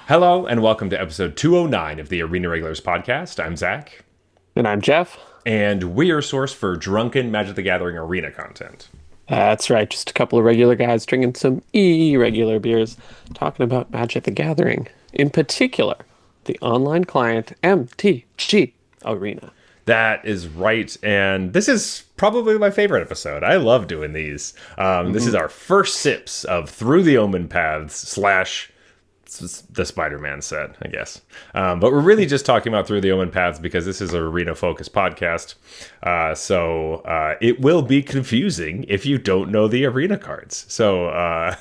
Hello, and welcome to episode 209 of the Arena Regulars podcast. I'm Zach, And I'm Jeff. and we are a source for drunken Magic the Gathering arena content. That's right, just a couple of regular guys drinking some irregular beers, talking about Magic the Gathering. In particular, the online client MTG Arena. That is right, and this is probably my favorite episode. I love doing these. This is our first sips of Through the Omenpaths slash the Spider-Man set, I guess. But we're really just talking about Through the Omenpaths because this is a arena-focused podcast. So it will be confusing if you don't know the arena cards. So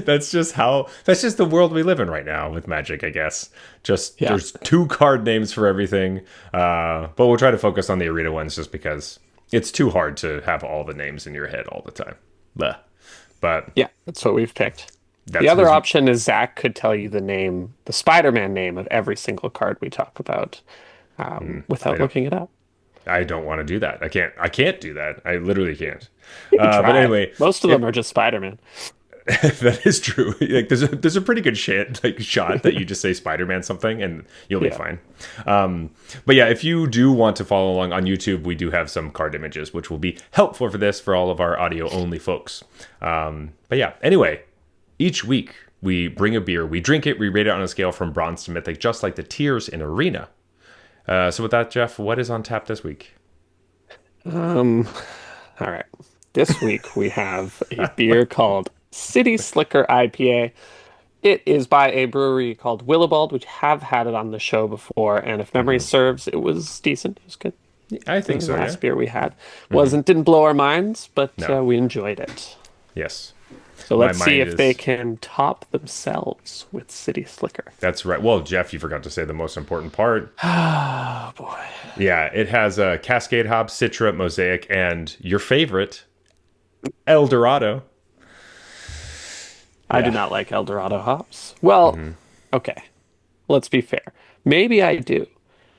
that's just the world we live in right now with Magic, I guess. There's two card names for everything. But we'll try to focus on the arena ones just because it's too hard to have all the names in your head all the time. Bleh. But Yeah, that's what we've picked. The other option is Zach could tell you the Spider-Man name of every single card we talk about without looking it up. I don't want to do that. I can't do that. I literally can't. You can try. But anyway, Most of them are just Spider-Man. that is true. Like there's a pretty good shot that you just say Spider-Man something and you'll be fine. But yeah, if you do want to follow along on YouTube, we do have some card images, which will be helpful for this for all of our audio only folks. But yeah, anyway, each week we bring a beer, we drink it, we rate it on a scale from bronze to mythic, just like the tiers in Arena. So with that, Jeff, what is on tap this week? All right. This week we have a beer called City Slicker IPA. It is by a brewery called Willibald, which have had it on the show before, and if memory serves, it was decent. It was good. I think so. The last beer we had didn't blow our minds, but we enjoyed it. Yes. So let's see if they can top themselves with City Slicker. That's right. Well, Jeff, you forgot to say the most important part. Oh, boy. Yeah, it has a Cascade Hop, Citra, Mosaic, and your favorite, El Dorado. I do not like El Dorado hops. Well, okay. Let's be fair. Maybe I do.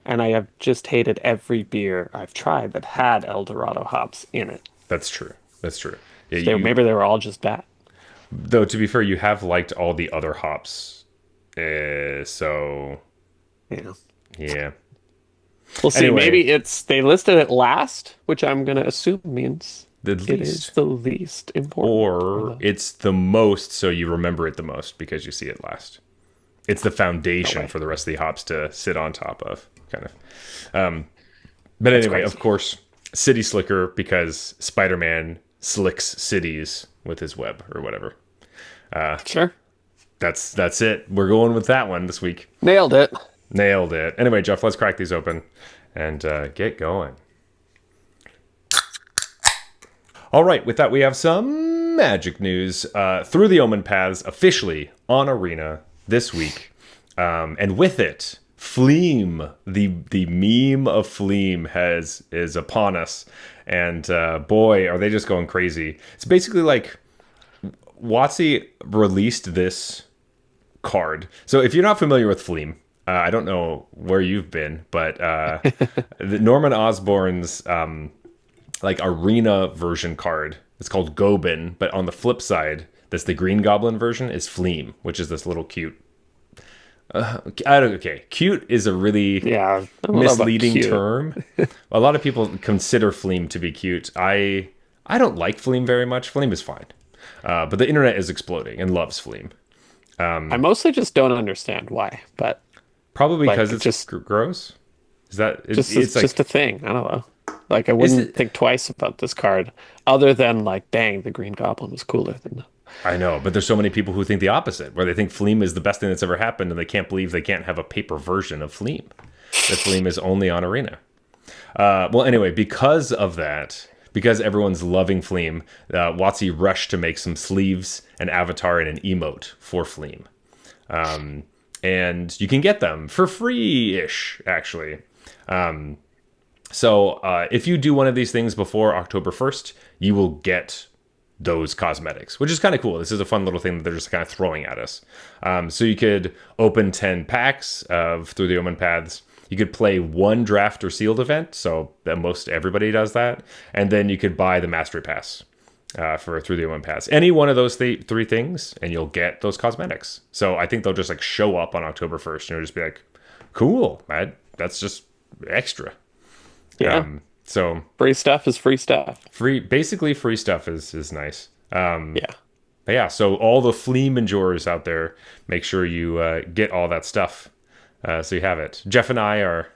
And I have just hated every beer I've tried that had El Dorado hops in it. That's true. Yeah, maybe they were all just bad. Though, to be fair, you have liked all the other hops. So, yeah. We'll see. Anyway, maybe they listed it last, which I'm going to assume means it is the least important. Or it's the most, so you remember it the most because you see it last. It's the foundation for the rest of the hops to sit on top of, kind of. But anyway, of course, City Slicker, because Spider-Man slicks cities with his web or whatever. Sure. That's it. We're going with that one this week. Nailed it. Anyway, Jeff, let's crack these open and get going. All right, with that, we have some Magic news. Through the Omenpaths officially on Arena this week. And with it, Fleam, the meme of Fleam is upon us. And boy, are they just going crazy. It's basically like WotC released this card. So if you're not familiar with Fleam, I don't know where you've been, but Norman Osborn's like arena version card, it's called Gobin, but on the flip side, that's the Green Goblin version, is Fleam, which is this little cute. Cute is a really misleading term. A lot of people consider Fleam to be cute. I don't like Fleam very much. Fleam is fine. But the internet is exploding and loves Fleam. I mostly just don't understand why, but probably because it's just gross. Is that it's just a thing? I don't know. Like I wouldn't think twice about this card, other than like, dang, the Green Goblin was cooler than. I know, but there's so many people who think the opposite, where they think Fleam is the best thing that's ever happened, and they can't believe they can't have a paper version of Fleam. That Fleam is only on Arena. Well, anyway, because of that, because everyone's loving Fleam, WotC rushed to make some sleeves, an avatar, and an emote for Fleam. And you can get them for free-ish, actually. So if you do one of these things before October 1st, you will get those cosmetics, which is kind of cool. This is a fun little thing that they're just kind of throwing at us. So you could open 10 packs of Through the Omenpaths. You could play one draft or sealed event, so that most everybody does that. And then you could buy the Mastery Pass. for through the Omenpaths. Any one of those three things, and you'll get those cosmetics. So I think they'll just like show up on October 1st, and you'll just be like, cool, man. That's just extra. Yeah. So Free stuff is free stuff. basically free stuff is nice. Yeah. But yeah, so all the Fleam enjoyers out there, make sure you get all that stuff, so you have it. Jeff and I are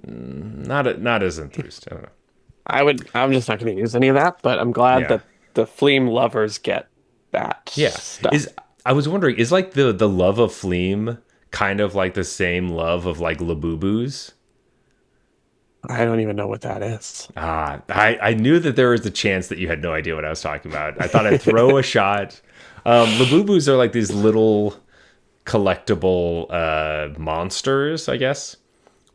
not as enthused. I don't know. I'm just not going to use any of that, but I'm glad Yeah. that the Fleam lovers get that Yeah. stuff. I was wondering, is like the love of Fleam kind of like the same love of like Labubus? I don't even know what that is. I knew that there was a chance that you had no idea what I was talking about. I thought I'd throw a shot. Labubus are like these little collectible monsters, I guess.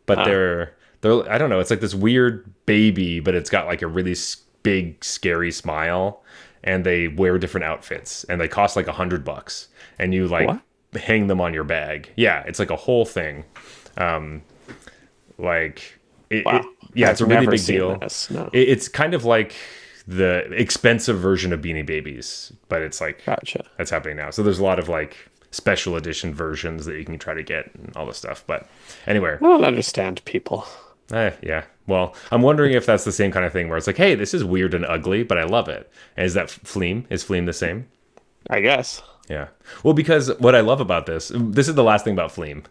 But they're I don't know, it's like this weird baby, but it's got like a really big scary smile, and they wear different outfits, and they cost like $100, and you like What? hang them on your bag. Yeah, it's like a whole thing. Like Wow. yeah, it's a I've really never big seen deal. this. No. It's kind of like the expensive version of Beanie Babies, but it's like Gotcha. that's happening now. So there's a lot of like special edition versions that you can try to get and all this stuff. But anyway, I don't understand people. yeah. Well, I'm wondering if that's the same kind of thing where it's like, hey, this is weird and ugly, but I love it. And is that Fleam? Is Fleam the same? I guess. Yeah. Well, because what I love about this is the last thing about Fleam.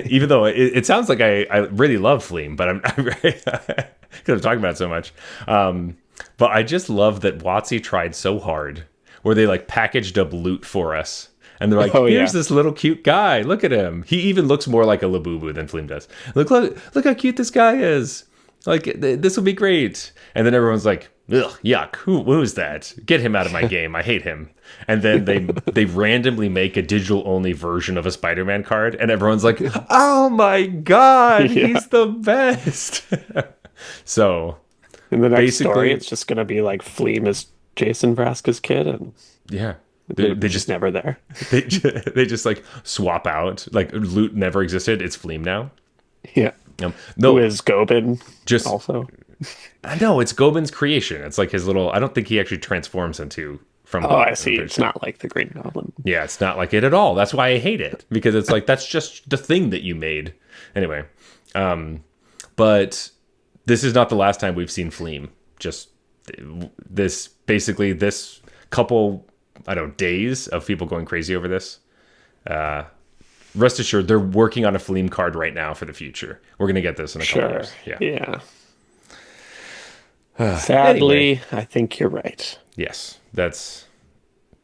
Even though it sounds like I really love Fleam, but because I'm talking about it so much. But I just love that WotC tried so hard, where they like packaged up loot for us. And they're like, Oh, here's yeah. this little cute guy. Look at him. He even looks more like a Labubu than Fleam does. Look how cute this guy is. Like, this will be great. And then everyone's like, ugh, yuck. Who's that? Get him out of my game. I hate him. And then they randomly make a digital only version of a Spider-Man card, and everyone's like, oh my God, Yeah. he's the best. So In the next basically, story, it's just going to be like Fleam is Jason Vraska's kid, and yeah. they're They just just never there. they just like swap out. Like loot never existed. It's Fleam now. Yeah. No, Who is Gobin just also? no, it's Gobin's creation. It's like his little. I don't think he actually transforms into from. Oh, I Gobin, see. I'm It's pretty not like the Green Goblin. sure. Yeah, it's not like it at all. That's why I hate it, because it's like that's just the thing that you made. Anyway, but this is not the last time we've seen Fleam. Just this couple, I don't know, days of people going crazy over this. Rest assured, they're working on a Fleam card right now for the future. We're gonna get this in a couple Sure. years. Yeah. Yeah. Sadly, Anyway. I think you're right. Yes, that's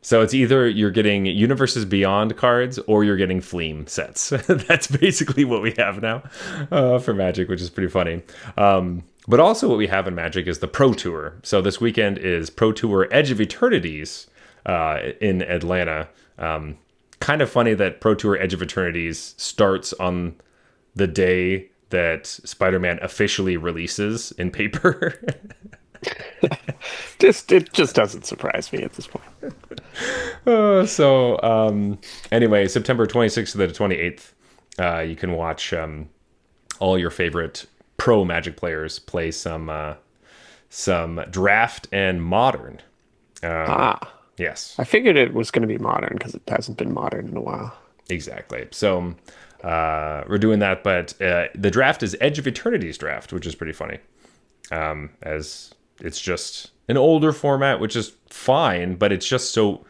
so. It's either you're getting Universes Beyond cards or you're getting Fleam sets. That's basically what we have now for Magic, which is pretty funny. But also, what we have in Magic is the Pro Tour. So this weekend is Pro Tour Edge of Eternities in Atlanta. Kind of funny that Pro Tour Edge of Eternities starts on the day that Spider-Man officially releases in paper. It just doesn't surprise me at this point. Anyway, September 26th to the 28th, you can watch all your favorite pro Magic players play some draft and modern. Yes, I figured it was going to be modern because it hasn't been modern in a while. exactly. So we're doing that, but the draft is Edge of Eternities draft, which is pretty funny. As it's just an older format, which is fine, but it's just so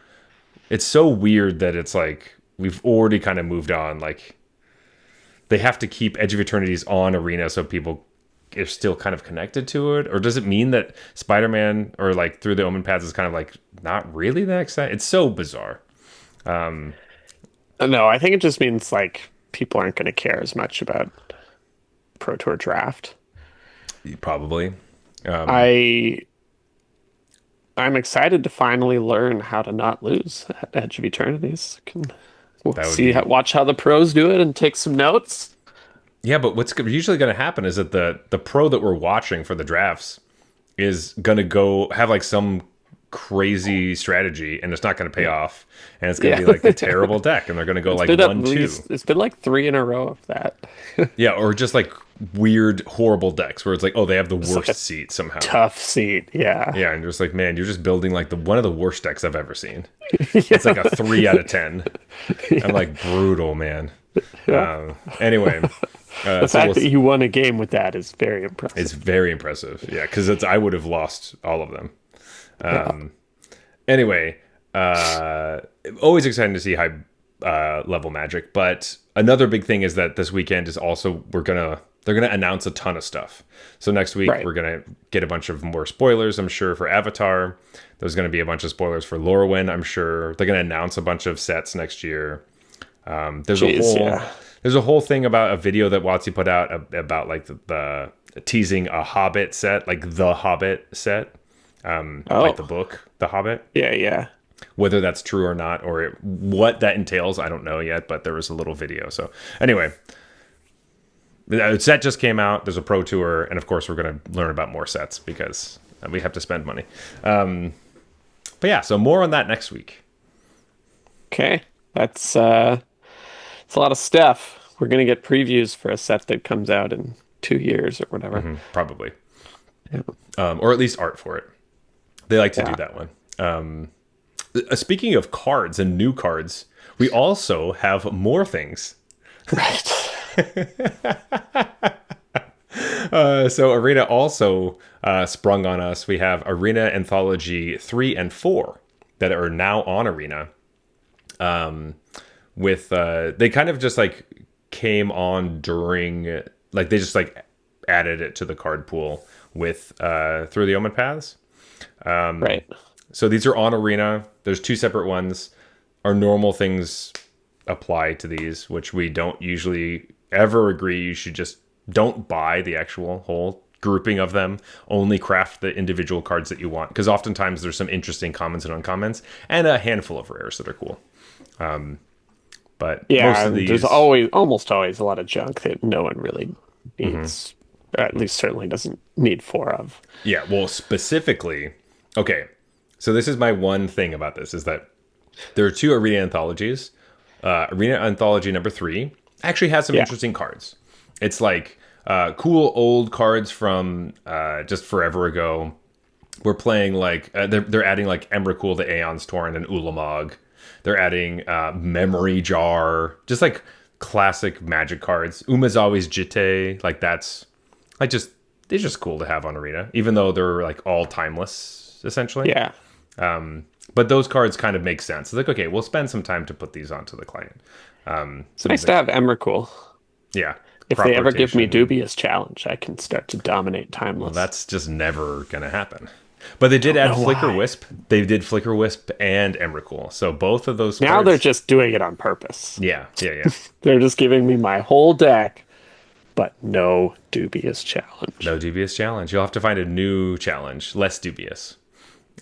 weird that it's like we've already kind of moved on. Like they have to keep Edge of Eternities on Arena so people are still kind of connected to it, or does it mean that Spider-Man or like through the Omenpaths is kind of like not really that exciting? It's so bizarre. No, I think it just means like people aren't going to care as much about Pro Tour Draft. Probably. I'm excited to finally learn how to not lose at Edge of Eternities. We'll That would be- watch how the pros do it and take some notes. Yeah, but what's usually going to happen is that the pro that we're watching for the drafts is going to go have like some crazy strategy and it's not going to pay Yeah. off and it's going to Yeah. be like a terrible deck and they're going to go It's like been at 1-2. least it's been like three in a row of that. Yeah, or just like weird horrible decks where it's like, oh, they have the It's like worst a seat somehow. tough seat. Yeah. Yeah, and you're just like, man, you're just building like the one of the worst decks I've ever seen. It's like Yeah. a 3 out of 10. I'm Yeah. like brutal, man. Yeah. Anyway, The so fact that you won a game with that is very it's impressive. very impressive. Yeah, because it's I would have lost all of them. Yeah. Anyway, always exciting to see high level Magic. But another big thing is that this weekend is also they're gonna announce a ton of stuff. So next week Right. we're gonna get a bunch of more spoilers. I'm sure for Avatar. There's gonna be a bunch of spoilers for Lorwyn. I'm sure they're gonna announce a bunch of sets next year. There's a Jeez, whole yeah. there's a whole thing about a video that WotC put out about like the teasing a Hobbit set, like the Hobbit set, like the Oh, book, The Hobbit. yeah, yeah. Whether that's true or not, or what that entails, I don't know yet. But there was a little video. So anyway, the set just came out. There's a pro tour, and of course, we're going to learn about more sets because we have to spend money. But yeah, so more on that next week. Okay. That's it's a lot of stuff. We're gonna get previews for a set that comes out in 2 years or whatever. Probably, Yeah. or at least art for it. They like to do Yeah. that one. Speaking of cards and new cards, we also have more things. Right. So Arena also sprung on us. We have Arena Anthology 3 and 4 that are now on Arena. With they kind of just like came on during like they just like added it to the card pool with through the Omenpaths. Right. So these are on Arena. There's two separate ones. Our normal things apply to these, which we don't usually ever agree. You should just don't buy the actual whole grouping of them. Only craft the individual cards that you want, because oftentimes there's some interesting commons and uncommons, and a handful of rares that are cool. But Yeah, most of and these, there's always almost always a lot of junk that no one really needs, or at least certainly doesn't need four of. yeah. Well, specifically, okay. So this is my one thing about this is that there are two Arena anthologies. Arena Anthology number 3 actually has some Yeah. interesting cards. It's like cool old cards from just forever ago. We're playing like they're adding like Emrakul, the Aeon's Torrent, and Ulamog. They're adding Memory Jar, just like classic Magic cards. Umazawi's Jitte, like that's like just it's just cool to have on Arena, even though they're like all timeless essentially. Yeah. But those cards kind of make sense. It's like, okay, we'll spend some time to put these onto the client. It's nice to have Emrakul. Yeah. If Crop they ever give me rotation. dubious challenge, I can start to dominate Well, timeless. that's just never going to happen. But they did add know Flicker why. Wisp. They did Flicker Wisp and Emrakul. So both of those Now cards. they're just doing it on purpose. Yeah, yeah, yeah. They're just giving me my whole deck, but no dubious challenge. No dubious challenge. You'll have to find a new challenge, less dubious.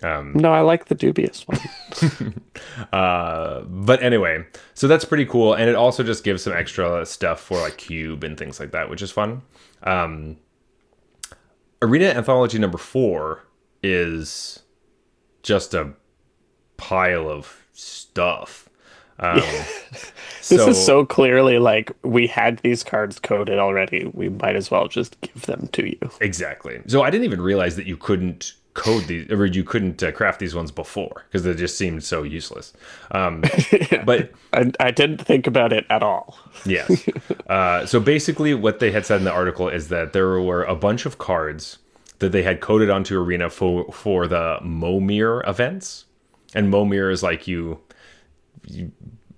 No, I like the dubious one. But anyway, so that's pretty cool. And it also just gives some extra stuff for like Cube and things like that, which is fun. Arena Anthology number 4 is just a pile of stuff. This is so clearly like we had these cards coded already. We might as well just give them to you. Exactly. So I didn't even realize that you couldn't code these, or you couldn't craft these ones before because they just seemed so useless. But I didn't think about it at all. yes. So basically, what they had said in the article is that there were a bunch of cards that they had coded onto Arena for the Momir events, and Momir is like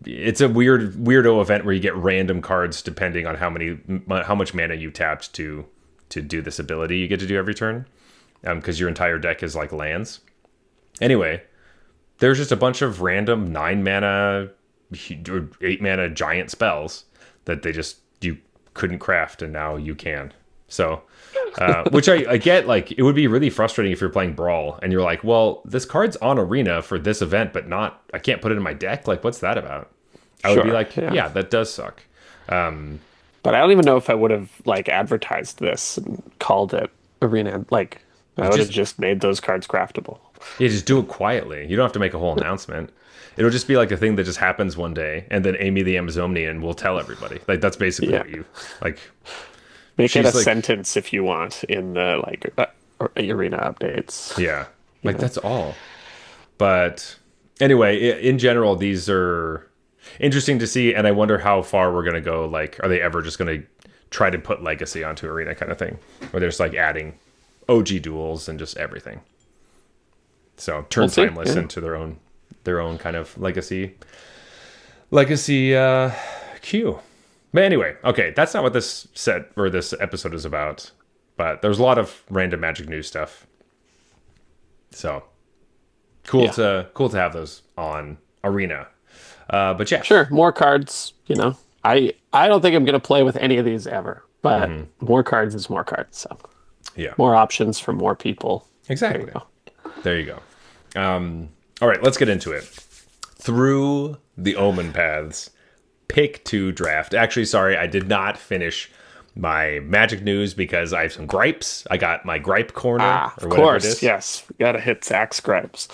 it's a weirdo event where you get random cards depending on how much mana you tapped to do this ability you get to do every turn, because your entire deck is like lands. Anyway, there's just a bunch of random 9 mana or 8 mana giant spells that you couldn't craft, and now you can. So, which I get, like, it would be really frustrating if you're playing Brawl and you're like, well, this card's on Arena for this event, but I can't put it in my deck. Like, what's that about? I would be Sure, like, yeah. yeah, that does suck. But I don't even know if I would have like advertised this and called it Arena, like I would have just made those cards craftable. just do it quietly. You don't have to make a whole announcement. It'll just be like a thing that just happens one day, and then Amy the Amazonian will tell everybody. Like that's basically Yeah. what you like. Make it a She's like, sentence if you want in the arena updates. yeah, You like know? that's all. But anyway, in general, these are interesting to see, and I wonder how far we're gonna go. Like, are they ever just gonna try to put legacy onto arena kind of thing, or they're just like adding OG duels and just everything? So turn We'll see, timeless yeah. into their own kind of queue. But anyway, okay, that's not what this set or this episode is about. But there's a lot of random Magic news stuff. So Yeah. cool to have those on Arena. But yeah, Sure, more cards, you know. I don't think I'm gonna play with any of these ever, but more cards is more cards. So yeah, more options for more people. There you exactly. go. There you go. All right, let's get into it. Through the Omen Paths, pick 2 draft. Actually, sorry, I did not finish my Magic news because I have some gripes. I got my gripe corner Ah, or of whatever it course, is, yes. We gotta hit Zach Scribes.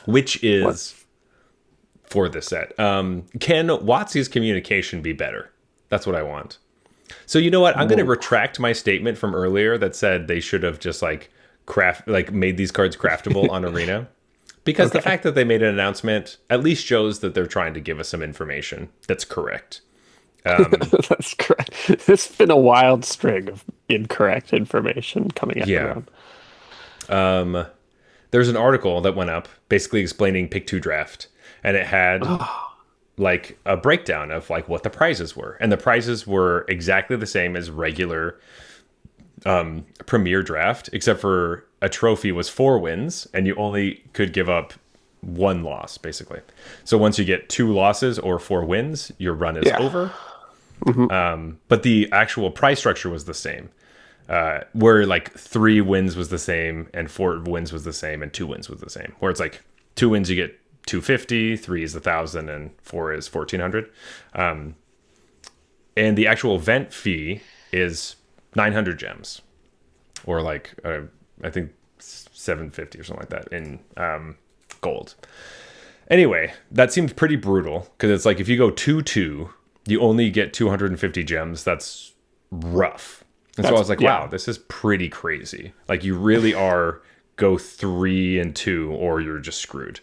which What? is for this set. Can Watsy's communication be better? That's what I want. So you know what? I'm going to retract my statement from earlier that said they should have just like made these cards craftable on Arena. Because the Okay. fact that they made an announcement at least shows that they're trying to give us some information that's correct. That's correct. It's been a wild string of incorrect information coming out Yeah. around. There's an article that went up basically explaining pick 2 draft, and it had like a breakdown of like what the prizes were, and the prizes were exactly the same as regular premier draft, except for a trophy was 4 wins and you only could give up 1 loss basically. So once you get 2 losses or 4 wins, your run is Yeah. over. But the actual price structure was the same, where like 3 wins was the same and 4 wins was the same and 2 wins was the same, where it's like 2 wins you get 250, 3 is 1,000, and 4 is 1,400. And the actual event fee is 900 gems, or like I think 750 or something like that in gold. Anyway, that seems pretty brutal because it's like if you go 2-2, you only get 250 gems. That's rough. And so I was like, yeah. wow, this is pretty crazy. Like you really are go 3-2 or you're just screwed.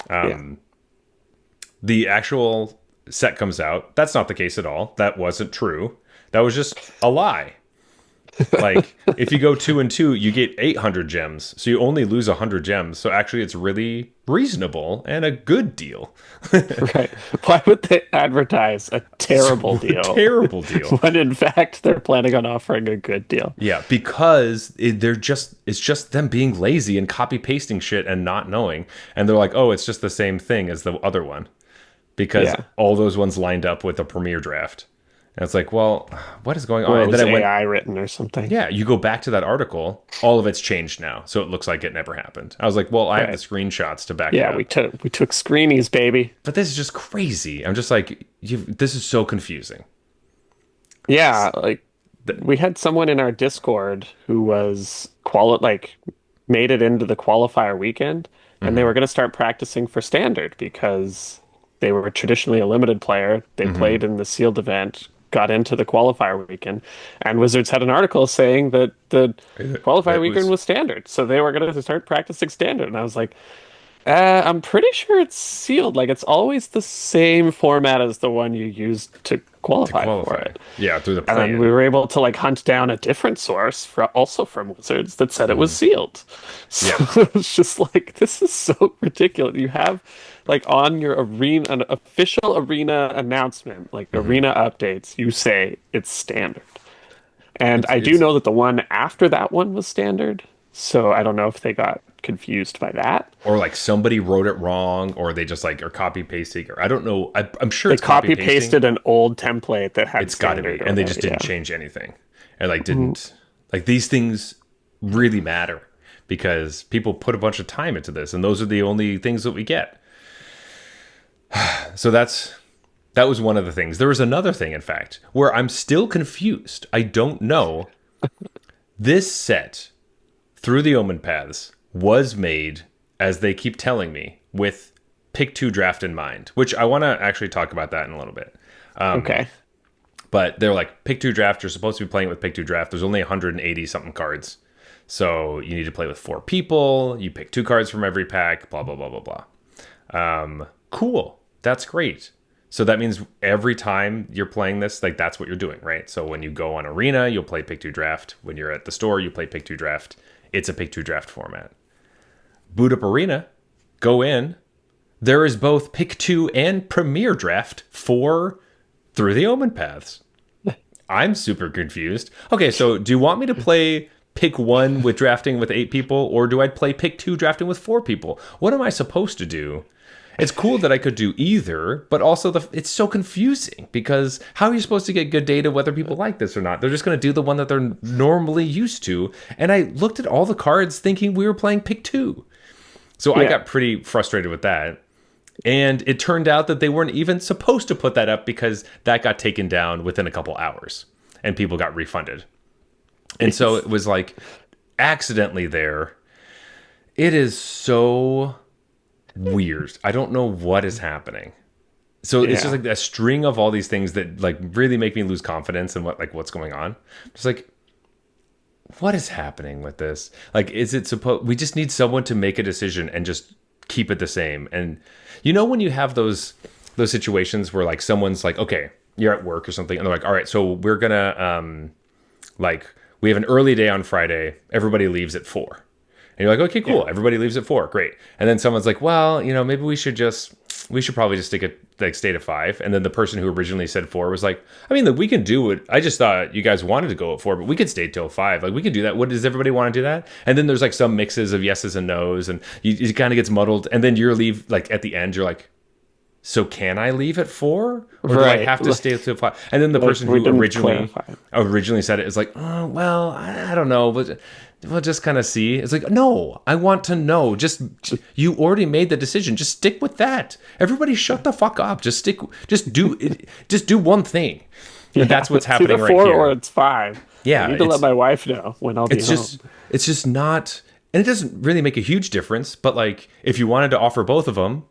Yeah. The actual set comes out. That's not the case at all. That wasn't true. That was just a lie. Like if you go 2-2, you get 800 gems. So you only lose 100 gems. So actually it's really reasonable and a good deal. Right. Why would they advertise a terrible deal Terrible deal. when in fact they're planning on offering a good deal? Yeah, because it's just them being lazy and copy pasting shit and not knowing. And they're like, "Oh, it's just the same thing as the other one." Because Yeah. all those ones lined up with a premier draft. And it's like, well, what is going on? Or it And was then I went, AI written or something. yeah, you go back to that article, all of it's changed now. So it looks like it never happened. I was like, well, I have the Right. screenshots to back it Yeah, up. we took screenies, baby. But this is just crazy. I'm just like, this is so confusing. Yeah, like we had someone in our Discord who was made it into the qualifier weekend, and they were going to start practicing for standard because they were traditionally a limited player. They played in the sealed event, got into the qualifier weekend, and Wizards had an article saying that the qualifier It weekend was- was standard, so they were going to start practicing standard. And I was like, I'm pretty sure it's sealed. Like it's always the same format as the one you used to qualify for Qualify. it. Yeah, through the And then play. we were able to like hunt down a different source also from Wizards that said it was sealed. So it was just like, this is so ridiculous. You have like on your an official arena announcement, like arena updates, you say it's standard. And I do it's- know that the one after that one was standard. So I don't know if they got confused by that. Or like somebody wrote it wrong, or they just like are copy pasting, or I don't know. I'm sure They it's copy pasting. pasted an old template that had It's got to be, standard or and they just whatever, didn't yeah. change anything, and like didn't like these things really matter because people put a bunch of time into this, and those are the only things that we get. So that was one of the things. There was another thing, in fact, where I'm still confused. I don't know. This set Through the Omen Paths was made, as they keep telling me, with pick two draft in mind, which I want to actually talk about that in a little bit. Okay. But they're like, pick two draft, you're supposed to be playing with pick two draft. There's only 180 something cards. So you need to play with 4 people. You pick 2 cards from every pack, blah, blah, blah, blah, blah. Cool. That's great. So that means every time you're playing this, like that's what you're doing, right? So when you go on Arena, you'll play pick two draft. When you're at the store, you play pick two draft. It's a pick two draft format. Boot up Arena, go in. There is both pick two and Premier Draft for Through the Omen Paths. I'm super confused. Okay, so do you want me to play pick one with drafting with 8 people, or do I play pick two drafting with 4 people? What am I supposed to do? It's cool that I could do either, but also it's so confusing because how are you supposed to get good data whether people like this or not? They're just going to do the one that they're normally used to. And I looked at all the cards thinking we were playing pick two. So I got pretty frustrated with that. And it turned out that they weren't even supposed to put that up because that got taken down within a couple hours and people got refunded. And so it was like accidentally there. It is so weird. I don't know what is happening. So it's just like a string of all these things that like really make me lose confidence in what's going on. Just like, what is happening with this? Like, is it we just need someone to make a decision and just keep it the same. And you know, when you have those situations where like someone's like, okay, you're at work or something, and they're like, all right, so we're gonna like we have an early day on Friday. Everybody leaves at 4. And you're like, okay, cool. Yeah. Everybody leaves at 4. Great. And then someone's like, well, you know, maybe we should probably just stick at like stay to 5. And then the person who originally said 4 was like, I mean, look, we can do it. I just thought you guys wanted to go at 4, but we could stay till 5. Like we can do that. What does everybody want to do that? And then there's like some mixes of yeses and nos, and it kind of gets muddled. And then you leave like at the end, you're like, so can I leave at 4, or do I have to stay till 5? And then the person who originally said it is like, oh, well, I don't know, but we'll just kind of see. It's like, no, I want to know. Just you already made the decision. Just stick with that. Everybody, shut the fuck up. Just do one thing. And that's what's happening right here. It's either 4 or it's 5. Yeah, I need to let my wife know when I'll be home. It's just not, and it doesn't really make a huge difference. But like, if you wanted to offer both of them,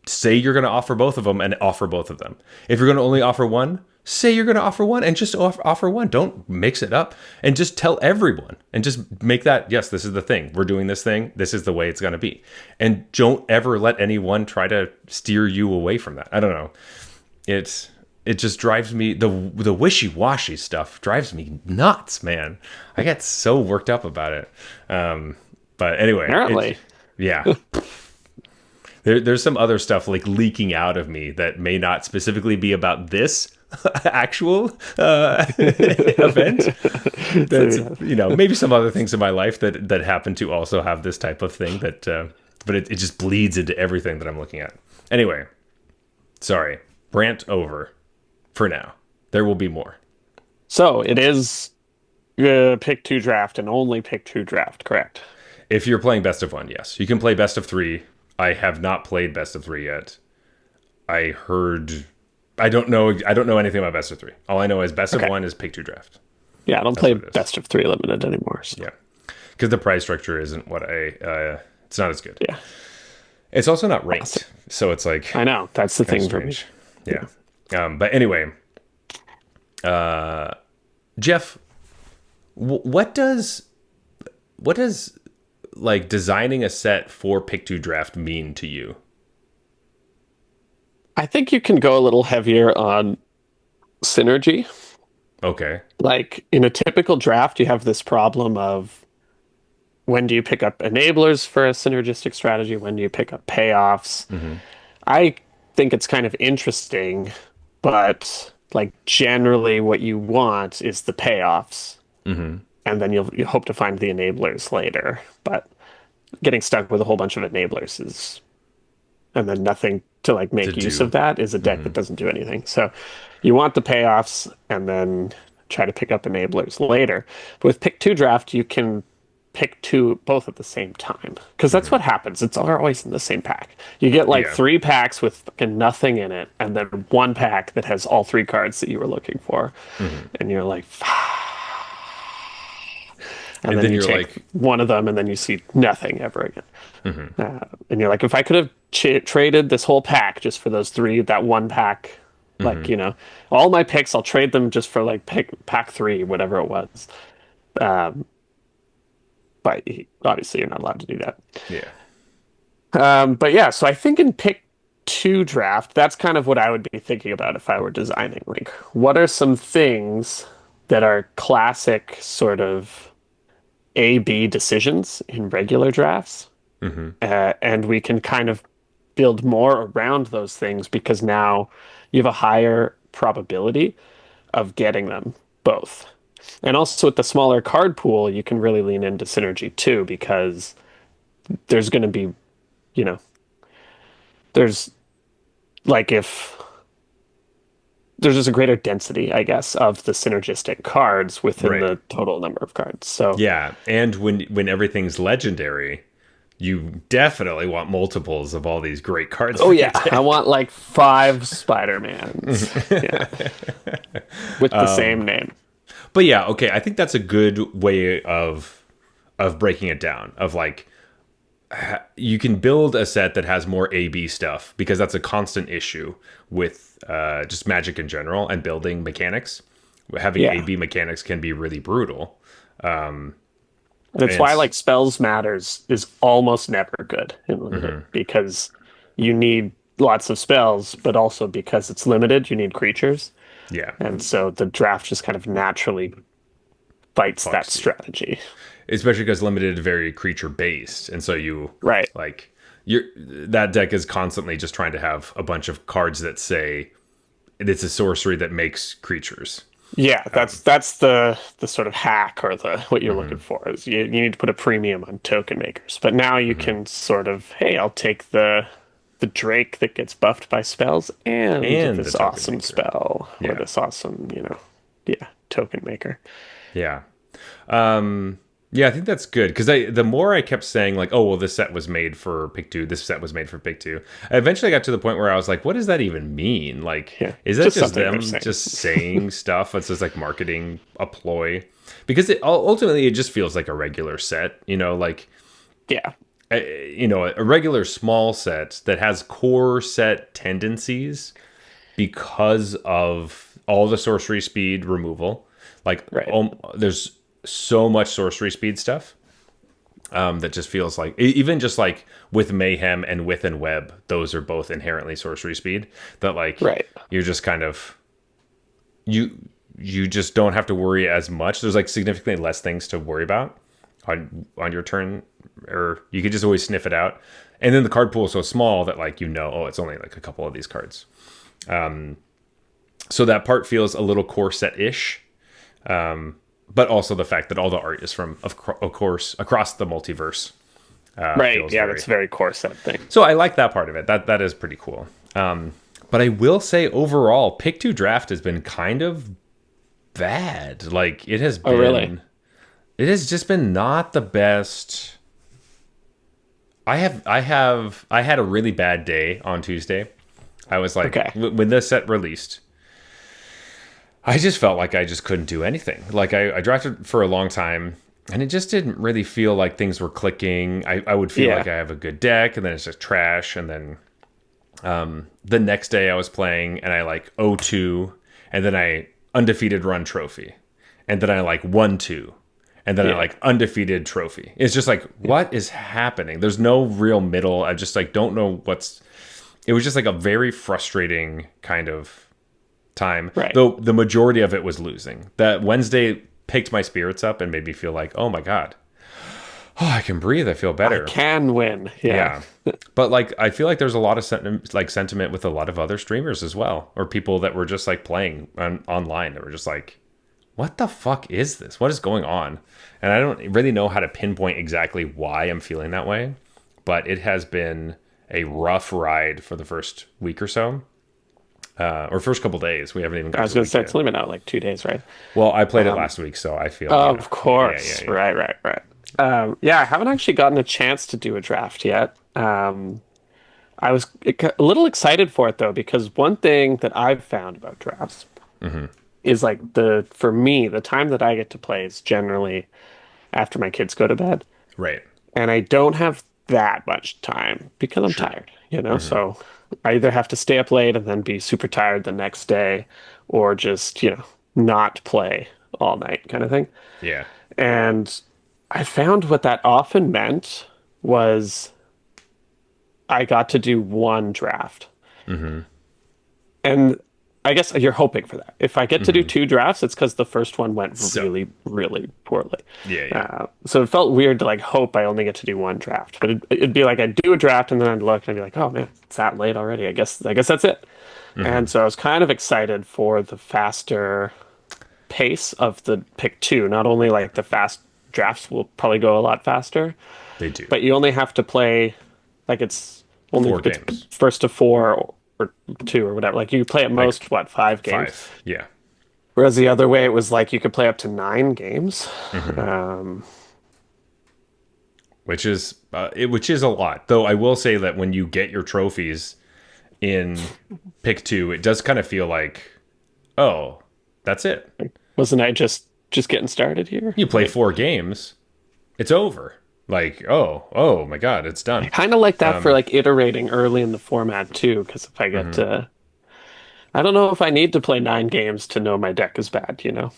say you're going to offer both of them and offer both of them. If you're going to only offer one, say you're going to offer one and just offer one. Don't mix it up and just tell everyone and just make that, yes, this is the thing. We're doing this thing. This is the way it's going to be. And don't ever let anyone try to steer you away from that. I don't know. It just drives me, the wishy-washy stuff drives me nuts, man. I get so worked up about it. But anyway. Apparently. Yeah. There's some other stuff like leaking out of me that may not specifically be about this actual event. That's, you know, maybe some other things in my life that happen to also have this type of thing that, but it just bleeds into everything that I'm looking at. Anyway, sorry, rant over for now. There will be more. So it is pick 2 draft and only pick 2 draft, correct? If you're playing best of 1, yes. You can play best of 3. I have not played best of 3 yet. I don't know anything about best of 3. All I know is best of 1 is pick 2 draft. Yeah, I don't play best of 3 limited anymore. So. Yeah, because the prize structure isn't what it's not as good. Yeah, it's also not ranked, so it's like, I know that's the thing for me. Yeah, but anyway, Jeff, what does like designing a set for pick 2 draft mean to you? I think you can go a little heavier on synergy. Okay. Like in a typical draft, you have this problem of when do you pick up enablers for a synergistic strategy? When do you pick up payoffs? Mm-hmm. I think it's kind of interesting, but like generally what you want is the payoffs. Mm-hmm. And then you hope to find the enablers later. But getting stuck with a whole bunch of enablers is, and then nothing to like make use of that is a deck that doesn't do anything. So you want the payoffs and then try to pick up enablers later. But with pick 2 draft, you can pick 2 both at the same time. Because that's what happens. It's always in the same pack. You get like 3 packs with fucking nothing in it, and then 1 pack that has all 3 cards that you were looking for. Mm-hmm. And you're like, and And then then you you're take like, one of them, and then you see nothing ever again. mhm, And you're like, if I could have traded this whole pack just for those three, that one pack, like, mhm, all my picks, I'll trade them just for like pack three, whatever it was. Um, but obviously, you're not allowed to do that. yeah, But yeah, so I think in pick two draft, that's kind of what I would be thinking about if I were designing. Like, what are some things that are classic sort of A B decisions in regular drafts? mhm, And we can kind of build more around those things because now you have a higher probability of getting them both. And also with the smaller card pool, you can really lean into synergy too because there's going to be, you know, there's like if there's just a greater density, I guess, of the synergistic cards within right, the total number of cards. So, yeah. And when everything's legendary, you definitely want multiples of all these great cards oh for your yeah, I deck. want like five Spider-Mans. Yeah, with the same name. But yeah, okay, I think that's a good way of breaking it down. Of like, you can build a set that has more A B stuff because that's a constant issue with just Magic in general and building mechanics. Having A Yeah. B mechanics can be really brutal. And it's why And like spells matters is almost never good in limited mhm, because you need lots of spells, but also because it's limited, you need creatures. yeah, And so the draft just kind of naturally fights that fucks you. strategy. Especially because limited is very creature based, and so you Right. like you're that deck is constantly just trying to have a bunch of cards that say it's a sorcery that makes creatures. Yeah, Um, that's the sort of hack or the what you're looking mhm, for is you need to put a premium on token makers. But now you mhm. can sort of, hey, I'll take the Drake that gets buffed by spells and And the this token awesome maker. spell or Yeah, this awesome, yeah, token maker. yeah. Um, yeah, I think that's good because the more I kept saying like, oh well, this set was made for pick two, this set was made for pick two. I eventually got to the point where I was like, what does that even mean? Like, Yeah, is that just just something they're them saying. just saying stuff? It's just like marketing a ploy because ultimately it just feels like a regular set, like Yeah, a regular small set that has core set tendencies because of all the sorcery speed removal. Like, right. there's so much sorcery speed stuff that just feels like even just like with mayhem and with and web, those are both inherently sorcery speed. That like Right. you're just kind of you you just don't have to worry as much. There's like significantly less things to worry about on your turn, or you could just always sniff it out. And then the card pool is so small that like oh, it's only like a couple of these cards. So that part feels a little core set ish. But also the fact that all the art is from, of course, across the multiverse. Right. Feels Yeah, very. that's a very core set thing. So I like that part of it. That is pretty cool. But I will say overall, pick two draft has been kind of bad. Like Oh, really? it has just been not the best. I had a really bad day on Tuesday. I was like, Okay. when this set released, I just felt like I just couldn't do anything. Like I drafted for a long time and it just didn't really feel like things were clicking. I would feel Yeah. like I have a good deck and then it's just trash. And then the next day I was playing and I like 0-2 and then I undefeated run trophy. And then I like 1-2 and then I Yeah. like undefeated trophy. It's just like, what is happening? There's no real middle. I just like don't know it was just like a very frustrating kind of time, Right. though the majority of it was losing. That Wednesday picked my spirits up and made me feel like, oh my god, oh, I can breathe. I feel I better. can win. Yeah. Yeah, but like I feel like there's a lot of sentiment with a lot of other streamers as well, or people that were just like playing online that were just like, what the fuck is this? What is going on? And I don't really know how to pinpoint exactly why I'm feeling that way, but it has been a rough ride for the first week or so. Or first couple days. We haven't even I got was to the gonna week say it's yet. only been out like 2 days, right? Well, I played it Um, last week, so I feel, of yeah, yeah, course. yeah. Right. Yeah, I haven't actually gotten a chance to do a draft yet. I was a little excited for it though, because one thing that I've found about drafts Hmm. is like for me, the time that I get to play is generally after my kids go to bed. Right. And I don't have that much time because I'm Sure. tired, you know? Hmm. So I either have to stay up late and then be super tired the next day or just, not play all night kind of thing. Yeah. And I found what that often meant was I got to do one draft. Hmm. And I guess you're hoping for that. If I get to do Hmm. two drafts, it's because the first one went So, really, really poorly. yeah, yeah. So it felt weird to like hope I only get to do one draft. But it'd be like I'd do a draft and then I'd look and I'd be like, oh man, it's that late already. I guess that's it. And Hmm. so I was kind of excited for the faster pace of the pick two. Not only like the fast drafts will probably go a lot faster, They do. but you only have to play like Four it's games. first to four or two or whatever. Like you play at Like most what 5 games, five. Yeah. whereas the other way it was like you could play up to 9 games. Hmm. Um, Which is a lot. Though I will say that when you get your trophies in pick two, it does kind of feel like, oh, that's it. wasn't I just getting started here? You play Like, 4 games, it's over. Like, oh my God, it's I done. kind of like that for Um, like iterating early in the format too, because if I get mhm. to, I don't know if I need to play 9 games to know my deck is bad, you know?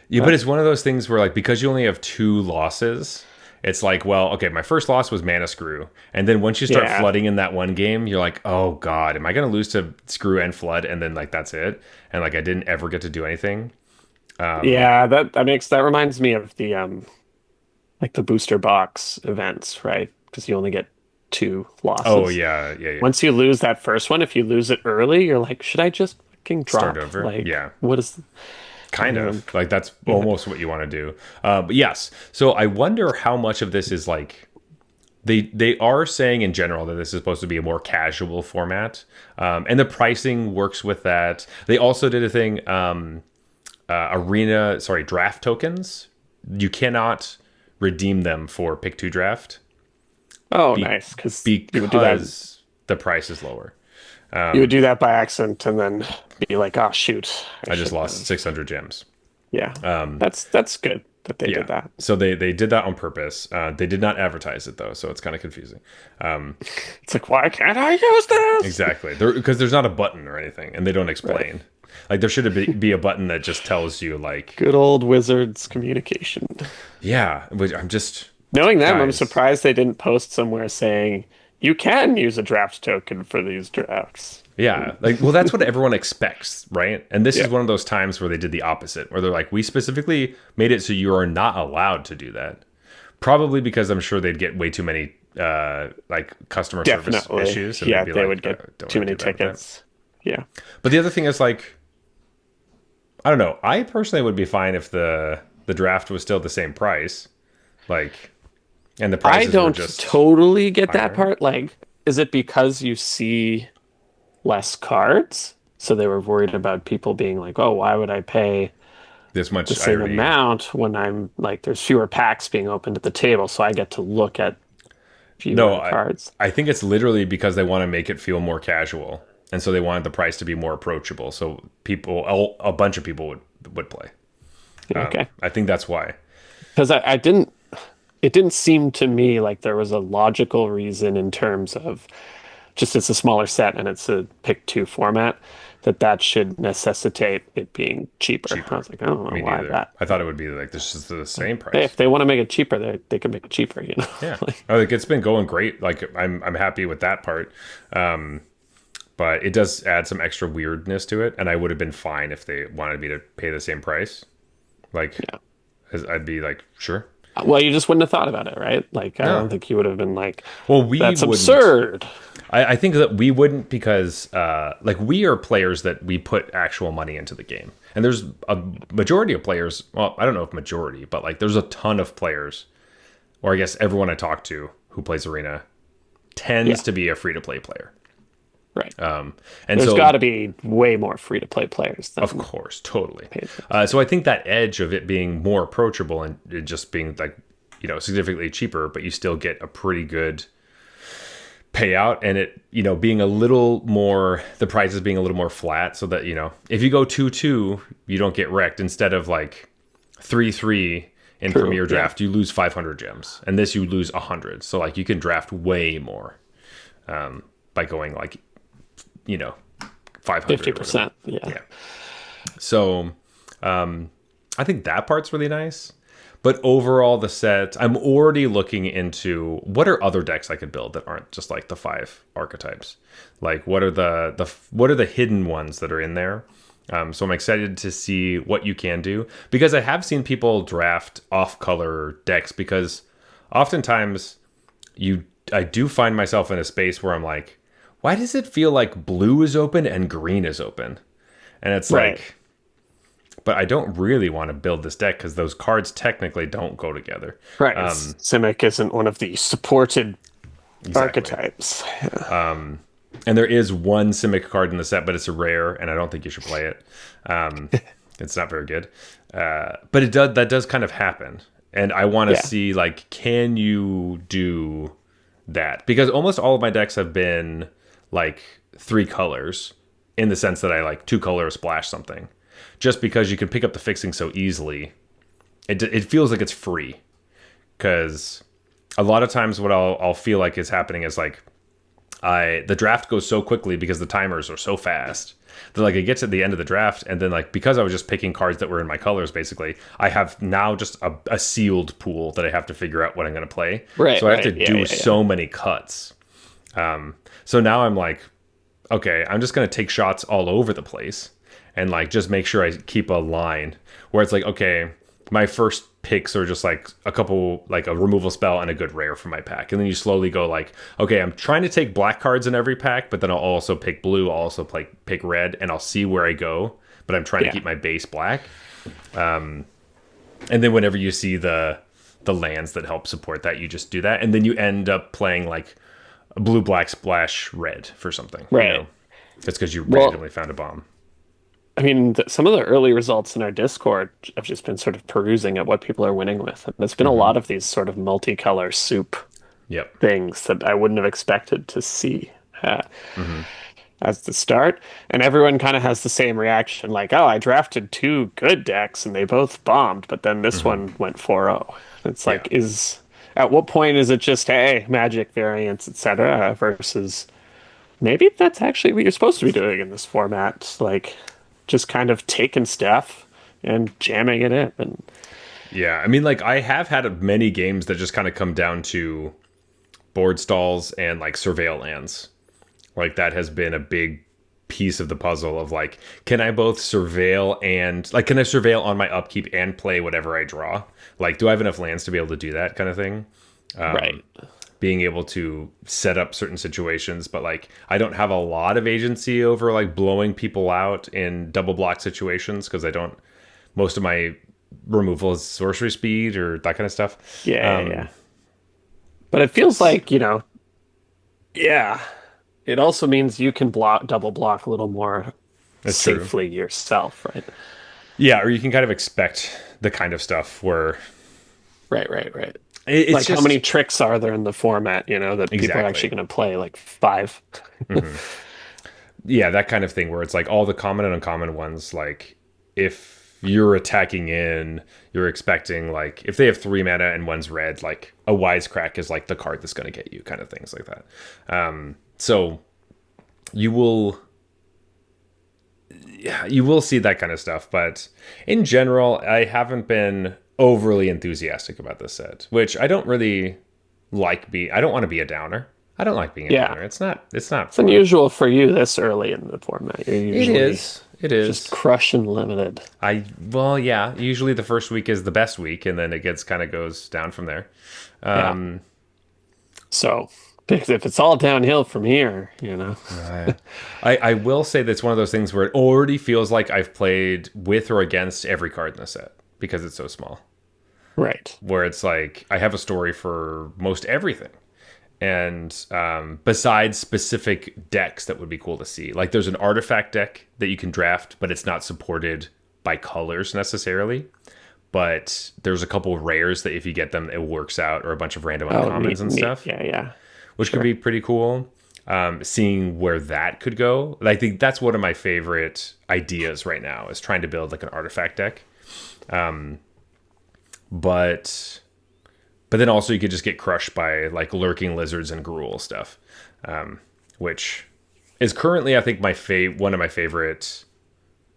Yeah, but But it's one of those things where like because you only have 2 losses, it's like, well, okay, my first loss was Mana Screw, and then once you start yeah, flooding in that one game, you're like, oh God, am I gonna lose to Screw and Flood, and then like that's it, and like I didn't ever get to do anything. yeah, that reminds me of the like the booster box events, right? Because you only get two Oh losses. yeah, yeah, yeah. Once you lose that first one, if you lose it early, you're like, should I just fucking Start drop? over. Like, Yeah. what is, Kind um, of like that's yeah. almost what you want to do. But yes, so I wonder how much of this is like they are saying in general that this is supposed to be a more casual format, and the pricing works with that. They also did a thing, draft tokens. You cannot redeem them for pick two draft Oh, be, nice, because because the price is lower. you would do that by accident and then be like, oh shoot, I I just should lost have. 600 gems. Yeah, that's good that they Yeah. did that. So they did that on purpose. They did not advertise it though, so it's kind of confusing. It's like, why can't I use this? Exactly. Because there's not a button or anything, and they don't Right. explain. Like there should be a button that just tells you like, Good old Wizards communication. yeah. Which I'm just Knowing them, I'm guys. surprised they didn't post somewhere saying you can use a draft token for these drafts. Yeah, like well, that's what everyone expects, right? And this is Yeah. one of those times where they did the opposite, where they're like, we specifically made it so you are not allowed to do that. Probably because I'm sure they'd get way too many like customer service Definitely. issues, and they'd Yeah, be they like, would get don't too want to many do that with that. tickets. Yeah. But the other thing is like, I don't know. I personally would be fine if the draft was still the same price, like, and the I prices were don't just totally get that higher. part. Like, is it because you see less cards? So they were worried about people being like, oh, why would I pay This the much I same already amount when I'm like, there's fewer packs being opened at the table, so I get to look at no. fewer cards. I think it's literally because they want to make it feel more casual, and so they wanted the price to be more approachable, so a bunch of people would play. Okay. I think that's why. Because I didn't, it didn't seem to me like there was a logical reason in terms of just it's a smaller set and it's a pick two format that should necessitate it being cheaper. I Cheaper. was like, I don't know Me why neither. that. I thought it would be like this is the same Hey, price. if they want to make it cheaper, they can make it cheaper, you know? Yeah. Like, Oh, like it's been going great. Like I'm happy with that part. But it does add some extra weirdness to it, and I would have been fine if they wanted me to pay the same price. Like, yeah. I'd be like, sure. Well, you just wouldn't have thought about it, right? Like, I No. don't think you would have been like, Well, we that's wouldn't. absurd. I think that we wouldn't because, like, we are players that we put actual money into the game, and there's a majority of players. Well, I don't know if majority, but like, there's a ton of players, or I guess everyone I talk to who plays Arena Yeah, tends to be a free to play player. right. And There's so got to be way more free to play players than of course, totally. paid. So I think that edge of it being more approachable and it just being like, significantly cheaper, but you still get a pretty good payout, and it, being a little more, the prices being a little more flat, so that, if you go 2-2, you don't get wrecked instead of like 3-3 In True. Premier Yeah. Draft, you lose 500 gems, and this you lose 100. So like you can draft way more by going like 500 or whatever. 50%. Yeah. Yeah. So I think that part's really nice. But overall, the set, I'm already looking into what are other decks I could build that aren't just like the 5 archetypes. Like what are the hidden ones that are in there? So I'm excited to see what you can do, because I have seen people draft off-color decks, because oftentimes I do find myself in a space where I'm like, why does it feel like blue is open and green is open? And it's Right. like, but I don't really want to build this deck because those cards technically don't go together. Right. Simic isn't one of the supported Exactly. archetypes. And there is one Simic card in the set, but it's a rare, and I don't think you should play it. It's not very good. But that does kind of happen. And I want to Yeah. see, like, can you do that? Because almost all of my decks have been, like, 3 colors, in the sense that I, like, 2 color splash something. Just because you can pick up the fixing so easily, it feels like it's free. Because a lot of times what I'll feel like is happening is, like, the draft goes so quickly because the timers are so fast that like it gets at the end of the draft, and then like because I was just picking cards that were in my colors, basically I have now just a sealed pool that I have to figure out what I'm going to play. Right. So I have Right. to Yeah. do Yeah. so many cuts. So now I'm like, okay, I'm just going to take shots all over the place and like just make sure I keep a line where it's like, okay, my first picks are just like a couple, like a removal spell and a good rare from my pack. And then you slowly go like, okay, I'm trying to take black cards in every pack, but then I'll also pick blue. I'll also pick red, and I'll see where I go. But I'm trying to Yeah. keep my base black. And then whenever you see the lands that help support that, you just do that. And then you end up playing like a blue, black, splash, red for something. Right. That's because you Well, randomly found a bomb. I mean, some of the early results in our Discord, I've just been sort of perusing at what people are winning with. And there's been a lot of these sort of multicolor soup Yep. things that I wouldn't have expected to see as the start. And everyone kind of has the same reaction like, oh, I drafted 2 good decks and they both bombed, but then this one went 4-0. It's Yeah. like, at what point is it just, hey, magic variants, etc., versus maybe that's actually what you're supposed to be doing in this format? Like, just kind of taking stuff and jamming it in. And Yeah. I mean, like, I have had many games that just kind of come down to board stalls and like surveil lands. Like, that has been a big piece of the puzzle of like, can I both surveil and like, can I surveil on my upkeep and play whatever I draw? Like, do I have enough lands to be able to do that kind of thing? right. Being able to set up certain situations, but like I don't have a lot of agency over like blowing people out in double block situations because I don't. Most of my removal is sorcery speed or that kind of stuff. Yeah. But it feels like, yeah, it also means you can double block a little more That's true. safely yourself, right? Yeah, or you can kind of expect the kind of stuff where Right. it's Like, how just many tricks are there in the format, that people are actually exactly. going to play? Like 5. Yeah, that kind of thing where it's like all the common and uncommon ones. Like if you're attacking in, you're expecting like if they have 3 mana and one's red, like a wisecrack is like the card that's going to get you, kind of things like that. So you will, yeah, you will see that kind of stuff. But in general, I haven't been overly enthusiastic about this set, which I don't really like. I don't want to be a downer. I don't like being a Yeah. downer. It's not. It's not It's fun. unusual for you this early in the format. You're It usually is. It just is. crushing limited. Well, yeah. Usually the first week is the best week, and then it gets kind of goes down from there. Yeah. So, because if it's all downhill from here. I will say that's one of those things where it already feels like I've played with or against every card in the set because it's so small. Right. Where it's like I have a story for most everything. And besides specific decks that would be cool to see, like there's an artifact deck that you can draft, but it's not supported by colors necessarily. But there's a couple rares that if you get them, it works out, or a bunch of random Oh, uncommons and neat. stuff, Yeah. which could be pretty cool. Seeing where that could go, I think that's one of my favorite ideas right now is trying to build like an artifact deck. but then also you could just get crushed by like lurking lizards and gruel stuff, which is currently I think one of my favorite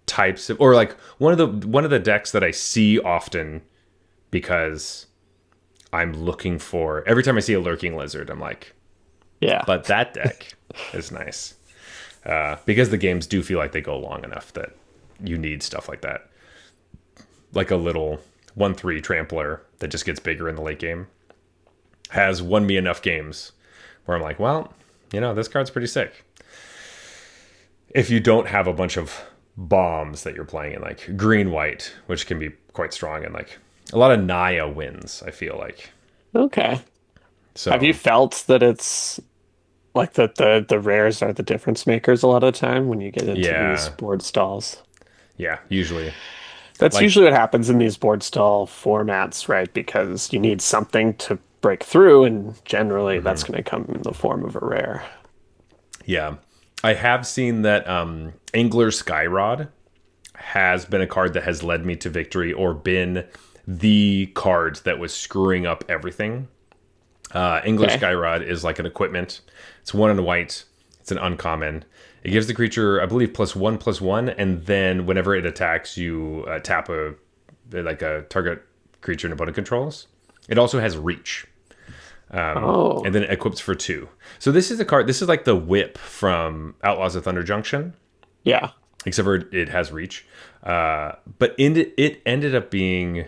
types of, or like one of the decks that I see often because I'm looking for every time I see a lurking lizard, I'm like, Yeah. but that deck is nice because the games do feel like they go long enough that you need stuff like that, like a little 1/3 trampler that just gets bigger in the late game has won me enough games where I'm like, well, this card's pretty sick. If you don't have a bunch of bombs that you're playing in like green white, which can be quite strong, and like a lot of Naya wins, I feel like. Okay. Have you So felt that it's like that the rares are the difference makers a lot of the time when you get into these yeah, board stalls? yeah, usually That's like usually what happens in these board stall formats, right? Because you need something to break through, and generally that's going to come in the form of a rare. yeah. I have seen that Angler Skyrod has been a card that has led me to victory or been the card that was screwing up everything. Angler Okay. Skyrod is like an equipment. It's 1 and white. It's an uncommon. It gives the creature, I believe, +1/+1, and then whenever it attacks, you tap a target creature an opponent controls. It also has reach, Oh, and then it equips for 2. So this is a card. This is like the whip from Outlaws of Thunder Junction, yeah. except for it has reach. But it ended up being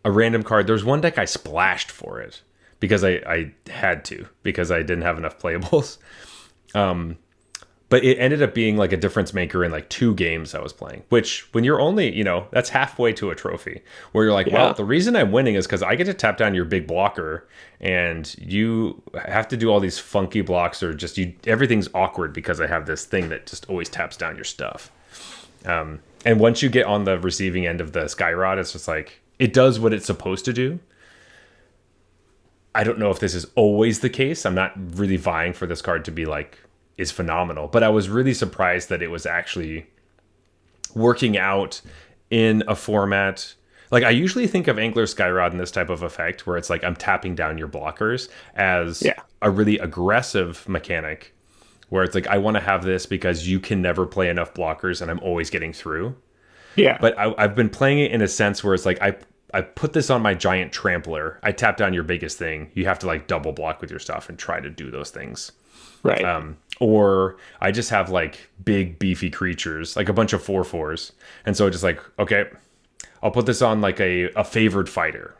a random card. There was one deck I splashed for it because I had to because I didn't have enough playables. But it ended up being like a difference maker in like 2 games I was playing, which when you're only, that's halfway to a trophy where you're like, well, Yeah. the reason I'm winning is because I get to tap down your big blocker and you have to do all these funky blocks or just everything's awkward because I have this thing that just always taps down your stuff. And once you get on the receiving end of the Skyrod, it's just like, it does what it's supposed to do. I don't know if this is always the case. I'm not really vying for this card to be like, is phenomenal, but I was really surprised that it was actually working out in a format. Like I usually think of Angler Skyrod in this type of effect where it's like I'm tapping down your blockers as Yeah. a really aggressive mechanic where it's like I want to have this because you can never play enough blockers and I'm always getting through. Yeah. But I've been playing it in a sense where it's like I put this on my giant trampler. I tap down your biggest thing. You have to like double block with your stuff and try to do those things. Right. Or I just have like big beefy creatures, like a bunch of 4/4s. And so just like, okay, I'll put this on like a favored fighter,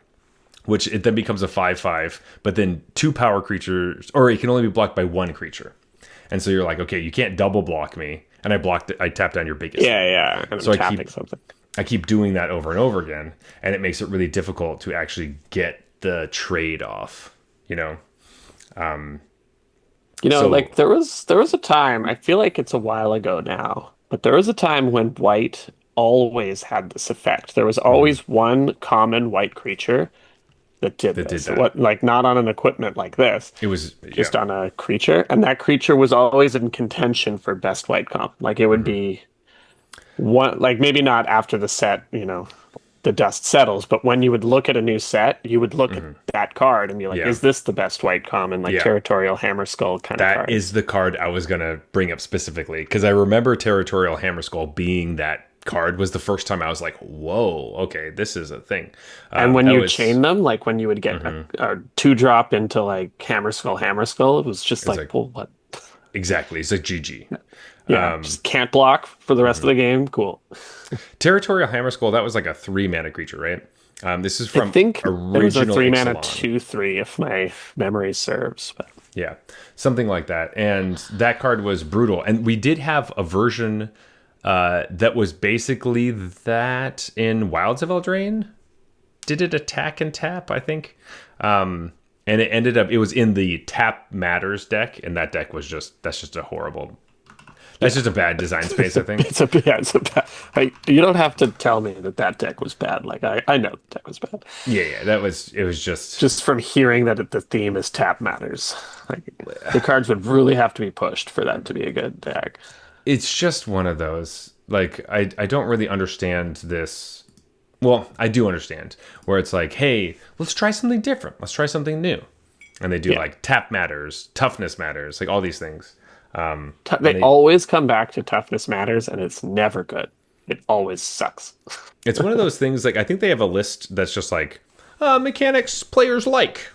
which it then becomes a 5/5, but then 2 power creatures, or it can only be blocked by 1 creature. And so you're like, okay, you can't double block me. And I tapped down your biggest Yeah, thing. yeah. And So I'm tapping something. I keep doing that over and over again, and it makes it really difficult to actually get the trade off, you know? So, Like there was a time, I feel like it's a while ago now, but there was a time when white always had this effect. There was always one common white creature that did that did this. that. What like not on an equipment like this, It was, yeah. just on a creature, and that creature was always in contention for best white comp. Like it would be one like maybe not after the set, the dust settles, but when you would look at a new set, you would look at that card and be like, Yeah. is this the best white common, like Yeah. territorial hammer skull kind of That card? is the card I was going to bring up specifically because I remember Territorial Hammerskull being that card was the first time I was like, whoa, okay, this is a thing. And when That you was, chain them, like when you would get a 2-drop into like hammer skull, it was just it's like, like, well, what? exactly. It's like GG. Yeah, just can't block for the rest of the game. Cool. Territorial Hammerskull, that was like a 3 mana creature, right? This is I from think it was a original 3-mana Ixalan. 2/3 if my memory serves. But Yeah, something like that. And that card was brutal. And we did have a version that was basically that in Wilds of Eldraine. Did it attack and tap, I think? And it ended up, it was in the Tap Matters deck. And that deck was that's just a horrible, that's just a bad design space, I think. you don't have to tell me that deck was bad. Like I know the deck was bad. Yeah, it was just, Just from hearing that the theme is tap matters. Like the cards would really have to be pushed for that to be a good deck. it's just one of those. Like, I don't really understand this Well, I do understand where it's like, hey, let's try something different. Let's try something new. And they do Yeah. like tap matters, toughness matters, like all these things. And They always come back to toughness matters, and it's never good. It always sucks. it's one of those things like I think they have a list that's just like mechanics players like.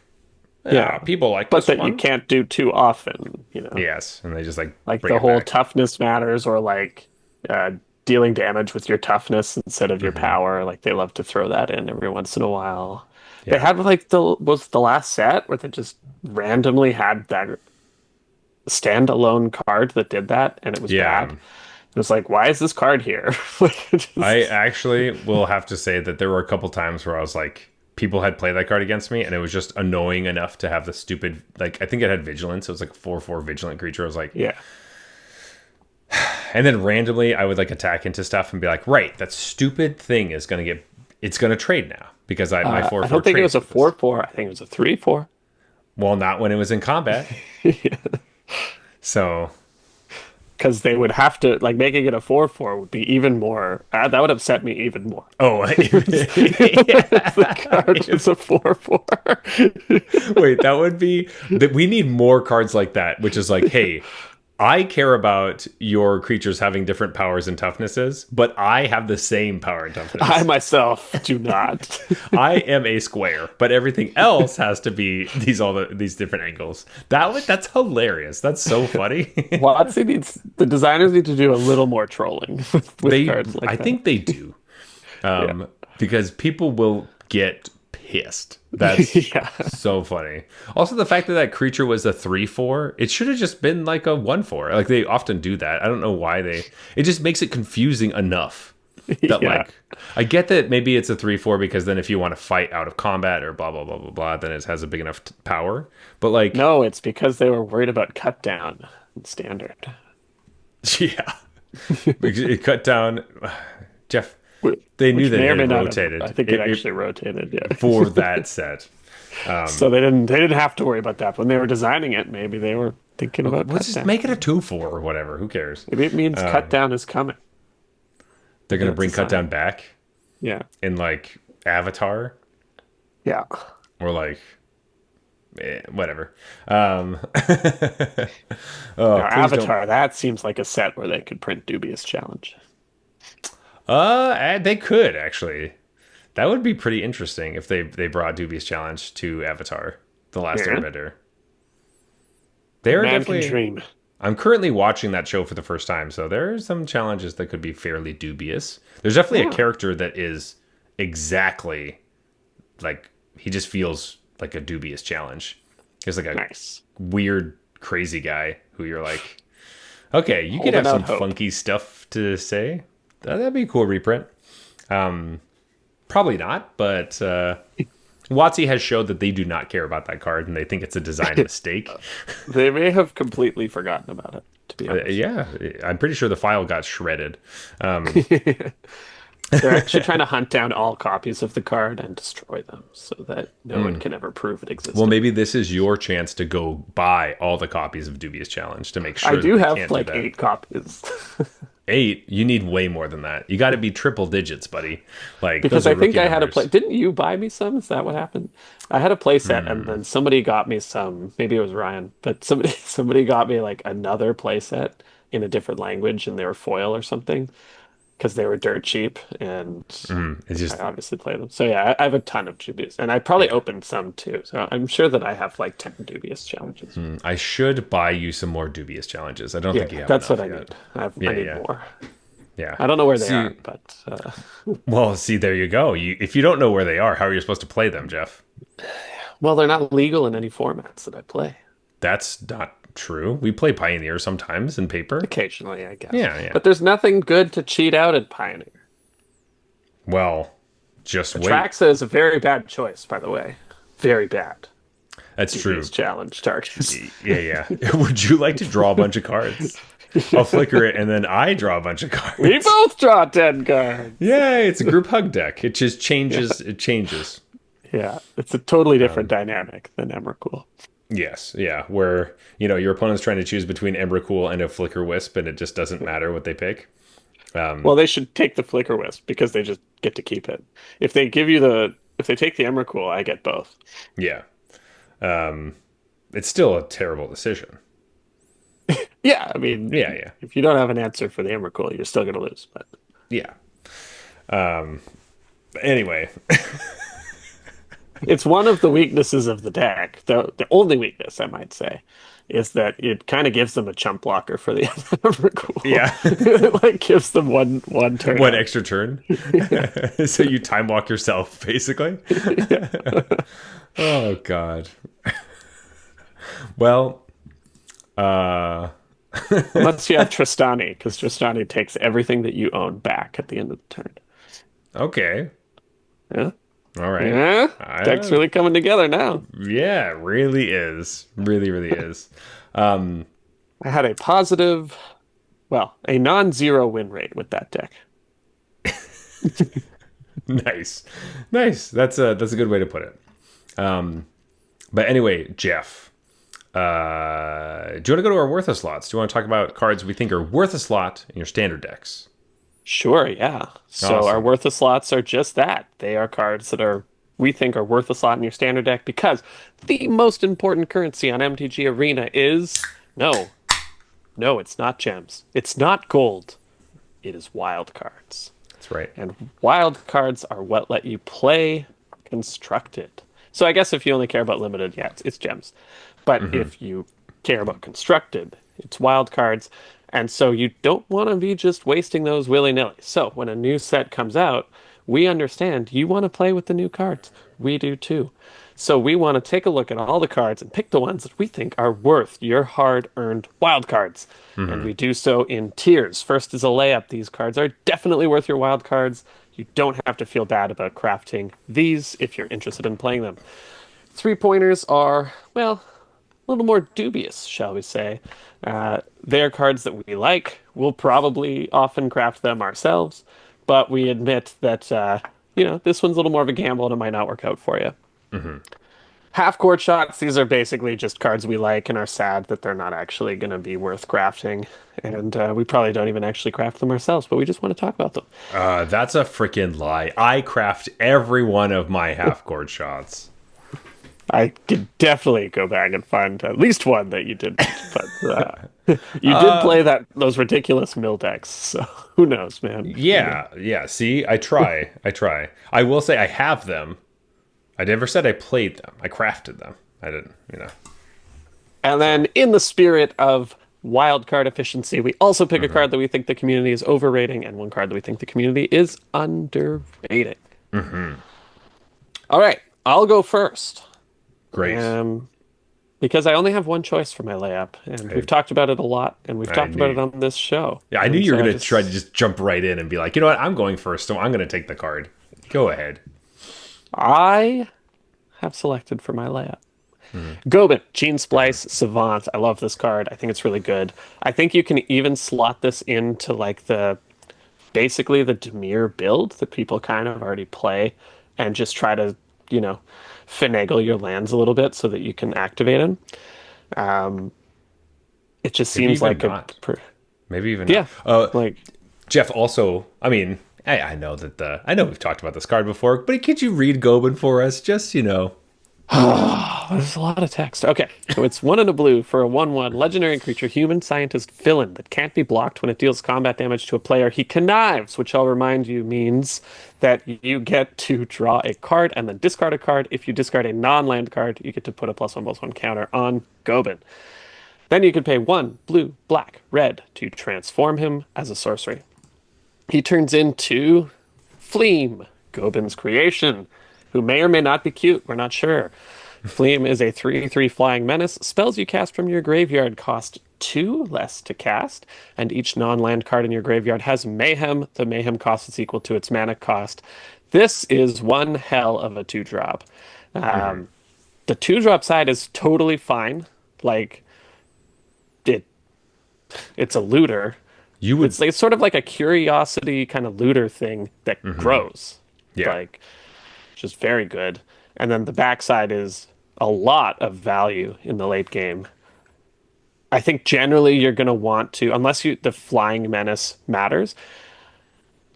Yeah, Yeah. people like But this that you one. can't do too often, you know. Yes, and they just like Like bring the it whole back. toughness matters, or like uh, dealing damage with your toughness instead of your power. Like they love to throw that in every once in a while. They Yeah. had like the was the last set where they just randomly had that standalone card that did that, and it was bad. Yeah. It was like, why is this card here? Like, it I just, actually will have to say that there were a couple times where I was like, people had played that card against me, and it was just annoying enough to have the stupid, like, I think it had vigilance. It was like a 4/4 vigilant creature. I was like, yeah. and then randomly I would like attack into stuff and be like, right, that stupid thing is going to get, it's going to trade now because my 4/4 I don't think it was trades a with this. 4/4. I think it was a 3/4. Well, not when it was in combat. So, Because they would have to like making it a 4/4 would be even more. That would upset me even more. oh, The card is a 4/4. wait, that would be that we need more cards like that, which is like, hey, I care about your creatures having different powers and toughnesses, but I have the same power and I toughness. myself do not. I am a square, but everything else has to be these different angles. That's hilarious. That's so funny. Watsy needs the designers need to do a little more trolling with they, cards like I that. think they do, Yeah. because people will get pissed. That's Yeah. so funny. Also, the fact that that creature was a 3/4, it should have just been like a 1/4. Like they often do that. I don't know why they. It just makes it confusing enough that Yeah. like I get that maybe it's a 3/4 because then if you want to fight out of combat or blah blah blah blah blah, then it has a big enough power. But like, No, it's because they were worried about cut down in standard. yeah, because it cut down. Jeff, Which they knew that may or it may had not rotated. have. I think it actually rotated, yeah. for that set. So they didn't have to worry about that. When they were designing it, maybe they were thinking about Let's cut just down. make it a 2/4 or whatever. Who cares? Maybe it means cut down is coming. They're gonna That's bring a cut sign. down back Yeah. in like Avatar Yeah. or like whatever. Oh, Now, please don't. Avatar, that seems like a set where they could print Dubious Challenge. They could actually. That would be pretty interesting if they brought Dubious Challenge to Avatar, The Last Yeah. Airbender. They are Man definitely. can dream. I'm currently watching that show for the first time, so there are some challenges that could be fairly dubious. There's definitely a Yeah. character that is exactly like he just feels like a dubious challenge. He's like a Nice. weird, crazy guy who you're like, okay, you could Holding have some out hope. funky stuff to say. That'd be a cool reprint. Probably not, but WotC has showed that they do not care about that card and they think it's a design mistake. They may have completely forgotten about it, to be honest. Yeah, I'm pretty sure the file got shredded. They're actually trying to hunt down all copies of the card and destroy them so that no one can ever prove it existed. Well, maybe this is your chance to go buy all the copies of Dubious Challenge to make sure I that do they have can't do like that. 8 copies. 8? You need way more than that. You got to be triple digits, buddy. Like Because those are I think rookie I had a numbers. play. Didn't you buy me some? Is that what happened? I had a play set, and then somebody got me some. Maybe it was Ryan, but somebody got me like another play set in a different language, and they were foil or something because they were dirt cheap, and It's just I obviously play them. So yeah, I have a ton of dubious, and I probably opened some too. So I'm sure that I have like 10 dubious challenges. I should buy you some more Dubious Challenges. I don't Yeah, think you have that's enough what I yet. need. Yeah, I need yeah. more. Yeah. I don't know where they See- are, but Well, see, there you go. If you don't know where they are, how are you supposed to play them, Jeff? well, they're not legal in any formats that I play. That's not true. We play Pioneer sometimes in paper. Occasionally, I guess. Yeah, yeah. But there's nothing good to cheat out at Pioneer. Well, just wait. Traxa is a very bad choice, by the way. Very bad. That's true. These challenge targets. Yeah, yeah. Would you like to draw a bunch of cards? I'll flicker it, and then I draw a bunch of cards. We both draw 10 cards. Yeah, it's a group hug deck. It just changes. It changes. Yeah, it's a totally different dynamic than Emrakul. Yes, yeah. Where your opponent's trying to choose between Emrakul and a Flicker Wisp, and it just doesn't matter what they pick. Well, they should take the Flicker Wisp because they just get to keep it. If they take the Emrakul, I get both. Yeah. Um, it's still a terrible decision. Yeah, I mean, Yeah, yeah, if you don't have an answer for the Emrakul, you're still going to lose. But yeah. Um, anyway, it's one of the weaknesses of the deck. The only weakness, I might say, is that it kind of gives them a chump blocker for the Emrakul. yeah. It like gives them one turn One out. extra turn. Yeah. So you time walk yourself, basically. Yeah. Oh, God. Well, uh, Unless you have Tristani, because Tristani takes everything that you own back at the end of the turn. okay. Yeah. All right. Yeah. Deck's really coming together now. Yeah, it really is. Really, really is. Um, I had a positive, well, a non-zero win rate with that deck. nice. Nice. That's a good way to put it. But anyway, Jeff, do you want to go to our worth a slots? Do you want to talk about cards we think are worth a slot in your standard decks? Sure, yeah. So our Awesome. worth of slots are just that. They are cards that are we think are worth a slot in your standard deck because the most important currency on MTG Arena is no, no, it's not gems. It's not gold. It is wild cards. That's right. And wild cards are what let you play constructed. So I guess if you only care about limited, yeah, it's gems. But if you care about constructed, it's wild cards. And so you don't want to be just wasting those willy-nilly. So when a new set comes out, we understand you want to play with the new cards. We do too. So we want to take a look at all the cards and pick the ones that we think are worth your hard-earned wild cards. And we do so in tiers. First is a layup. These cards are definitely worth your wild cards. You don't have to feel bad about crafting these if you're interested in playing them. Three pointers are, well, a little more dubious, shall we say. They're cards that we like. We'll probably often craft them ourselves, but we admit that, this one's a little more of a gamble and it might not work out for you. Half court shots, these are basically just cards we like and are sad that they're not actually going to be worth crafting. And we probably don't even actually craft them ourselves, but we just want to talk about them. That's a freaking lie. I craft every one of my half court shots. I could definitely go back and find at least one that you did, but you did play those ridiculous mill decks, so who knows, man? Yeah, yeah. See, I try. I try. I will say I have them. I never said I played them. I crafted them. I didn't. And then, in the spirit of wild card efficiency, we also pick a card that we think the community is overrating, and one card that we think the community is underrating. All right, I'll go first. Great. Because I only have one choice for my layup, and we've talked about it a lot, and we've talked about it on this show. Yeah, I And knew you were so going to try to just jump right in and be like, you know what? I'm going first, so I'm going to take the card. Go ahead. I have selected for my layup. Gobin, Gene Splice, Savant. I love this card. I think it's really good. I think you can even slot this into like basically the Dimir build that people kind of already play and just try to, finagle your lands a little bit so that you can activate them. It just Maybe seems even like not. Maybe even yeah, not. like Jeff, also, I mean, I know I know we've talked about this card before, but could you read Gobin for us? Just. there's a lot of text. Okay, so it's 1 and a blue for a 1/1 legendary creature, human scientist villain that can't be blocked when it deals combat damage to a player. He connives, which I'll remind you means that you get to draw a card and then discard a card. If you discard a non-land card, you get to put a +1/+1 counter on Gobin. Then you can pay 1 blue, black, red to transform him as a sorcery. He turns into Fleam, Gobin's creation, who may or may not be cute. We're not sure. Fleam is a 3/3 flying menace. Spells you cast from your graveyard cost 2 less to cast, and each non-land card in your graveyard has Mayhem. The Mayhem cost is equal to its mana cost. This is one hell of a 2-drop. The 2-drop side is totally fine. Like, it's a looter. You would. It's sort of like a curiosity kind of looter thing that grows. Yeah. Like, just very good. And then the backside is a lot of value in the late game. I think generally you're going to want to, unless the flying menace matters,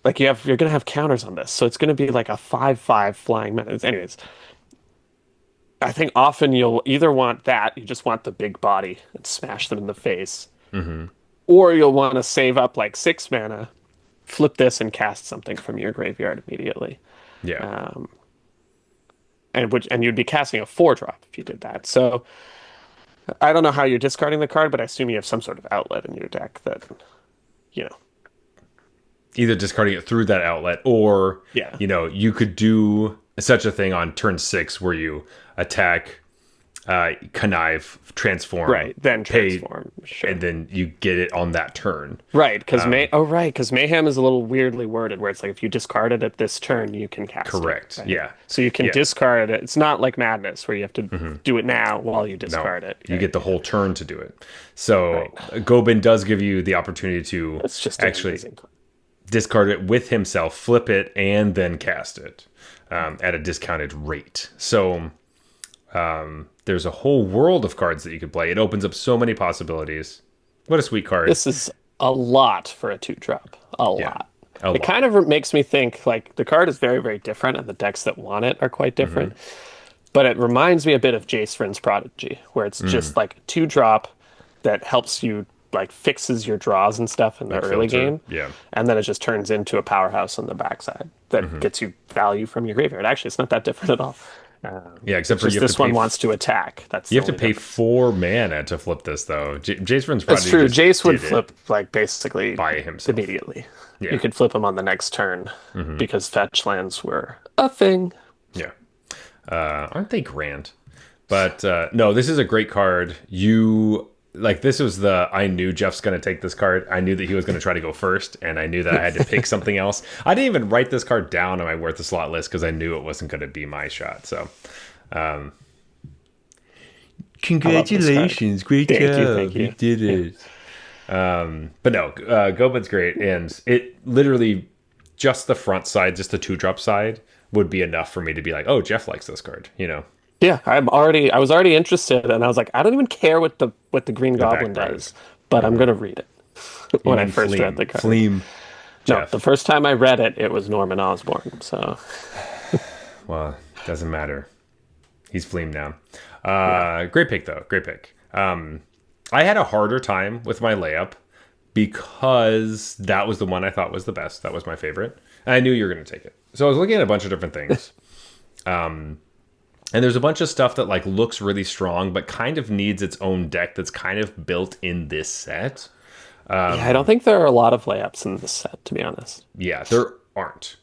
like you're gonna have counters on this, so it's gonna be like a 5/5 flying menace. Anyways, I think often you'll either want that, you just want the big body and smash them in the face, Hmm. or you'll want to save up like 6 mana, flip this, and cast something from your graveyard immediately. Yeah. Um, and you'd be casting a 4 drop if you did that. So I don't know how you're discarding the card, but I assume you have some sort of outlet in your deck that, you know, Either discarding it through that outlet, or yeah, you could do such a thing on turn 6 where you attack, connive, transform, right, then pay, transform, sure. and then you get it on that turn. Right, because mayhem is a little weirdly worded where it's like if you discard it at this turn, you can cast it. Correct. Right? Yeah. So you can Yeah. discard it. It's not like Madness where you have to Hmm. do it now while you No, discard it. you Right? get the whole turn to do it. So Right. Gobin does give you the opportunity to It's just an actually amazing card. discard it with himself, flip it, and then cast it, at a discounted rate. So there's a whole world of cards that you could play. It opens up so many possibilities. What a sweet card. This is a lot for a 2 drop. A Yeah, lot. a It lot. kind of makes me think like the card is very, very different, and the decks that want it are quite different. But it reminds me a bit of Jace Vryn's Prodigy, where it's just like a 2 drop that helps you like fixes your draws and stuff in the Like early filter. game. Yeah. And then it just turns into a powerhouse on the backside that gets you value from your graveyard. Actually, it's not that different at all. Yeah, except It's for just you have this to one pay. wants to attack. That's You the have to only pay difference. 4 mana to flip this, though. Jace Vryn's That's Prodigy true. just Jace would did it flip like basically by himself. immediately. Yeah. You could flip him on the next turn because fetch lands were a thing. Yeah. Aren't they grand? But no, this is a great card. This was I knew Jeff's going to take this card. I knew that he was going to try to go first, and I knew that I had to pick something else. I didn't even write this card down on my worth the slot list because I knew it wasn't going to be my shot. So, congratulations, great Thank you, job, thank you. you did it. But no, Gobin's great, and it literally just the front side, just the 2-drop side, would be enough for me to be like, oh, Jeff likes this card, Yeah, I was already interested, and I was like, I don't even care what the Green Goblin back does, but I'm gonna read it. When I Even first Fleam, read the card. Fleam, No, Jeff. the first time I read it, it was Norman Osborn. So Well, doesn't matter. He's Fleam now. Great pick, though. Great pick. I had a harder time with my layup because that was the one I thought was the best. That was my favorite. And I knew you were going to take it. So I was looking at a bunch of different things. And there's a bunch of stuff that like looks really strong, but kind of needs its own deck that's kind of built in this set. yeah, I don't think there are a lot of layups in this set, to be honest. Yeah, there aren't.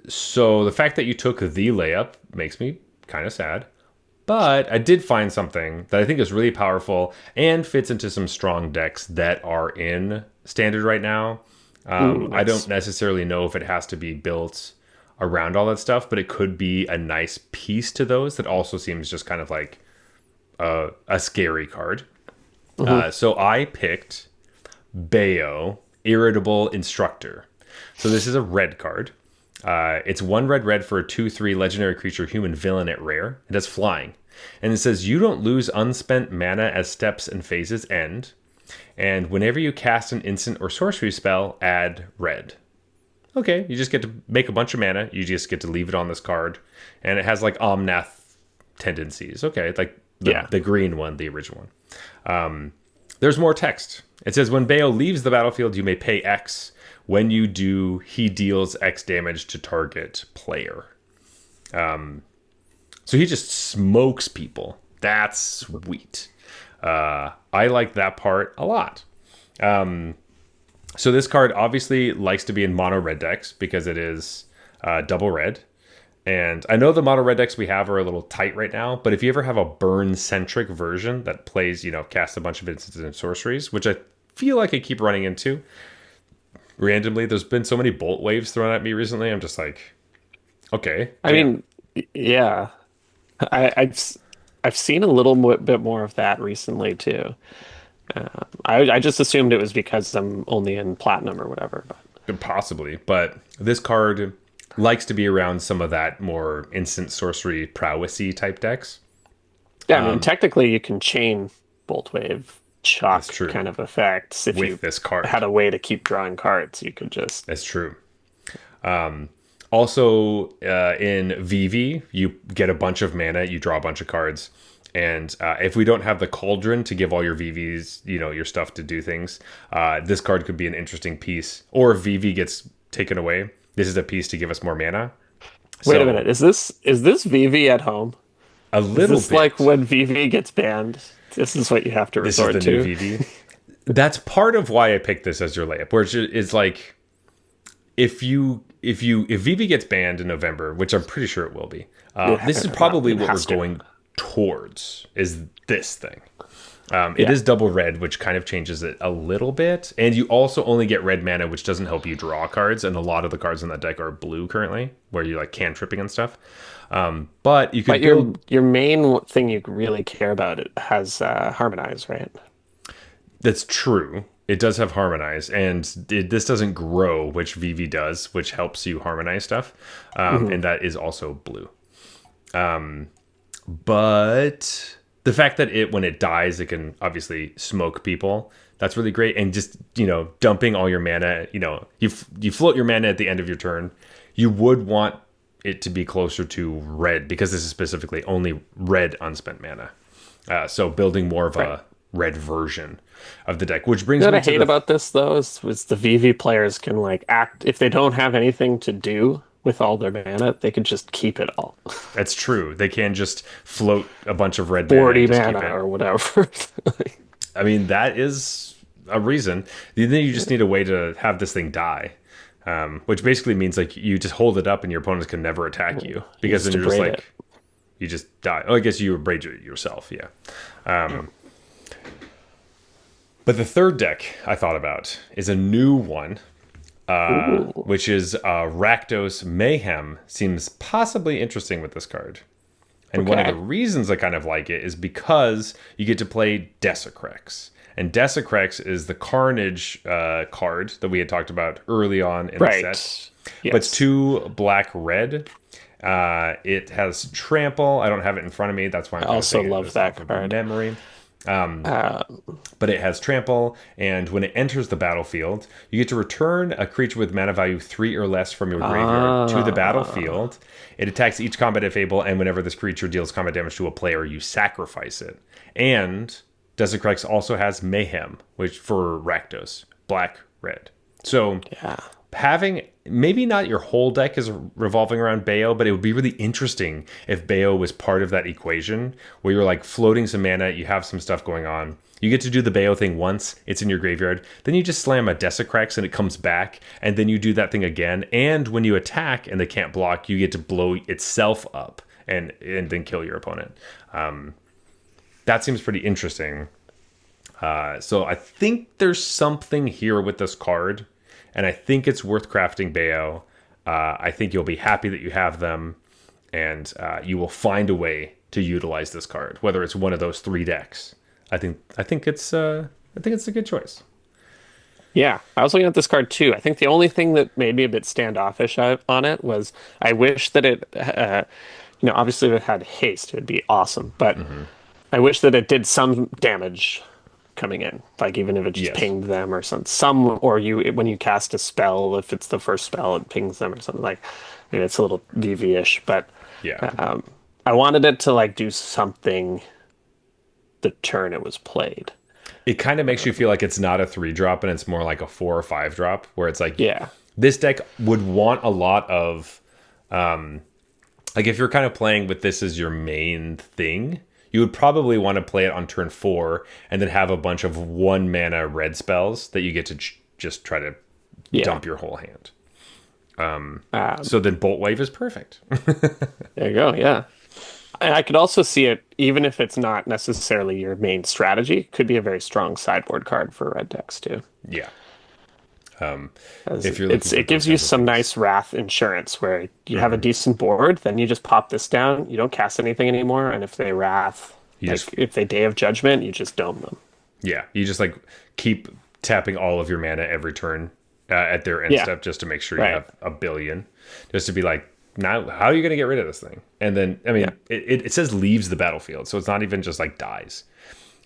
So the fact that you took the layup makes me kind of sad. But I did find something that I think is really powerful and fits into some strong decks that are in standard right now. Ooh, I nice. don't necessarily know if it has to be built around all that stuff, but it could be a nice piece to those that also seems just kind of like a scary card. So I picked Bayo, Irritable Instructor. So this is a red card. It's 1 red for a 2/3 legendary creature, human villain at rare. It has flying. And it says you don't lose unspent mana as steps and phases end. And whenever you cast an instant or sorcery spell, add red. Okay, you just get to make a bunch of mana. You just get to leave it on this card. And it has like Omnath tendencies. Okay, like the green one, the original one. There's more text. It says when Bayo leaves the battlefield, you may pay X. When you do, he deals X damage to target player. So he just smokes people. That's sweet. I like that part a lot. So this card obviously likes to be in mono red decks because it is double red. And I know the mono red decks we have are a little tight right now, but if you ever have a burn-centric version that plays, casts a bunch of instants and sorceries, which I feel like I keep running into randomly. There's been so many bolt waves thrown at me recently. I'm just like, okay. I mean, yeah, I've seen a little bit more of that recently too. I just assumed it was because I'm only in platinum or whatever. But Possibly, but this card likes to be around some of that more instant sorcery prowessy type decks. yeah, I mean, technically you can chain Bolt Wave That's chalk true. kind of effects. If With you this card. had a way to keep drawing cards, you could just That's true. Also, in VV, you get a bunch of mana, you draw a bunch of cards. And if we don't have the cauldron to give all your VVs, your stuff to do things, this card could be an interesting piece. Or if VV gets taken away, this is a piece to give us more mana. wait a So minute. Is this VV at home? a Is little this like bit. when VV gets banned? This is what you have to This is the resort new to. VV. That's part of why I picked this as your layup, where it's like if VV gets banned in November, which I'm pretty sure it will be, this is Well, probably it what we're has to. going towards. Is this thing? It Yeah. is double red, which kind of changes it a little bit, and you also only get red mana, which doesn't help you draw cards. And a lot of the cards in that deck are blue currently, where you like cantripping and stuff. But you But could your build. your main thing you really care about it has harmonize, right? That's true. It does have harmonize, and this doesn't grow, which VV does, which helps you harmonize stuff, Hmm. and that is also blue. But the fact that when it dies, it can obviously smoke people. That's really great, and just dumping all your mana. You float your mana at the end of your turn. You would want it to be closer to red because this is specifically only red unspent mana. So building more of Right. a red version of the deck, which brings You know me what I to hate about this though is the VV players can like act if they don't have anything to do with all their mana, they could just keep it all. that's true. They can just float a bunch of red mana 40 and just keep mana it. or whatever. I mean, that is a reason. Then you just need a way to have this thing die, which basically means like you just hold it up and your opponents can never attack you You because just then you're just degrade it. like you just die. Oh, I guess you abrade it yourself, yeah. But the third deck I thought about is a new one, Ooh, which is Rakdos Mayhem. Seems possibly interesting with this card. And one of the okay. reasons I kind of like it is because you get to play Desecrex. And Desecrex is the Carnage card that we had talked about early on in the set. Right. But it's Yes. 2 black red. It has Trample. I don't have it in front of me. That's why I'm I kind of also saying love this that off of card. memory. Uh, But it has Trample, and when it enters the battlefield, you get to return a creature with mana value 3 or less from your graveyard to the ah, battlefield. It attacks each combat if able, and whenever this creature deals combat damage to a player, you sacrifice it. And Desecrex also has Mayhem, which for Rakdos, black, red. So yeah. having maybe not your whole deck is revolving around Bayo, but it would be really interesting if Bayo was part of that equation where you're like floating some mana, you have some stuff going on. You get to do the Bayo thing once, it's in your graveyard. Then you just slam a Desecrex and it comes back, and then you do that thing again. And when you attack and they can't block, you get to blow itself up and then kill your opponent. That seems pretty interesting. So I think there's something here with this card, and I think it's worth crafting Bayo. I think you'll be happy that you have them, and you will find a way to utilize this card, whether it's one of those 3 decks. I think it's a good choice. Yeah, I was looking at this card too. I think the only thing that made me a bit standoffish on it was I wish that obviously if it had haste, it would be awesome, but I wish that it did some damage coming in, like even if it just Yes. pinged them or some, or when you cast a spell, if it's the first spell, it pings them or something like. Maybe it's a little DV-ish, but Yeah. um, I wanted it to like do something the turn it was played. It kind of makes you feel like it's not a 3 drop and it's more like a 4 or 5 drop, where it's like Yeah, this deck would want a lot of like if you're kind of playing with this as your main thing, you would probably want to play it on turn 4 and then have a bunch of 1 mana red spells that you get to just try to yeah. dump your whole hand. Um, So then Bolt Wave is perfect. there you go. Yeah. And I could also see it, even if it's not necessarily your main strategy, could be a very strong sideboard card for red decks too. Yeah. As If you're looking for it those gives you kinds of some things. nice wrath insurance where you have a decent board, then you just pop this down, you don't cast anything anymore, and if they wrath, You like just if they Day of Judgment, you just dome them. Yeah, you just like keep tapping all of your mana every turn at their end Yeah, step just to make sure you right. have a billion, just to be like, now how are you going to get rid of this thing? And then I Yeah. mean, it says leaves the battlefield, so it's not even just like dies.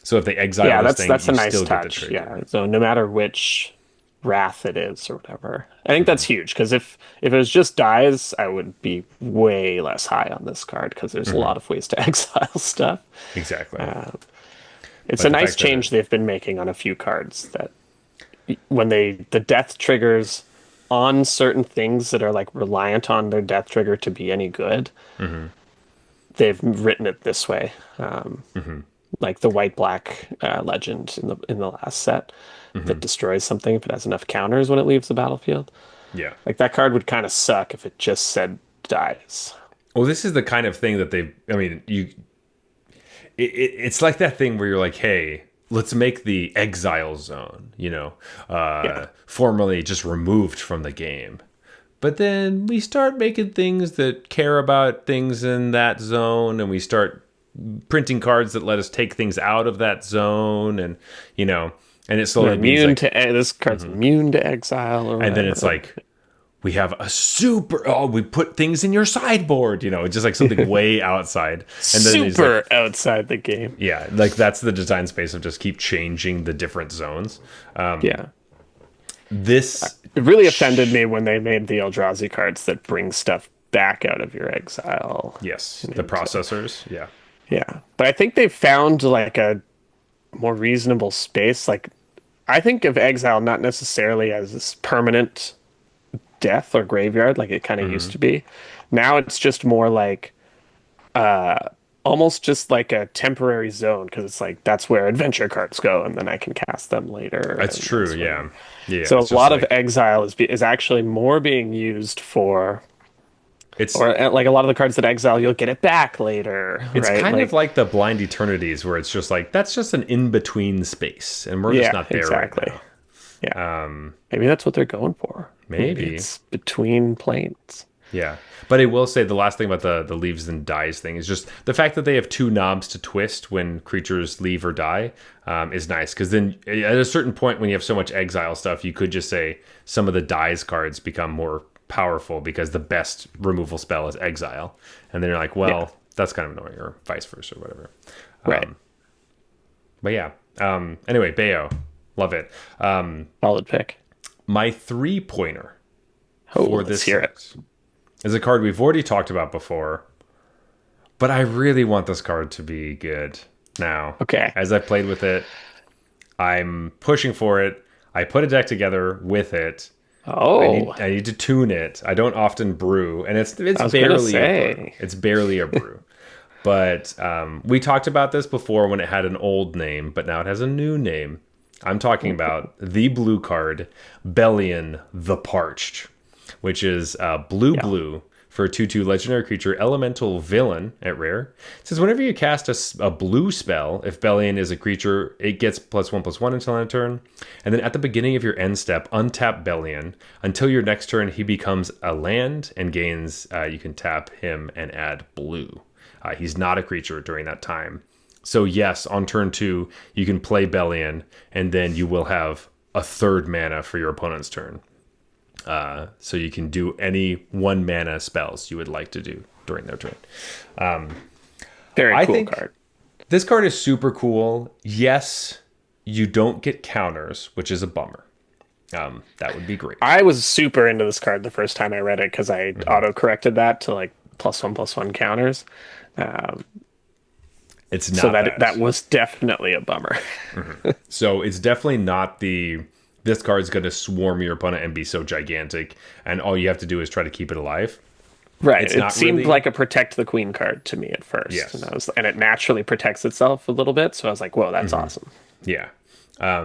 So if they exile Yeah, this thing, that's a you nice still get the touch. trigger. Yeah. So no matter which wrath it is or whatever. I think Hmm. that's huge because if it was just dies, I would be way less high on this card because there's a Hmm. lot of ways to exile stuff. Exactly. Uh, it's But a the nice fact that it, change they've been making on a few cards that when the death triggers on certain things that are like reliant on their death trigger to be any good, hmm they've written it this way. hmm Like the white black legend in the last set hmm that destroys something if it has enough counters when it leaves the battlefield. yeah. Like that card would kind of suck if it just said dies. Well, this is the kind of thing that they. I mean, it's like that thing where you're like, hey, let's make the exile zone, Yeah. formerly just removed from the game. But then we start making things that care about things in that zone, and we start printing cards that let us take things out of that zone, and it They're slowly becomes immune like, to this card's immune to exile or and then whatever. it's like, we have a super, oh, we put things in your sideboard, it's just like something way outside. And then it's like, Super outside the game. yeah, like that's the design space of just keep changing the different zones. Yeah. This, It really offended me when they made the Eldrazi cards that bring stuff back out of your exile. yes, And the into- processors, yeah. Yeah. But I think they've found like a more reasonable space. Like I think of exile not necessarily as this permanent death or graveyard like it kind of used to be. Now it's just more like almost just like a temporary zone because it's like that's where adventure cards go and then I can cast them later. That's and true, that's where- yeah. Yeah, So it's a just lot of like, exile is actually more being used for it's or like a lot of the cards that exile you'll get it back later, It's right? kind of Like like the Blind Eternities, where it's just like that's just an in-between space, and we're just yeah, not there exactly. right Yeah. now. Maybe that's what they're going for. Maybe. It's between planes. Yeah, but I will say the last thing about the leaves and dies thing is just the fact that they have two knobs to twist when creatures leave or die is nice, because then at a certain point when you have so much exile stuff, you could just say some of the dies cards become more powerful because the best removal spell is exile, and then you're like, well, Yeah. that's kind of annoying, or vice versa, or whatever. Right. But yeah. Anyway, Bayo, love it. Solid pick. My 3-pointer Oh, for let's this hear it. set is a card we've already talked about before, but I really want this card to be good now. Okay. As I've played with it, I'm pushing for it. I put a deck together with it. Oh, I need to tune it. I don't often brew, and it's I was gonna barely a say. brew. It's barely a brew. But we talked about this before when it had an old name, but now it has a new name. I'm talking about the blue card, Bellion the Parched, which is blue for a 2/2 legendary creature, elemental villain at rare. It says whenever you cast a blue spell, if Bellion is a creature, it gets +1/+1 until end of turn. And then at the beginning of your end step, untap Bellion. Until your next turn, he becomes a land and gains, you can tap him and add blue. He's not a creature during that time. So yes, on turn 2, you can play Bellion, and then you will have a third mana for your opponent's turn. So you can do any 1 mana spells you would like to do during their turn. very I cool think card. this card is super cool. Yes, you don't get counters, which is a bummer. That would be great. I was super into this card the first time I read it because I auto corrected that to like +1/+1 counters. Um, It's not so that. that was definitely a bummer. So it's definitely not this card's going to swarm your opponent and be so gigantic, and all you have to do is try to keep it alive. Right. It's It not seemed really- like a protect the queen card to me at first. Yes. And it naturally protects itself a little bit. So I was like, whoa, that's awesome. Yeah.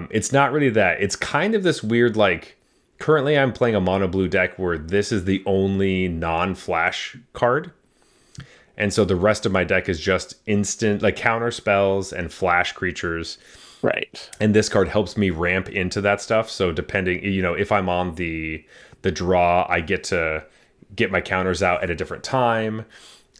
It's not really that. It's kind of this weird, like, currently I'm playing a mono blue deck where this is the only non-flash card. And so the rest of my deck is just instant, like, counter spells and flash creatures. Right. And this card helps me ramp into that stuff. So depending, if I'm on the draw, I get to get my counters out at a different time.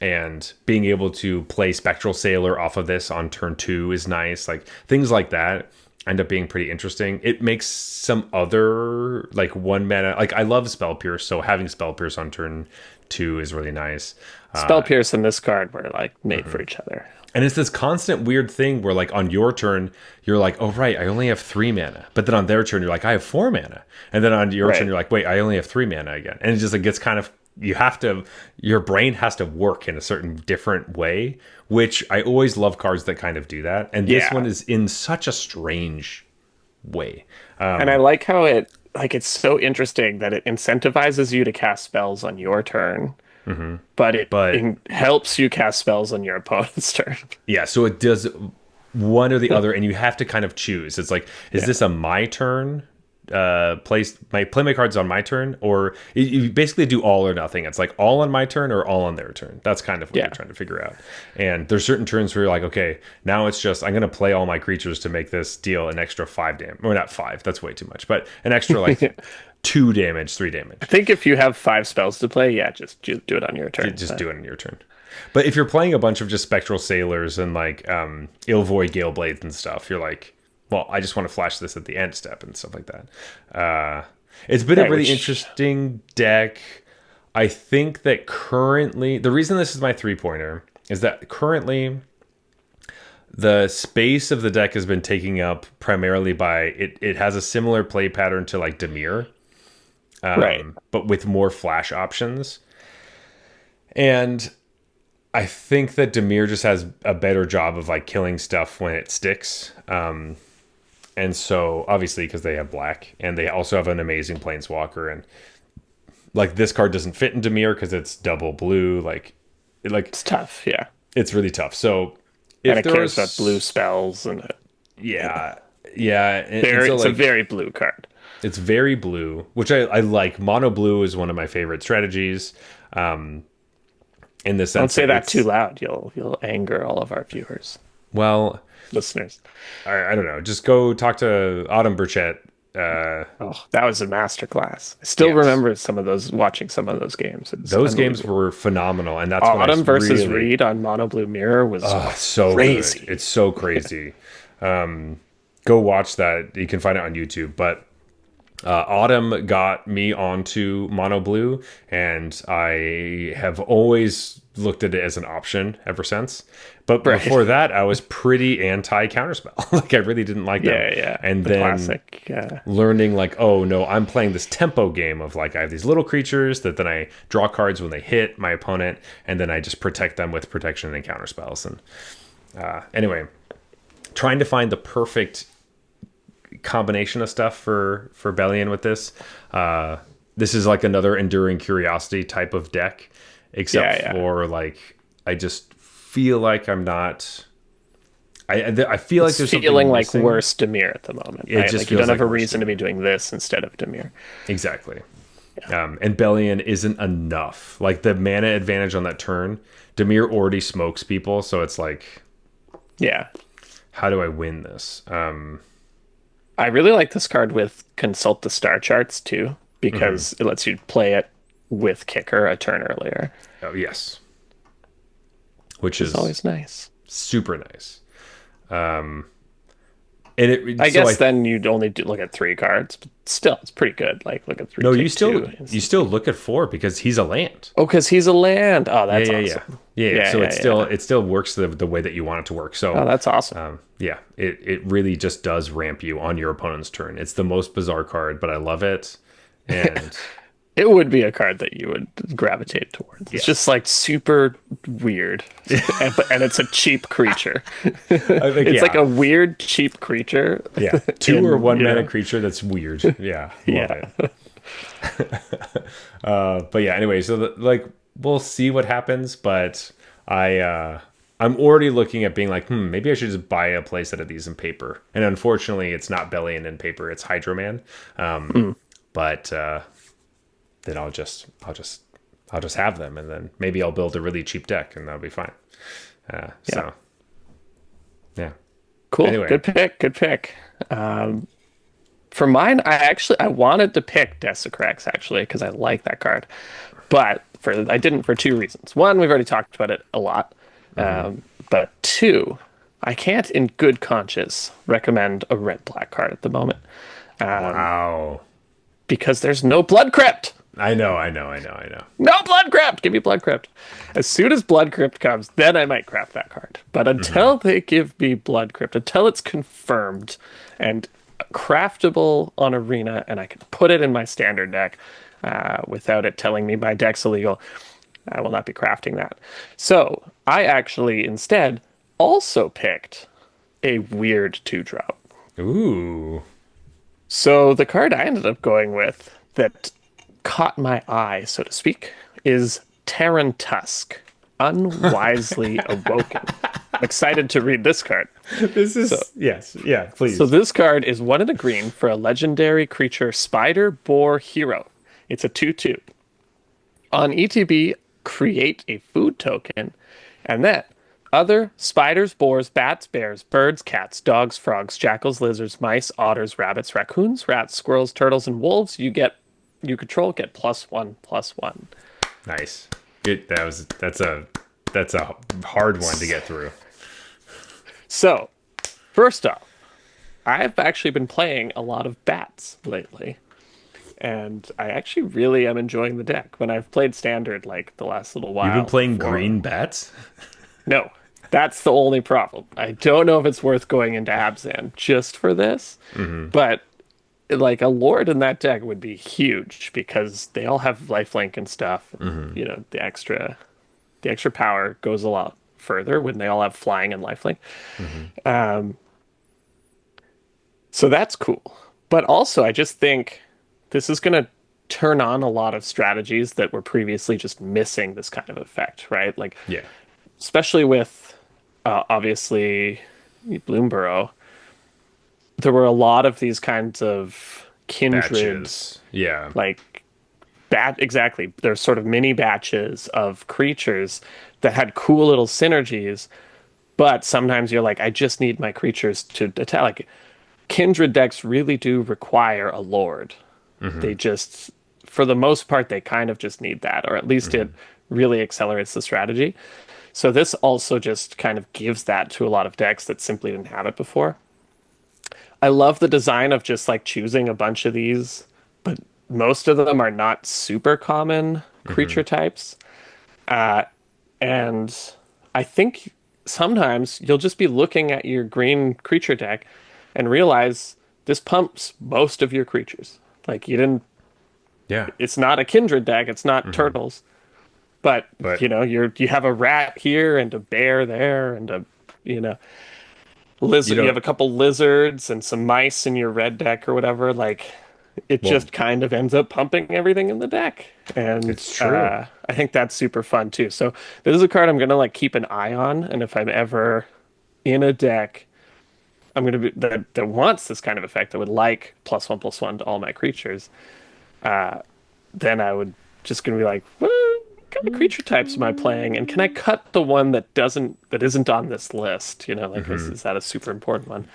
And being able to play Spectral Sailor off of this on turn 2 is nice. Like, things like that. end up being pretty interesting. It makes some other like one mana, like I love Spell Pierce, so having Spell Pierce on turn 2 is really nice. Spell Pierce and this card were like made Mhm. for each other. And it's this constant weird thing where like on your turn you're like, oh right, I only have 3 mana, but then on their turn you're like, I have 4 mana, and then on your turn Right. you're like, wait, I only have 3 mana again, and it just like gets kind of, you have to, your brain has to work in a certain different way, which I always love cards that kind of do that, and this Yeah. one is in such a strange way. And I like how it like it's so interesting that it incentivizes you to cast spells on your turn, but But helps you cast spells on your opponent's turn. yeah, so it does one or the other, and you have to kind of choose. It's like, is Yeah. this a my turn? Play my cards on my turn, or you basically do all or nothing. It's like all on my turn or all on their turn. That's kind of what Yeah. you're trying to figure out. And there's certain turns where you're like, okay, now it's just I'm gonna play all my creatures to make this deal an extra 5 damage, or not 5. That's way too much, but an extra like 2 damage, 3 damage. I think if you have 5 spells to play, yeah, just do it on your turn. Just do it in your turn. But if you're playing a bunch of just Spectral Sailors and like Ilvoid Galeblades and stuff, you're like, well, I just want to flash this at the end step and stuff like that. It's been a Right, really which interesting deck. I think that currently, the reason this is my 3-pointer is that currently the space of the deck has been taken up primarily by it. It has a similar play pattern to like Dimir, right. but with more flash options. And I think that Dimir just has a better job of like killing stuff when it sticks. And so obviously because they have black and they also have an amazing planeswalker, and like this card doesn't fit in Dimir because it's double blue. Like It's tough, yeah. it's really tough. So And if it cares there's about blue spells and yeah, yeah, and very so it's a like very blue card. it's very blue, which I like. Mono blue is one of my favorite strategies. In the Don't sense say that that it's, too loud. You'll anger all of our viewers, well, listeners. I don't know. Just go talk to Autumn Burchett. Oh, that was a masterclass. I still Yes. remember watching some of those games. It's Those games unbelievable. were phenomenal, and that's when I Autumn versus really, Reed on Mono Blue Mirror was so crazy. good. It's so crazy. Go watch that. You can find it on YouTube. But Autumn got me onto Mono Blue, and I have always looked at it as an option ever since. But Right. before that, I was pretty anti counterspell. Like I really didn't like them. Yeah. And The then classic. learning like, oh no, I'm playing this tempo game of like I have these little creatures that then I draw cards when they hit my opponent, and then I just protect them with protection and counter spells. And anyway, trying to find the perfect combination of stuff for Bellion with this. This is like another enduring curiosity type of deck, except Yeah. for like I just feel like I'm not. I feel like there's something feeling like missing. worse Dimir at the moment. It Right? just Like you feels don't have like a worse reason to be doing this instead of Dimir. Exactly. And Bellion isn't enough. Like the mana advantage on that turn, Dimir already smokes people, so it's like, Yeah. how do I win this? I really like this card with Consult the Star Charts too, because it lets you play it with Kicker a turn earlier. Oh yes, which It's is always nice. super nice. And it, I so guess then you'd only look at 3 cards, but still, it's pretty good. Like look at 3. no, take you still 2. you still look at 4 because he's a land. Oh, because he's a land. Oh, that's yeah, awesome. yeah. So Yeah. it still works the way that you want it to work. So Oh, that's awesome. yeah, it really just does ramp you on your opponent's turn. It's the most bizarre card, but I love it. And It would be a card that you would gravitate towards. It's Yes. just like super weird, and it's a cheap creature. I think, It's yeah. like a weird cheap creature. Yeah, 2 or 1 mana yeah. creature that's weird. Yeah, love Yeah. it. But yeah, anyway, so like we'll see what happens. But I'm already looking at being like, maybe I should just buy a playset of these in paper. And unfortunately, it's not Bellion in paper; it's Hydro-Man. But then I'll just have them, and then maybe I'll build a really cheap deck, and that'll be fine. So yeah. Cool. Anyway. Good pick. Good pick. For mine, I wanted to pick Desecrax actually because I like that card, but I didn't for 2 reasons. One, we've already talked about it a lot, but 2, I can't, in good conscience, recommend a red black card at the moment Wow. because there's no blood crypt. I know. No blood crypt. Give me blood crypt. As soon as blood crypt comes, then I might craft that card. But until they give me blood crypt, until it's confirmed and craftable on Arena, and I can put it in my standard deck without it telling me my deck's illegal, I will not be crafting that. So I actually instead also picked a weird 2-drop. Ooh. So the card I ended up going with that caught my eye, so to speak, is Terran Tusk, Unwisely Awoken. I'm excited to read this card. This is So, yes, yeah, please. so this card is 1 and a green for a legendary creature Spider Boar Hero. It's a 2/2. On ETB, create a food token, and then other spiders, boars, bats, bears, birds, cats, dogs, frogs, jackals, lizards, mice, otters, rabbits, raccoons, rats, squirrels, turtles, and wolves you control get +1/+1. Nice. That's a hard one to get through. So, first off, I've actually been playing a lot of bats lately. And I actually really am enjoying the deck. When I've played standard like the last little while. You've been playing before- green bats? No, that's the only problem. I don't know if it's worth going into Abzan just for this, but like a Lord in that deck would be huge because they all have lifelink and stuff. You know, the extra power goes a lot further when they all have flying and lifelink. So that's cool. But also, I just think this is going to turn on a lot of strategies that were previously just missing this kind of effect, right? Like, Yeah. especially with obviously Bloomburrow, there were a lot of these kinds of kindred, Batches. Yeah. like exactly. There's sort of mini batches of creatures that had cool little synergies, but sometimes you're like, I just need my creatures to attack. Like, kindred decks really do require a lord. They just, for the most part, they kind of just need that, or at least it really accelerates the strategy. So this also just kind of gives that to a lot of decks that simply didn't have it before. I love the design of just like choosing a bunch of these, but most of them are not super common creature types. And I think sometimes you'll just be looking at your green creature deck and realize this pumps most of your creatures. Like you didn't, Yeah. it's not a kindred deck, it's not turtles, but you know, you have a rat here and a bear there and a, you know, lizard. You have a couple lizards and some mice in your red deck or whatever. Like it just kind of ends up pumping everything in the deck, and It's true. I think that's super fun too. So this is a card I'm gonna like keep an eye on, and if I'm ever in a deck I'm gonna be that wants this kind of effect, that would like +1/+1 to all my creatures, then I would just gonna be like, what kind of creature types am I playing, and can I cut the one that isn't on this list? You know, like is that a super important one?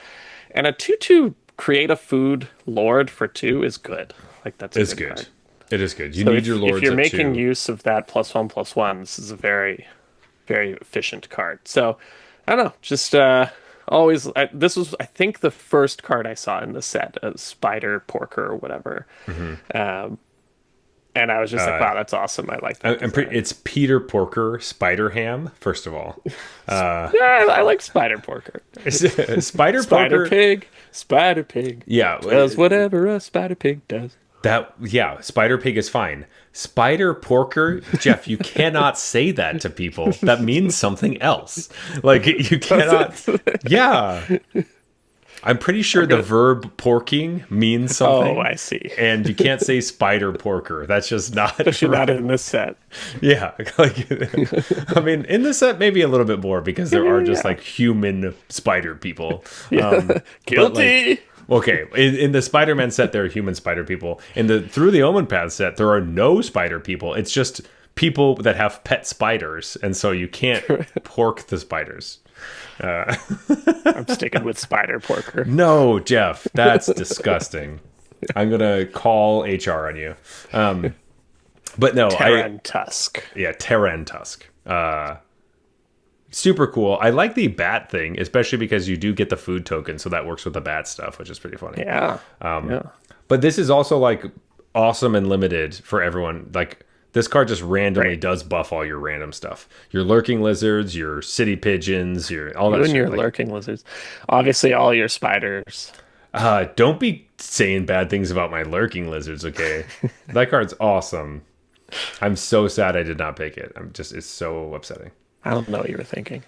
And a 2/2 create a food lord for 2 is good. Like that's It's good. good. Card. It is good. You So need your lords if you're at making 2. use of that +1/+1, this is a very, very efficient card. So I don't know, just always. This was, I think, the first card I saw in the set, a Spider Porker or whatever. And I was just like, wow, that's awesome. I like that. It's Peter Porker Spider Ham, first of all. Yeah, I like Spider Porker. Spider Porker. Spider Pig. Yeah. Does whatever a Spider Pig does. Spider Pig is fine. Spider Porker, Jeff, you cannot say that to people. That means something else. Like you cannot. Yeah. I'm pretty sure the verb porking means something. Oh, I see. And you can't say spider porker. That's just not. Especially not in this set. Yeah. Like, I mean, in the set, maybe a little bit more because there are just like human spider people. Guilty. Okay, in the Spider-Man set, there are human spider people. In the Through the Omenpaths set, there are no spider people. It's just people that have pet spiders, and so you can't pork the spiders. I'm sticking with Spider Porker. No, Jeff, that's disgusting. I'm gonna call HR on you. But no, Terran Tusk. Yeah, Terran Tusk. super cool. I like the bat thing, especially because you do get the food token, so that works with the bat stuff, which is pretty funny. Yeah. Yeah. But this is also like awesome and limited for everyone. Like this card just randomly Right. does buff all your random stuff. Your lurking lizards, your city pigeons, your all You that and shit. your Like, lurking lizards. Obviously, all your spiders. don't be saying bad things about my lurking lizards, okay? That card's awesome. I'm so sad I did not pick it. It's so upsetting. I don't know what you were thinking.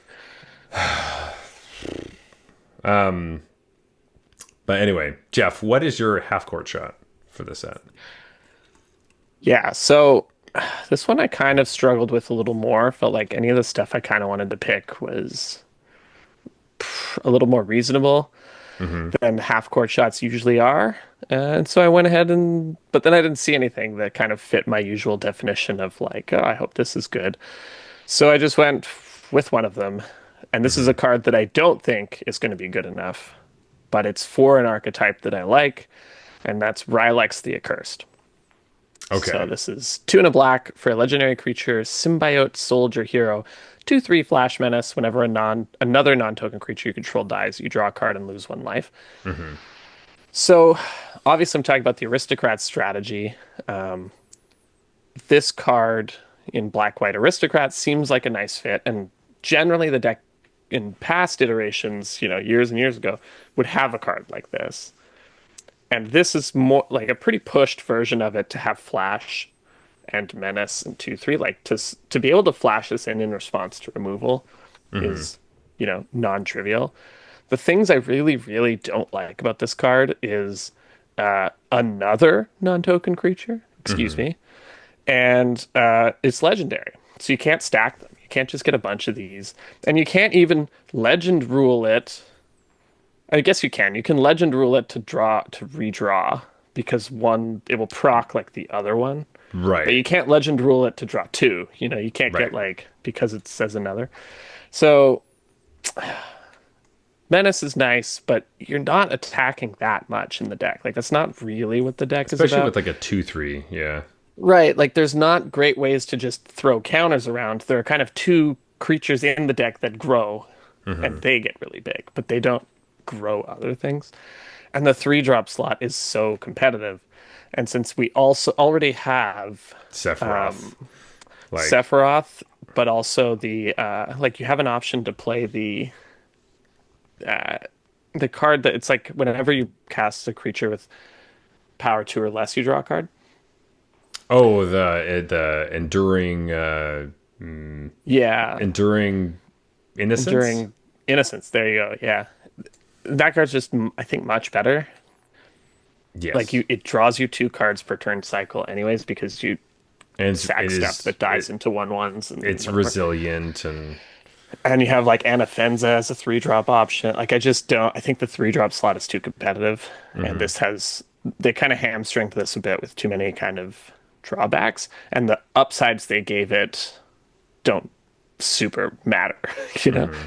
But anyway, Jeff, what is your half court shot for this set? Yeah, so this one I kind of struggled with a little more. Felt like any of the stuff I kind of wanted to pick was a little more reasonable than half court shots usually are. And so I went ahead but then I didn't see anything that kind of fit my usual definition of like, oh, I hope this is good. So I just went with one of them. And this is a card that I don't think is going to be good enough, but it's for an archetype that I like, and that's Rylex the Accursed. So Okay. this is 2 and a black for a legendary creature, symbiote soldier hero, 2/3 flash menace. Whenever another non-token creature you control dies, you draw a card and lose 1 life. So obviously I'm talking about the aristocrat strategy. This card in black white aristocrat seems like a nice fit, and generally the deck in past iterations, years and years ago, would have a card like this. And this is more like a pretty pushed version of it to have flash and menace and 2/3. Like to be able to flash this in response to removal is, non-trivial. The things I really, really don't like about this card is another non-token creature. Excuse me. And it's legendary, so you can't stack them. You can't just get a bunch of these, and you can't even legend rule it. I guess you can. You can legend rule it to redraw because one it will proc like the other one, but Right. you can't legend rule it to draw two. You can't get Right. like because it says another. So menace is nice, but you're not attacking that much in the deck. Like that's not really what the deck is Especially about. with like a 2/3. Yeah. Right, like there's not great ways to just throw counters around. There are kind of two creatures in the deck that grow and they get really big, but they don't grow other things. And the 3-drop slot is so competitive. And since we also already have Sephiroth. Like, Sephiroth, but also the like you have an option to play the card that it's like whenever you cast a creature with power 2 or less, you draw a card. oh, the Yeah, enduring innocence. during Innocence. There you go. Yeah, that card's just I think much better. Like Yes. it draws you 2 cards per turn cycle, anyways, because you And sack it stuff is that dies into 1/1s and it's whatever. resilient and And you have like Anafenza as a 3-drop option. Like I just don't. I think the 3-drop slot is too competitive, and this has they kind of hamstringed this a bit with too many kind of drawbacks, and the upsides they gave it don't super matter.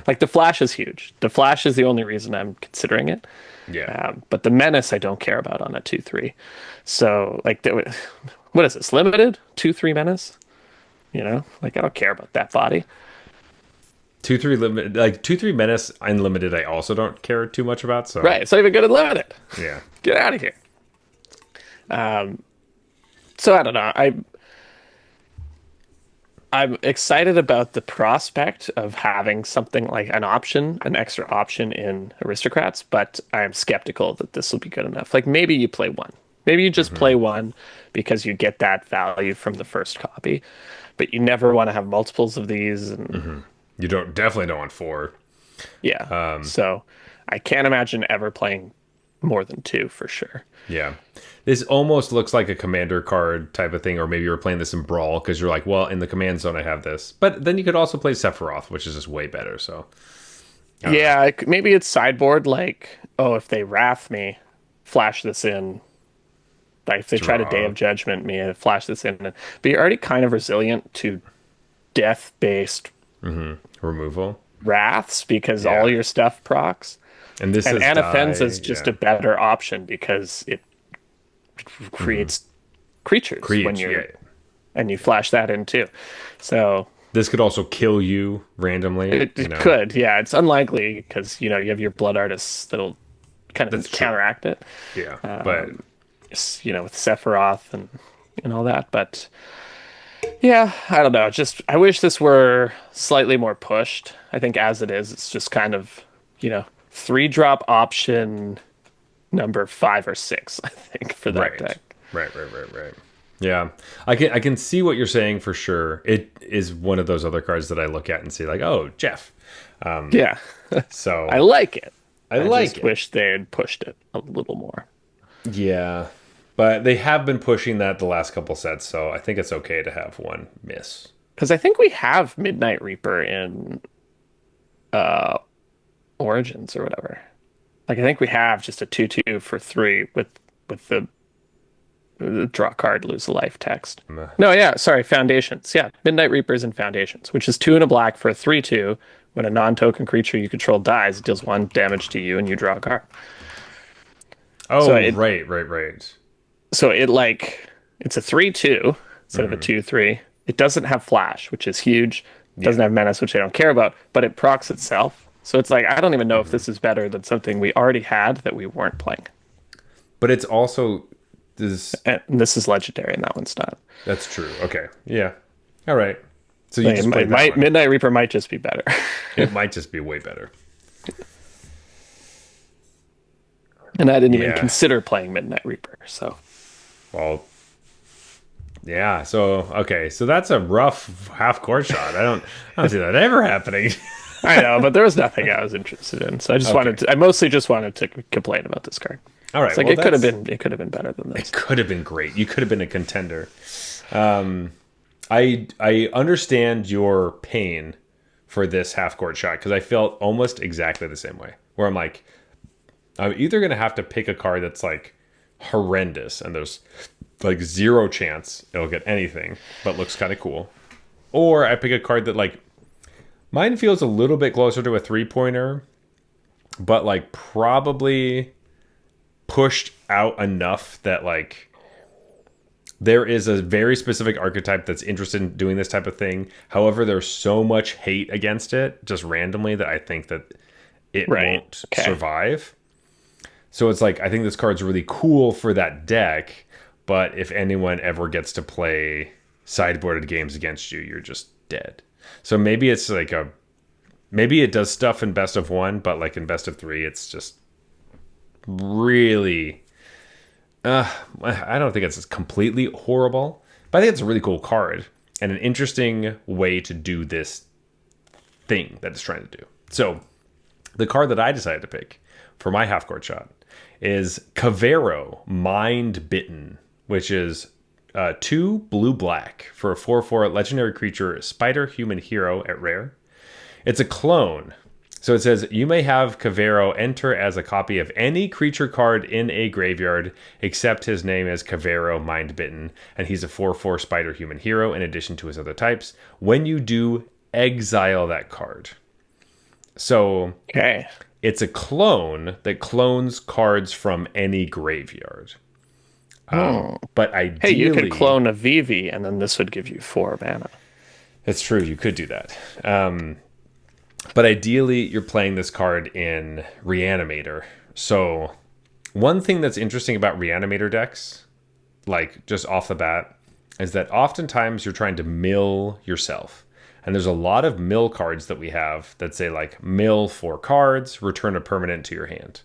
Like the Flash is huge. The Flash is the only reason I'm considering it. yeah. But the Menace I don't care about on a 2/3. So like, what is this limited 2/3 Menace? Like I don't care about that body. 2/3 limit, like 2/3 menace unlimited. I also don't care too much about. So Right, it's not even good at limited. yeah. Get out of here. So I don't know. I'm excited about the prospect of having something like an extra option in Aristocrats, but I'm skeptical that this will be good enough. Like maybe you play one. Maybe you just play one because you get that value from the first copy, but you never want to have multiples of these. And You definitely don't want 4. yeah, so I can't imagine ever playing more than 2 for sure. Yeah. This almost looks like a commander card type of thing, or maybe you're playing this in Brawl because you're like, well, in the command zone I have this. But then you could also play Sephiroth, which is just way better. So Yeah, maybe it's sideboard like, oh, if they wrath me, flash this in. Like if they try to Day draw of Judgment me, flash this in. But you're already kind of resilient to death-based removal. wraths because Yeah. all your stuff procs. And this And is Anafenza is just yeah. a better option because it creates creatures when Create, you're yeah. and you flash that in too. So This could also kill you randomly, It, it could, yeah. It's unlikely because you have your blood artists that'll kind That's of true. counteract it. Yeah, but Um, with Sephiroth and all that. But yeah, I don't know. Just I wish this were slightly more pushed. I think as it is, it's just kind of, 3-drop option number 5 or 6, I think, for that right. deck. Right. Yeah. I can see what you're saying for sure. It is one of those other cards that I look at and see like, "Oh, Jeff." Yeah. I So, like it. I I like just it. wish they had pushed it a little more. Yeah. But they have been pushing that the last couple sets, so I think it's okay to have one miss. Because I think we have Midnight Reaper in uh Origins or whatever. Like I think we have just a 2/2 for 3 with the draw card, lose a life text. No, yeah, sorry, Foundations. Yeah, Midnight Reapers and Foundations, which is 2 and a black for a 3/2. When a non-token creature you control dies, it deals 1 damage to you and you draw a card. So Oh, it right. so it it's a 3/2 instead of a 2/3. It doesn't have flash, which is huge. It Yeah. doesn't have menace, which I don't care about, but it procs itself. So it's like I don't even know if this is better than something we already had that we weren't playing. But it's also this. And this is legendary, and that one's not. That's true. Okay. Yeah. All right. So you Like, just played that one. Midnight Reaper might just be better. It might just be way better. And I didn't even Yeah. consider playing Midnight Reaper. So Well, yeah. So okay. So that's a rough half court shot. I don't see that ever happening. I know, but there was nothing I was interested in. So I mostly just wanted to complain about this card. All right. It's like Well, it could have been better than It this. could have been great. You could have been a contender. I understand your pain for this half court shot because I felt almost exactly the same way. Where I'm like, I'm either gonna have to pick a card that's like horrendous and there's like zero chance it'll get anything, but looks kind of cool, or I pick a card that like mine feels a little bit closer to a 3-pointer, but like probably pushed out enough that like there is a very specific archetype that's interested in doing this type of thing. However, there's so much hate against it just randomly that I think that it Right. won't Okay. survive. So it's like I think this card's really cool for that deck, but if anyone ever gets to play sideboarded games against you, you're just dead. So maybe it's like maybe it does stuff in best of 1, but like in best of 3, it's just really I don't think it's completely horrible, but I think it's a really cool card and an interesting way to do this thing that it's trying to do. So the card that I decided to pick for my half court shot is Cavero Mind Bitten, which is 2 blue-black for a 4/4 legendary creature, spider human hero at rare. It's a clone. So it says, you may have Cavero enter as a copy of any creature card in a graveyard, except his name is Cavero Mindbitten, and he's a 4/4 spider human hero in addition to his other types. When you do, exile that card. So Okay. it's a clone that clones cards from any graveyard. But Hey, ideally, you could clone a Vivi, and then this would give you 4 mana. it's true, you could do that. But ideally, you're playing this card in Reanimator. So, one thing that's interesting about Reanimator decks, like just off the bat, is that oftentimes you're trying to mill yourself. And there's a lot of mill cards that we have that say, like, mill 4 cards, return a permanent to your hand.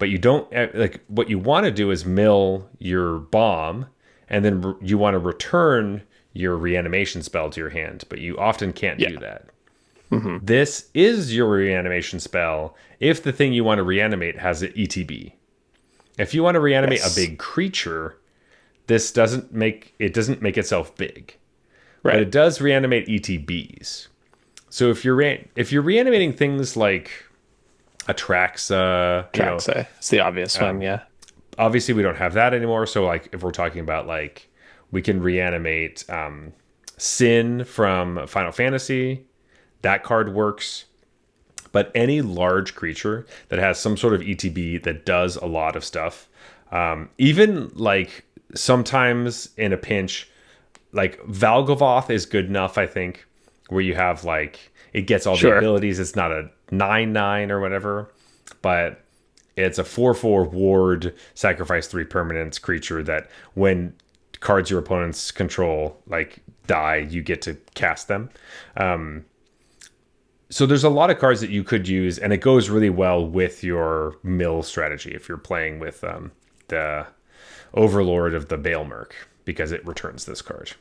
But you don't, like, what you want to do is mill your bomb, and then you want to return your reanimation spell to your hand. But you often can't do that. This is your reanimation spell if the thing you want to reanimate has an ETB. If you want to reanimate a big creature, this doesn't make itself big. Right. But it does reanimate ETBs. So if you're reanimating things like Atraxa, Traxa. It's the obvious one, yeah. obviously we don't have that anymore. So like if we're talking about like we can reanimate Sin from Final Fantasy, that card works. But any large creature that has some sort of ETB that does a lot of stuff, even like sometimes in a pinch, like Valgavoth is good enough, I think, where you have like it gets all the Sure. abilities. It's not a 9/9 or whatever, but it's a 4/4 ward, sacrifice 3 permanents creature that when cards your opponents control like die, you get to cast them. So there's a lot of cards that you could use, and it goes really well with your mill strategy if you're playing with the Overlord of the Baelmerk, because it returns this card.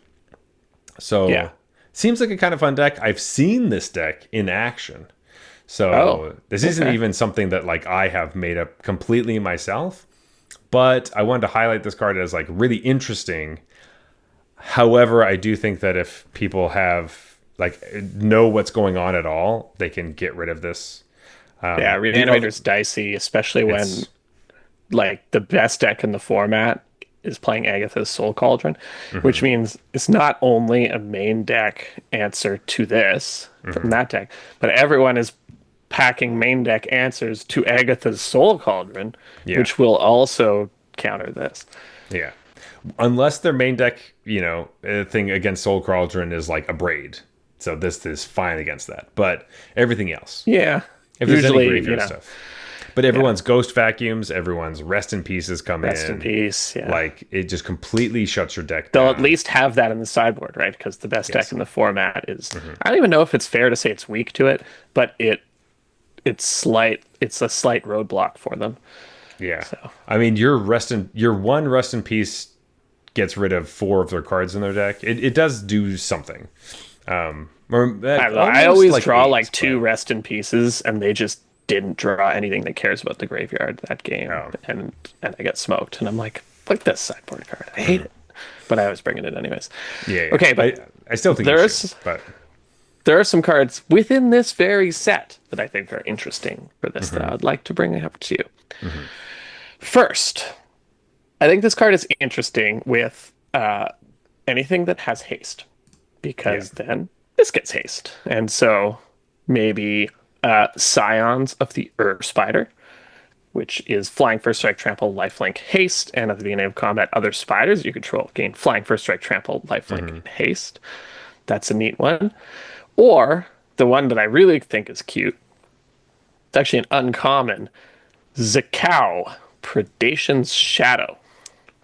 So Yeah. seems like a kind of fun deck. I've seen this deck in action. So this isn't okay. even something that like I have made up completely myself, but I wanted to highlight this card as like really interesting. However, I do think that if people have like know what's going on at all, they can get rid of this. Yeah, The Reanimator's dicey, especially when it's like the best deck in the format is playing Agatha's Soul Cauldron, which means it's not only a main deck answer to this from that deck, but everyone is packing main deck answers to Agatha's Soul Cauldron, yeah, which will also counter this. yeah. Unless their main deck, thing against Soul Cauldron is like a braid, so this is fine against that. But everything else, Yeah. if there's any Usually, graveyard stuff. But everyone's ghost vacuums, everyone's rest in pieces come rest in peace. Yeah. Like it just completely shuts your deck They'll down. at least have that in the sideboard, right? Because the best Yes. deck in the format is I don't even know if it's fair to say it's weak to it, but it's a slight roadblock for them. Yeah. So I mean, your one rest in peace gets rid of 4 of their cards in their deck. It does do something. Or I don't know. I always draw like 2 rest in pieces, and they just didn't draw anything that cares about the graveyard that game, Oh. and I get smoked, and I'm like, fuck this sideboard card. I hate it, but I was bringing it anyways. Yeah. Okay, but I still think you there's should, but there are some cards within this very set that I think are interesting for this that I would like to bring up to you. First, I think this card is interesting with anything that has haste, because then this gets haste. And so maybe Scions of the Ur Spider, which is flying first strike, trample, lifelink, haste, and at the beginning of combat, other spiders you control gain flying first strike, trample, lifelink, and haste. That's a neat one. Or the one that I really think is cute, it's actually an uncommon, Zakao, Predation's Shadow,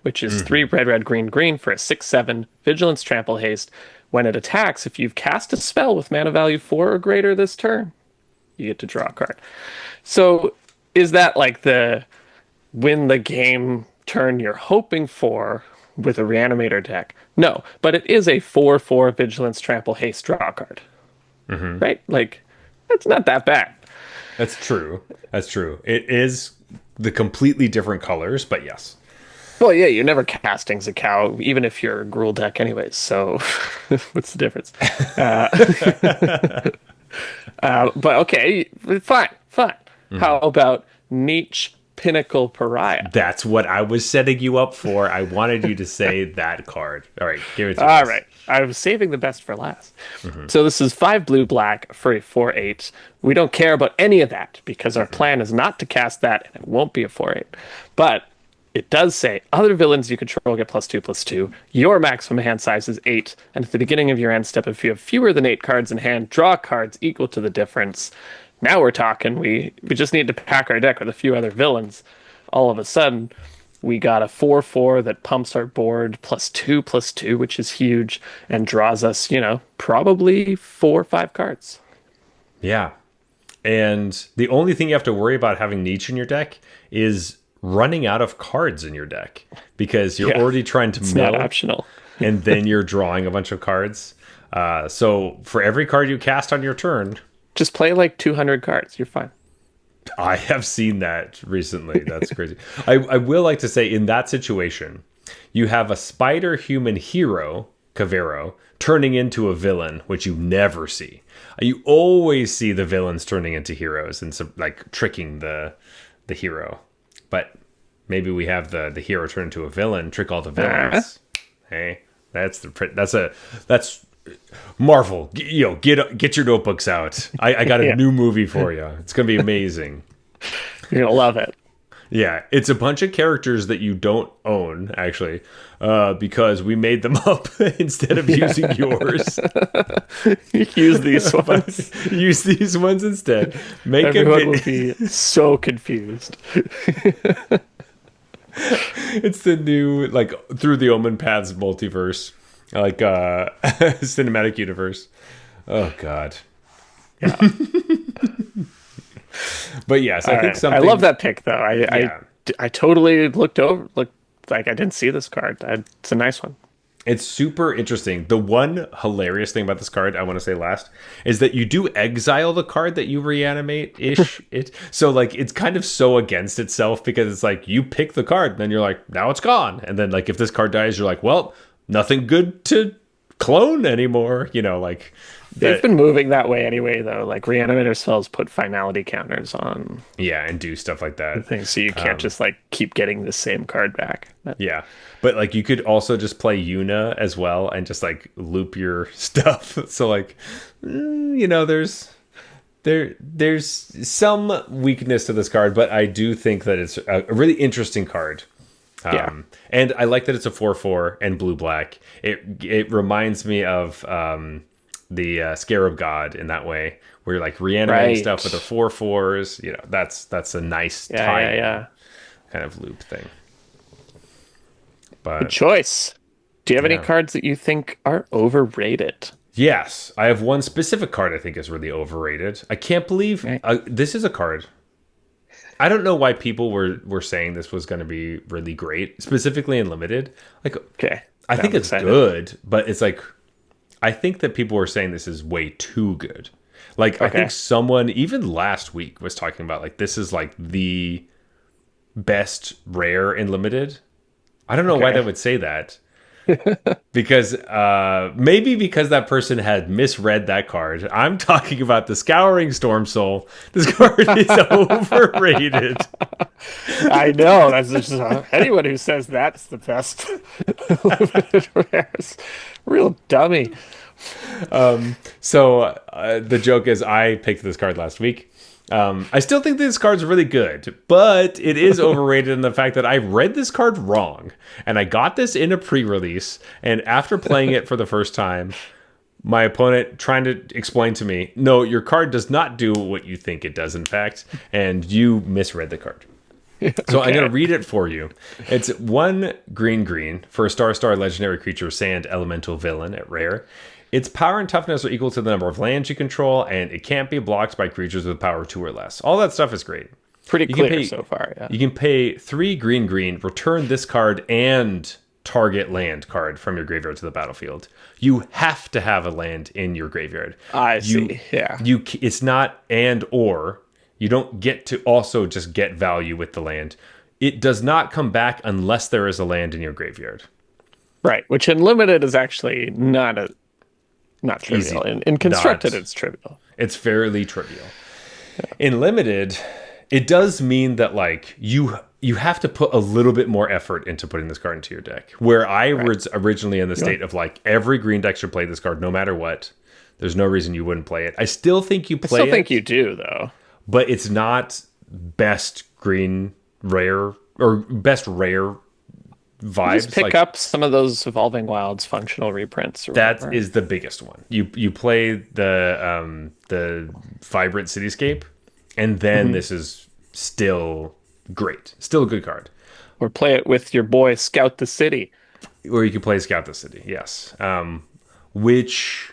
which is 3 red, red, green, green for a 6/7 vigilance, trample, haste. When it attacks, if you've cast a spell with mana value 4 or greater this turn, you get to draw a card. So is that like the win the game turn you're hoping for with a Reanimator deck? No, but it is a 4/4 vigilance, trample, haste draw card. Right? Like, that's not that bad. that's true. That's true. It is the completely different colors, but yes. Well, yeah, you're never casting Zakao, even if you're a Gruul deck anyways, so what's the difference? But okay, fine. How about Niche Pinnacle Pariah? That's what I was setting you up for. I wanted you to say that card. All right, give it to All us. right. I was saving the best for last. So this is 5 blue black for a 4/8. We don't care about any of that because our plan is not to cast that, and it won't be a 4/8. But it does say other villains you control get +2/+2. Your maximum hand size is 8, and at the beginning of your end step, if you have fewer than 8 cards in hand, draw cards equal to the difference. Now we're talking. We just need to pack our deck with a few other villains. All of a sudden, we got a 4/4 that pumps our board +2/+2, which is huge, and draws us, probably 4 or 5 cards. Yeah. And the only thing you have to worry about having niche in your deck is running out of cards in your deck, because you're already trying to It's mill not optional. and then you're drawing a bunch of cards. So for every card you cast on your turn, Just play like 200 cards. You're fine. I have seen that recently. That's crazy. I will like to say, in that situation, you have a spider human hero, Cavero, turning into a villain, which you never see. You always see the villains turning into heroes and like tricking the hero. But maybe we have the hero turn into a villain, trick all the villains. Hey, that's Marvel. Get your notebooks out. I got a new movie for you. It's gonna be amazing. You're going to love it. Yeah, it's a bunch of characters that you don't own, actually, because we made them up instead of using yours. Use these But ones. use these ones instead. Make a Everyone will vi- be so confused. It's the new like through the Omenpaths multiverse, like cinematic universe. Oh God. Yeah. But yes, All I think right. I something. love that pick though. Yeah, I totally looked like I didn't see this card. It's a nice one. it's super interesting. The one hilarious thing about this card I want to say last is that you do exile the card that you reanimate ish. So like it's kind of so against itself because it's like you pick the card and then you're like now it's gone, and then like if this card dies you're like well nothing good to clone anymore. Like They've that. been moving that way anyway, though. Like reanimator spells put finality counters on Yeah, and do stuff like the that. thing, so you can't just like keep getting the same card back. Yeah. But like you could also just play Yuna as well and just like loop your stuff. So like there's some weakness to this card, but I do think that it's a really interesting card. Yeah. And I like that it's a 4/4 and blue black. It reminds me of the Scarab God in that way, where you're like reanimating Right. stuff with the 4/4s. That's a nice Yeah, tie yeah, yeah. kind of loop thing. Good But choice. Do you have any yeah. cards that you think are overrated? Yes, I have one specific card I think is really overrated. I can't believe Okay. this is a card. I don't know why people were saying this was going to be really great, specifically in limited. Like, Okay. I think I'm it's excited. good, but it's like, I think that people were saying this is way too good. Like, I Okay. think someone, even last week, was talking about, like, this is like the best rare in limited. I don't know why Okay. they would say that. Because maybe because that person had misread that card. I'm talking about the Scouring Storm Soul. This card is overrated. I know. That's just anyone who says that's the best limited rares. Real dummy. So the joke is I picked this card last week. I still think this card's really good, but it is overrated in the fact that I read this card wrong. And I got this in a pre-release, and after playing it for the first time, my opponent trying to explain to me, no, your card does not do what you think it does, in fact, and you misread the card. So I'm going to read it for you. It's 1 green for a star legendary creature sand elemental villain at rare. Its power and toughness are equal to the number of lands you control, and it can't be blocked by creatures with power 2 or less. All that stuff is great. Pretty You can clear pay- so far. Yeah. You can pay 3 green, return this card and target land card from your graveyard to the battlefield. You have to have a land in your graveyard. I see. Yeah. It's not and or. You don't get to also just get value with the land. It does not come back unless there is a land in your graveyard. Right. Which in limited is actually not trivial. Easy. In constructed, Not. it's trivial. It's fairly trivial. In limited, it does mean that like you have to put a little bit more effort into putting this card into your deck. Where I was originally in the state of like every green deck should play this card no matter what. There's no reason you wouldn't play it. I still think you play I still it, think you do, though. but it's not best green rare or best rare vibes. Just pick up some of those Evolving Wilds functional reprints or That whatever. is the biggest one. You play the vibrant cityscape, and then this is still great, still a good card. Or play it with your boy Scout the City. Or you can play Scout the City, yes, which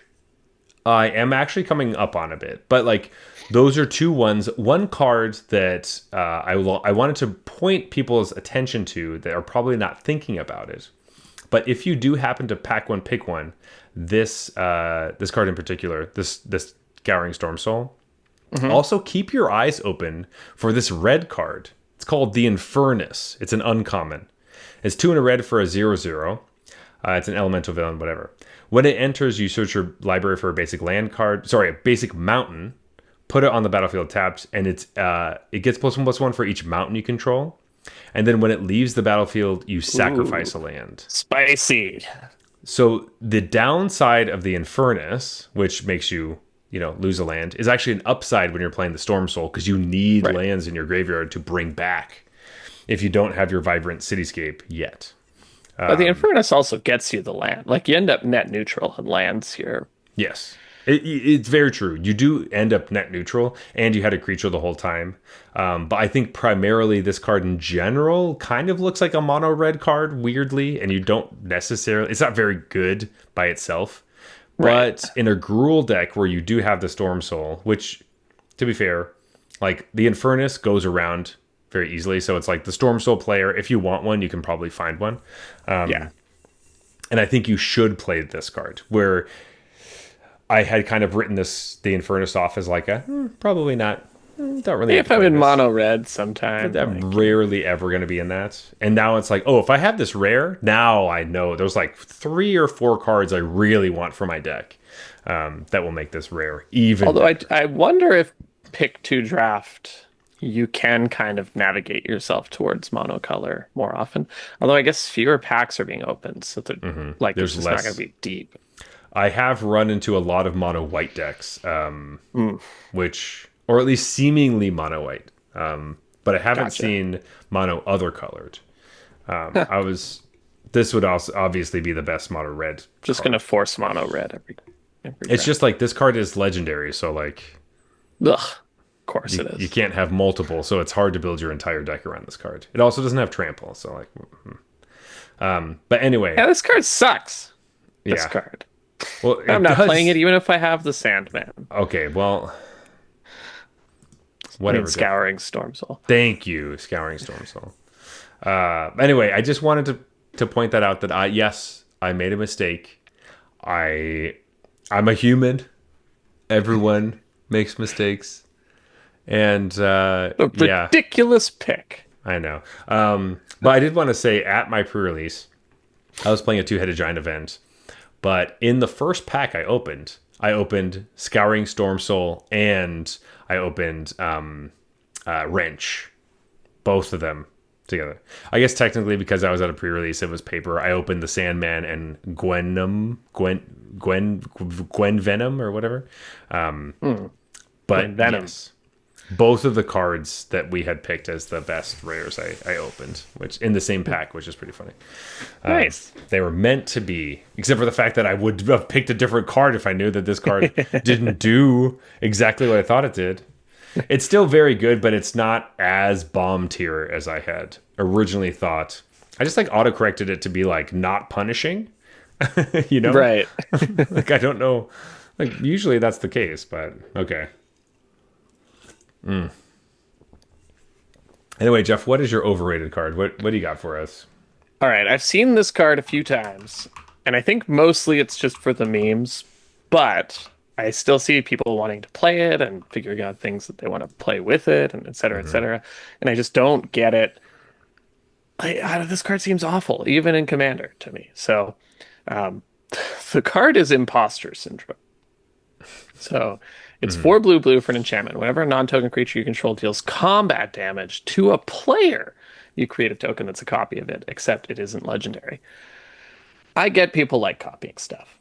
I am actually coming up on a bit. But like those are two ones. One card that I wanted to point people's attention to that are probably not thinking about it. But if you do happen to pack one, pick one, this card in particular, this Scouring Storm Soul, also keep your eyes open for this red card. It's called the Infernus. It's an uncommon. It's 2 and a red for a 0/0. It's an elemental villain, whatever. When it enters, you search your library for a basic land card. Sorry, a basic mountain. Put it on the battlefield tapped, and it gets +1/+1 for each mountain you control. And then when it leaves the battlefield, you sacrifice a land. Spicy. So the downside of the Infernus, which makes you, lose a land, is actually an upside when you're playing the Storm Soul because you need lands in your graveyard to bring back. if you don't have your vibrant cityscape yet. But the Infernus also gets you the land. Like you end up net neutral and lands here. Yes. It's very true. You do end up net neutral, and you had a creature the whole time. But I think primarily this card in general kind of looks like a mono red card, weirdly, and you don't necessarily. It's not very good by itself. Right. But in a Gruul deck where you do have the Storm Soul, which, to be fair, like the Infernus goes around very easily. So it's like the Storm Soul player, if you want one, you can probably find one. Yeah. And I think you should play this card, where I had kind of written the Infernus off as like a probably not. Don't really. Have If to I'm play in this. mono red sometime. I'm rarely ever going to be in that. And now it's like, oh, if I have this rare, now I know there's like 3 or 4 cards I really want for my deck that will make this rare. Even Although I wonder if pick 2 draft, you can kind of navigate yourself towards monocolor more often. Although I guess fewer packs are being opened, so like There's it's just less. not going to be deep. I have run into a lot of mono white decks, which, or at least seemingly mono white, but I haven't Gotcha. seen mono other colored. This would also obviously be the best mono red. Just going to force mono red every It's draft. just like this card is legendary, so like Ugh. Of course it you is. can't have multiple, so it's hard to build your entire deck around this card. It also doesn't have trample, so like, but anyway, Yeah, this card sucks. This yeah. card. Well, I'm not playing it even if I have the Sandman. Okay, well, Playing whatever. Scouring Storm Soul. Thank you, Scouring Storm Soul. Anyway, I just wanted to point that out that I made a mistake. I'm a human. Everyone makes mistakes, and A yeah, ridiculous pick. I know. But I did want to say at my pre-release, I was playing a 2-headed giant event, but in the first pack I opened Scouring Storm Soul and I opened Wrench, both of them together. I guess technically because I was at a pre-release, it was paper. I opened the Sandman and Gwen Venom or whatever. But Venom. yes, both of the cards that we had picked as the best rares I opened, which in the same pack, which is pretty funny. Nice. They were meant to be, except for the fact that I would have picked a different card if I knew that this card didn't do exactly what I thought it did. It's still very good, but it's not as bomb tier as I had originally thought. I just like autocorrected it to be like not punishing, you know? Right. Like I don't know. Like usually that's the case, but okay. Anyway, Jeff, what is your overrated card? What do you got for us? All right. I've seen this card a few times, and I think mostly it's just for the memes, but I still see people wanting to play it and figuring out things that they want to play with it, and et cetera, et cetera. And I just don't get it. This card seems awful, even in Commander to me. So the card is Imposter Syndrome. So it's 4 blue blue for an enchantment. Whenever a non-token creature you control deals combat damage to a player, you create a token that's a copy of it, except it isn't legendary. I get people like copying stuff.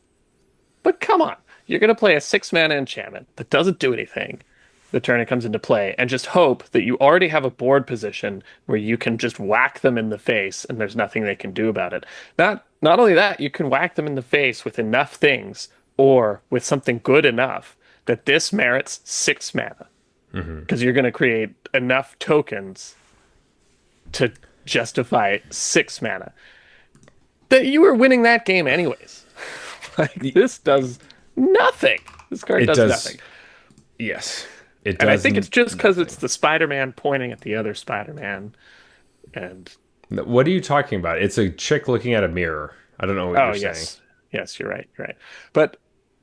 But come on, you're going to play a 6-mana enchantment that doesn't do anything the turn it comes into play, and just hope that you already have a board position where you can just whack them in the face and there's nothing they can do about it. Not only that, you can whack them in the face with enough things or with something good enough that this merits 6 mana. Because you're going to create enough tokens to justify 6 mana. That you were winning that game anyways. Like, this does nothing. This card does nothing. Yes. It does. And I think it's just because it's the Spider-Man pointing at the other Spider-Man. And What are you talking about? It's a chick looking at a mirror. I don't know what you're yes. saying. Yes, you're right. You're right. But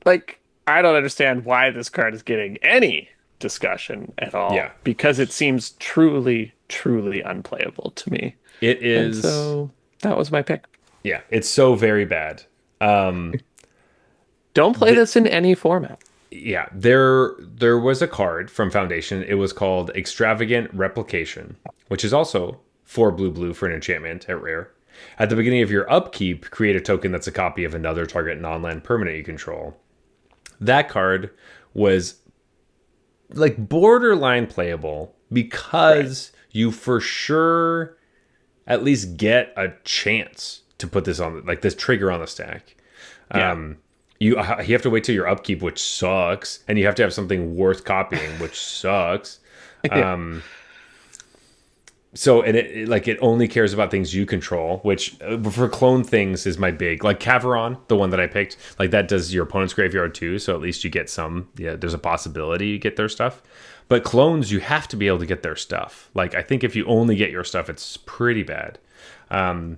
like, I don't understand why this card is getting any discussion at all. Yeah. Because it seems truly, truly unplayable to me. It And is. so that was my pick. Yeah, it's so very bad. Don't play this in any format. Yeah, there was a card from Foundation. It was called Extravagant Replication, which is also 4 blue blue for an enchantment at rare. At the beginning of your upkeep, create a token that's a copy of another target non-land permanent you control. That card was like borderline playable because you for sure at least get a chance to put this on, like this trigger on the stack. Yeah. You have to wait till your upkeep, which sucks, and you have to have something worth copying, which sucks. Yeah. So and it only cares about things you control, which for clone things is my big, like Caveron, the one that I picked, like that does your opponent's graveyard too, so at least you get some. Yeah, there's a possibility you get their stuff, but clones you have to be able to get their stuff. Like I think if you only get your stuff, it's pretty bad. But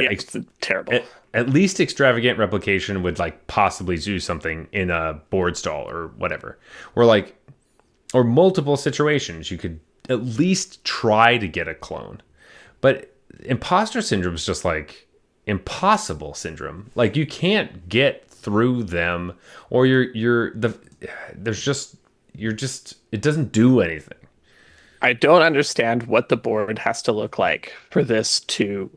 Yeah, it's terrible. at least extravagant replication would like possibly do something in a board stall or whatever, or like or multiple situations you could at least try to get a clone. But imposter syndrome is just like impossible syndrome. Like you can't get through them, or you're just it doesn't do anything. I don't understand what the board has to look like for this to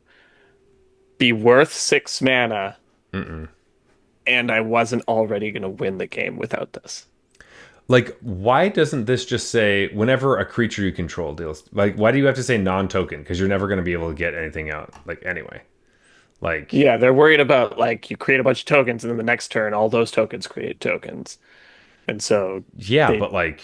be worth 6 mana, and I wasn't already going to win the game without this. Like, why doesn't this just say whenever a creature you control deals? Like, why do you have to say non-token? Because you're never going to be able to get anything out. Like, anyway, like, Yeah, they're worried about like you create a bunch of tokens, and then the next turn, all those tokens create tokens, and so yeah, they but like,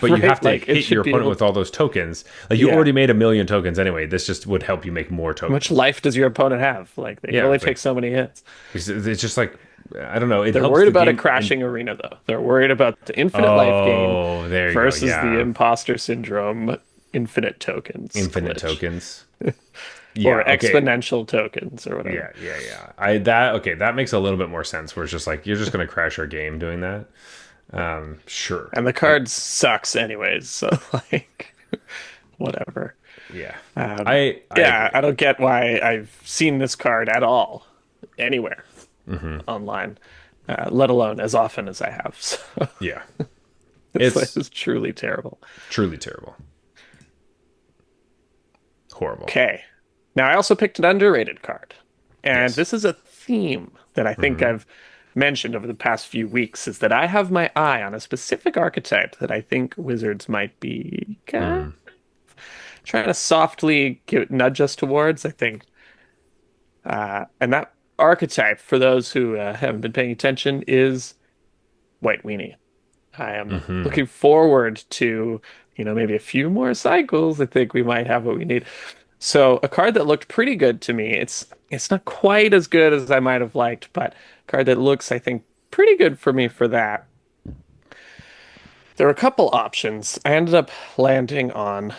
but you have right, to like it hit your should be opponent able. with all those tokens. Like, you Yeah, already made 1,000,000 tokens anyway. This just would help you make more how much tokens. life does your opponent have? Like they can Yeah, only it's take like so many hits. it's just like I don't know. It They're helps worried the about a game. crashing arena, though. They're worried about the infinite life gain Oh, there you go. versus the Yeah, imposter syndrome infinite tokens infinite glitch. tokens. Yeah. Or Okay. exponential tokens or whatever. Yeah. That makes a little bit more sense. Where it's just like you're just gonna crash our game doing that. Sure. And the card sucks anyways, so like whatever. Yeah. Um, I yeah, agree. I don't get why I've seen this card at all anywhere online, let alone as often as I have. So Yeah. this It's is truly terrible. truly terrible. Horrible. Okay. Now I also picked an underrated card. And Yes. this is a theme that I think I've mentioned over the past few weeks is that I have my eye on a specific archetype that I think Wizards might be kind of trying to softly nudge us towards, I think. And that archetype, for those who haven't been paying attention, is White Weenie. I am looking forward to, maybe a few more cycles. I think we might have what we need. So a card that looked pretty good to me. It's not quite as good as I might have liked, but a card that looks, I think, pretty good for me for that. There were a couple options. I ended up landing on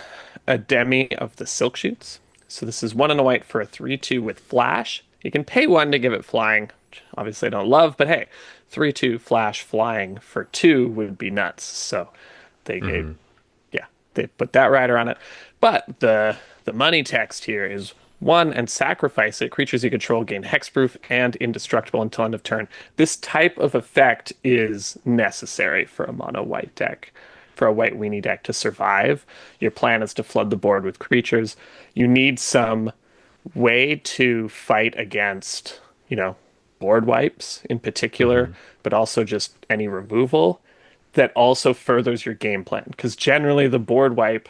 a Demi of the Silk Shoots. So this is 1 and a white for a 3/2 with Flash. You can pay 1 to give it flying, which obviously I don't love, but hey, 3/2 Flash flying for 2 would be nuts. So they gave, yeah, they put that rider on it. But the money text here is 1 and sacrifice it. Creatures you control gain hexproof and indestructible until end of turn. This type of effect is necessary for a mono white deck, for a white weenie deck to survive. Your plan is to flood the board with creatures. You need some way to fight against, board wipes in particular, but also just any removal that also furthers your game plan. Because generally the board wipe,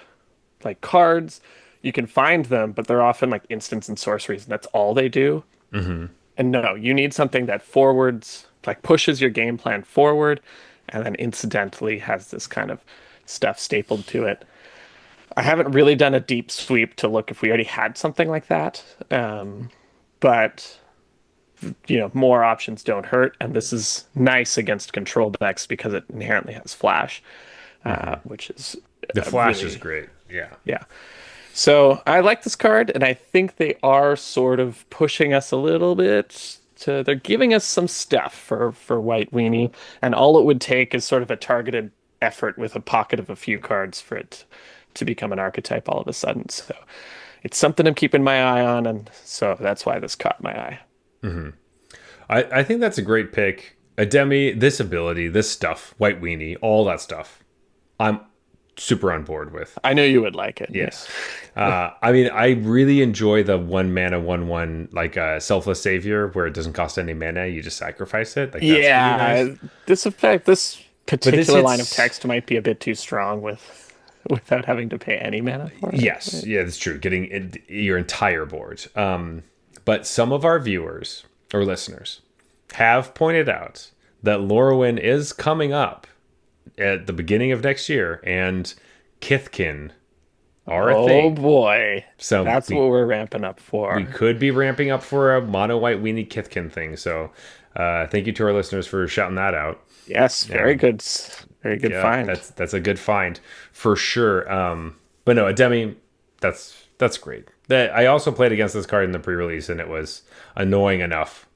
like cards, you can find them, but they're often like instants and sorceries, and that's all they do. And no, you need something that forwards, like pushes your game plan forward, and then incidentally has this kind of stuff stapled to it. I haven't really done a deep sweep to look if we already had something like that. But more options don't hurt, and this is nice against control decks because it inherently has flash, which is The flash is really, great. Yeah. yeah. So I like this card, and I think they are sort of pushing us a little bit. They're giving us some stuff for White Weenie, and all it would take is sort of a targeted effort with a pocket of a few cards for it to become an archetype all of a sudden. So it's something I'm keeping my eye on, and so that's why this caught my eye. I think that's a great pick. Ademi, this ability, this stuff, White Weenie, all that stuff. I'm super on board with. I knew you would like it. Yes. I mean, I really enjoy the 1 mana, 1/1, like selfless savior, where it doesn't cost any mana. You just sacrifice it. Like, that's Yeah, really nice. this But this particular line of hits, text might be a bit too strong with. without having to pay any mana for it. Yes, yeah, that's true. Getting your entire board. But some of our viewers or listeners have pointed out that Lorwyn is coming up at the beginning of next year, and Kithkin are a Oh thing. boy. So That's what we're ramping up we for. could be ramping up for a mono white weenie Kithkin thing. So thank you to our listeners for shouting that out. Yes, very good. Very good Yeah, find. that's a good find for sure. But no, a demi, that's great. That I also played against this card in the pre-release, and it was annoying enough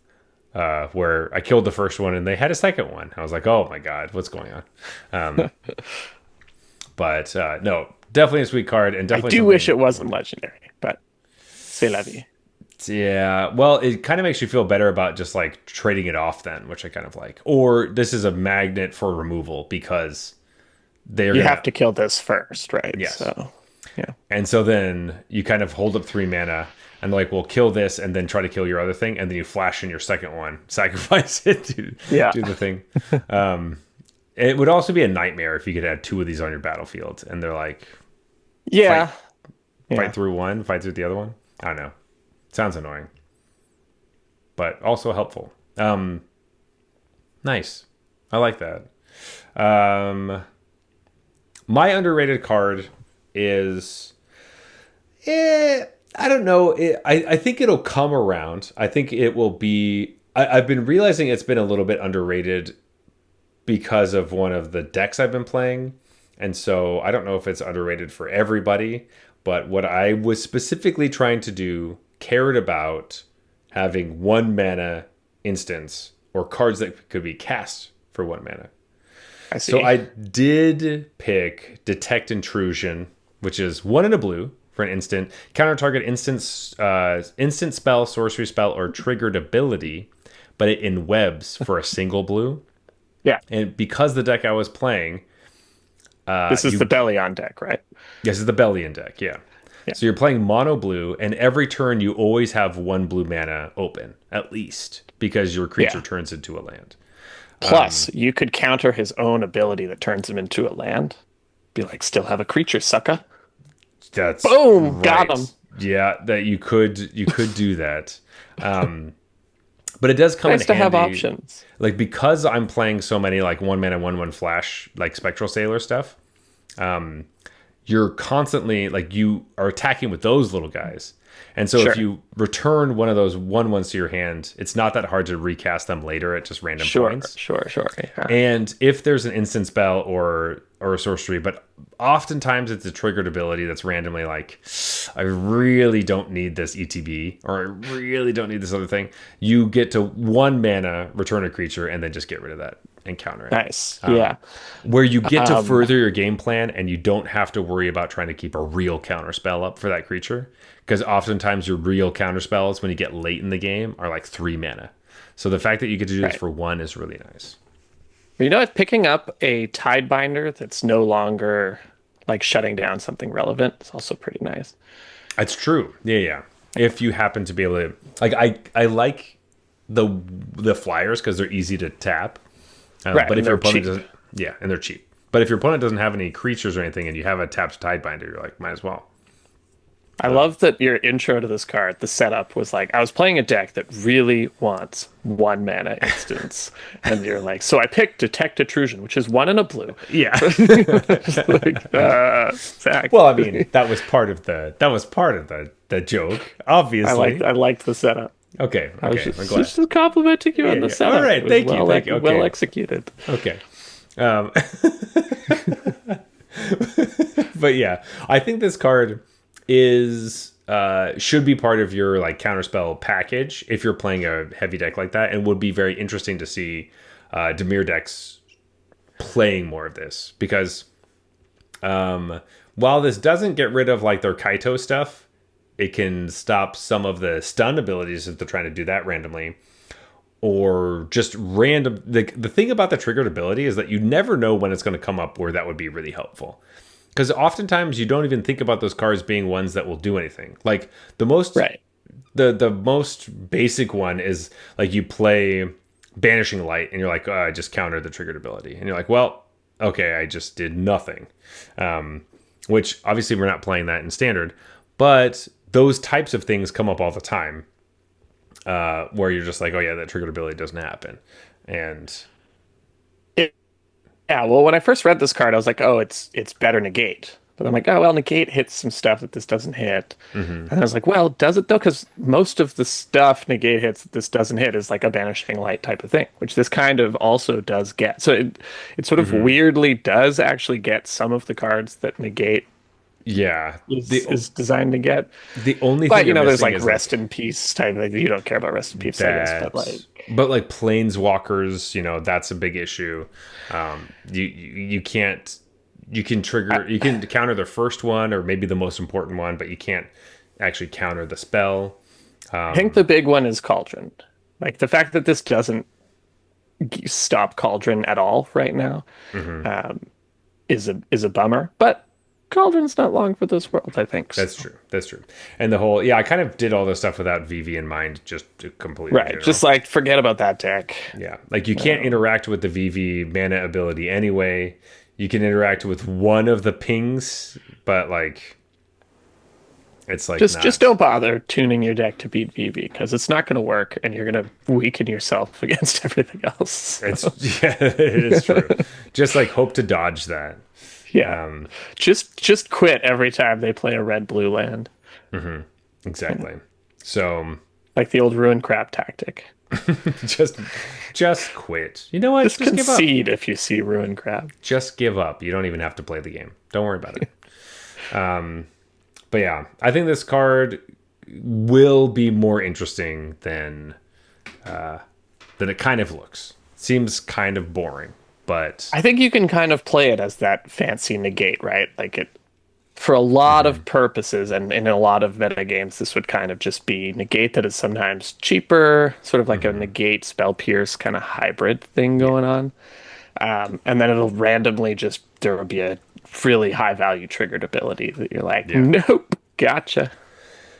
where I killed the first one, and they had a second one. I was like, oh my god, what's going on? Um, but no, definitely a sweet card, and I definitely do wish something. it wasn't legendary, but c'est la vie. Yeah, well, it kind of makes you feel better about just like trading it off then, which I kind of like. Or this is a magnet for removal because they're You gonna. have to kill this first, right? Yes. So, yeah. And so then you kind of hold up 3 mana and like, we'll kill this and then try to kill your other thing. And then you flash in your second one, sacrifice it to Yeah. do the thing. It would also be a nightmare if you could have 2 of these on your battlefield and they're like, Yeah. fight through one, fight through the other one. I don't know. Sounds annoying, but also helpful. Nice. I like that. My underrated card is I don't know. I think it'll come around. I think it will be. I've been realizing it's been a little bit underrated because of one of the decks I've been playing. And so I don't know if it's underrated for everybody. But what I was specifically trying to do cared about having 1 mana instance or cards that could be cast for 1 mana. I see. So I did pick Detect Intrusion, which is 1 in a blue for an instant. Counter target instant spell, sorcery spell, or triggered ability, but it in webs for a single blue. Yeah. And because the deck I was playing, This is the belly on deck, right? yes, it's the Bellion deck, yeah. Yeah. So you're playing mono blue, and every turn you always have 1 blue mana open, at least, because your creature Yeah. turns into a land. Plus, you could counter his own ability that turns him into a land. Be like, still have a creature, sucker. That's Boom! Got him. Yeah, that you could do that. But it does come Nice in to handy. have options. Like because I'm playing so many like 1 mana 1/1 flash like Spectral Sailor stuff. You're constantly like you are attacking with those little guys. And so if Sure. you return one of those 1/1s to your hand, it's not that hard to recast them later at just random Sure, points. sure. Yeah. And if there's an instant spell or a sorcery, but oftentimes it's a triggered ability that's randomly like, I really don't need this ETB, or I really don't need this other thing. You get to 1 mana, return a creature, and then just get rid of that and counter it. Nice. Yeah. Where you get to further your game plan and you don't have to worry about trying to keep a real counter spell up for that creature. Because oftentimes your real counter spells when you get late in the game are like 3 mana. So the fact that you get to do this for 1 is really nice. You know what? Picking up a Tidebinder that's no longer like shutting down something relevant is also pretty nice. That's true. Yeah. If you happen to be able to, like, I like the flyers because they're easy to tap. Right, But if and your they're opponent cheap. doesn't, yeah, and they're cheap. But if your opponent doesn't have any creatures or anything, and you have a tapped Tidebinder, you're like, might as well. I love that your intro to this card, the setup was like, I was playing a deck that really wants 1 mana instance. And you're like, so I picked Detect Intrusion, which is 1 in a blue. Yeah. Zach. Well, I mean, that was part of the joke, obviously. I liked the setup. Okay. I was I'm glad. just complimenting you on the yeah. setup. All right, It was thank you, well, thank you. Okay. well executed. Okay. But yeah, I think this card is should be part of your like counterspell package if you're playing a heavy deck like that, and would be very interesting to see Dimir decks playing more of this because while this doesn't get rid of like their Kaito stuff, it can stop some of the stun abilities if they're trying to do that randomly. Or just random. The thing about the triggered ability is that you never know when it's going to come up where that would be really helpful. Because oftentimes you don't even think about those cards being ones that will do anything. Like the most the most basic one is like you play Banishing Light and you're like, oh, I just countered the triggered ability. And you're like, well, okay, I just did nothing. which obviously we're not playing that in standard, but those types of things come up all the time, where you're just like, oh yeah, that triggered ability doesn't happen. And It, yeah, well, when I first read this card, I was like, oh, it's better negate. But I'm like, oh well, negate hits some stuff that this doesn't hit. mhm. And I was like, well, does it though? Because most of the stuff negate hits that this doesn't hit is like a banishing light type of thing, which this kind of also does get. So it sort of Mhm. weirdly does actually get some of the cards that negate Yeah, is designed to get. the only But thing you you're know, there's missing like is rest like in peace type. Like, you don't care about rest in peace, I guess. But that, but like planeswalkers, that's a big issue. You can't, you can I, trigger, you can counter the first one or maybe the most important one, but you can't actually counter the spell. I think the big one is Cauldron. Like the fact that this doesn't stop Cauldron at all right now Hmm. um, is a bummer. But Cauldron's not long for this world, I think. That's So. true. That's true. And the whole, yeah, I kind of did all this stuff without VV in mind, just completely in Right, general. just like forget about that deck. Yeah, like you can't Um, interact with the VV mana ability anyway. You can interact with one of the pings, but like it's like just not. don't bother tuning your deck to beat VV because it's not going to work, and you're going to weaken yourself against everything else. So, It's yeah, it is true. Just like hope to dodge that. yeah, Um, just quit every time they play a red blue land, exactly. So like the old ruin crap tactic. just just quit. You know what? Just Just give up. concede if you see ruin crap. Just give up. You don't even have to play the game. Don't worry about it. But yeah, I think this card will be more interesting than it kind of looks. Seems kind of boring, but I think you can kind of play it as that fancy negate, right? Like it for a lot of purposes and in a lot of meta games, this would kind of just be negate that is sometimes cheaper, sort of like a negate spell pierce kind of hybrid thing yeah, going on. And then it'll randomly just there will be a really high value triggered ability that you're like, yeah. nope, gotcha.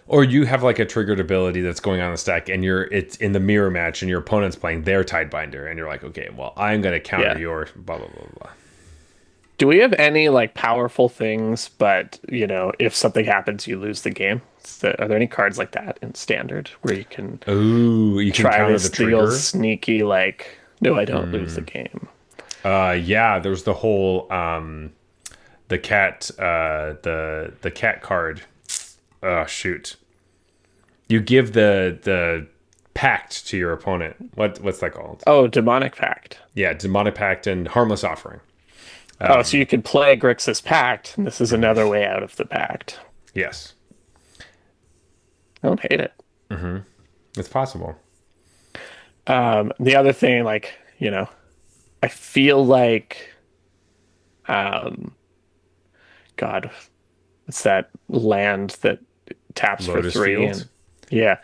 Or you have like a triggered ability that's going on the stack, and it's in the mirror match, and your opponent's playing their Tidebinder, and you're like, okay, well, I'm gonna counter Yeah. your blah blah blah blah. Do we have any like powerful things, but you know, if something happens, you lose the game? Are there any cards like that in standard where you can Ooh, you can try counter the this real trigger. sneaky, like, no, I don't lose the game? Yeah, there's the whole the cat the cat card. Oh shoot. You give the pact to your opponent. What's that called? Oh, Demonic Pact. Yeah, demonic pact and harmless offering. Oh, so you could play Grixis Pact, and this is another way out of the pact. Yes, I don't hate it. it's possible. The other thing, like, you know, I feel like, um, God, it's that land that taps for Lotus three, Field. and yeah,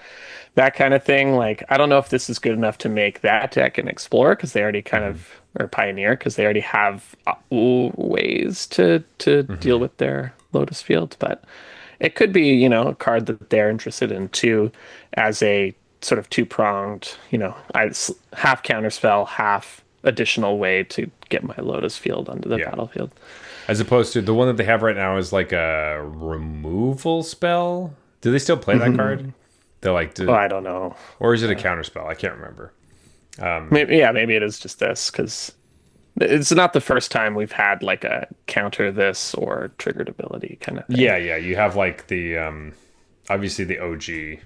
that kind of thing. Like, I don't know if this is good enough to make that deck an Explorer because they already kind of or Pioneer because they already have ways to deal with their Lotus Field, but it could be, you know, a card that they're interested in too, as a sort of two-pronged, you know, half counterspell, half additional way to get my Lotus Field onto the Yeah, battlefield. as opposed to the one that they have right now is like a removal spell. Do they still play that card? They're like, Oh, I don't know. or is it a counter spell? I can't remember. Maybe, yeah, maybe it is just this because it's not the first time we've had like a counter this or triggered ability kind of thing. Yeah, yeah. You have like the obviously the OG,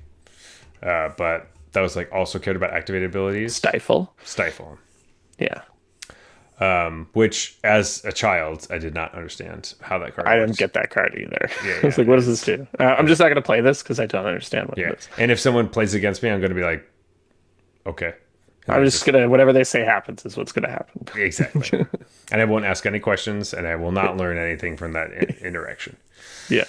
but that was like also cared about activated abilities. Stifle. Stifle, Yeah. which as a child I did not understand how that card I didn't works. get that card either. Yeah, I was yeah. like, what does this do? I'm just not going to play this because I don't understand what Yeah, it is. and if someone plays against me, I'm going to be like, okay, and I'm I just going to, whatever they say happens is what's going to happen. exactly, and I won't ask any questions, and I will not learn anything from that interaction. Yeah.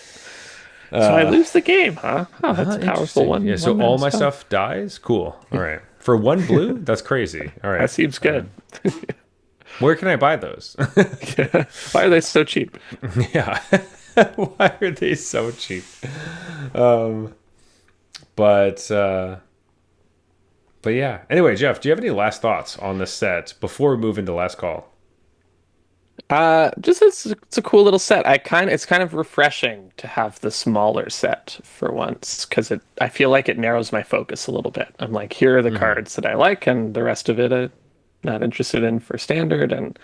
So I lose the game, huh? Oh, that's a powerful Interesting. one. Yeah, so one-man all my spell. stuff dies. Cool. All right, for one blue, that's crazy. All right, That seems good. where can I buy those? Why are they so cheap? Yeah. Why are they so cheap? But but yeah. Anyway, Jeff, do you have any last thoughts on this set before we move into last call? Just it's a cool little set. It's kind of refreshing to have the smaller set for once because I feel like it narrows my focus a little bit. I'm like, here are the Hmm. cards that I like, and the rest of it I'm not interested in for standard. And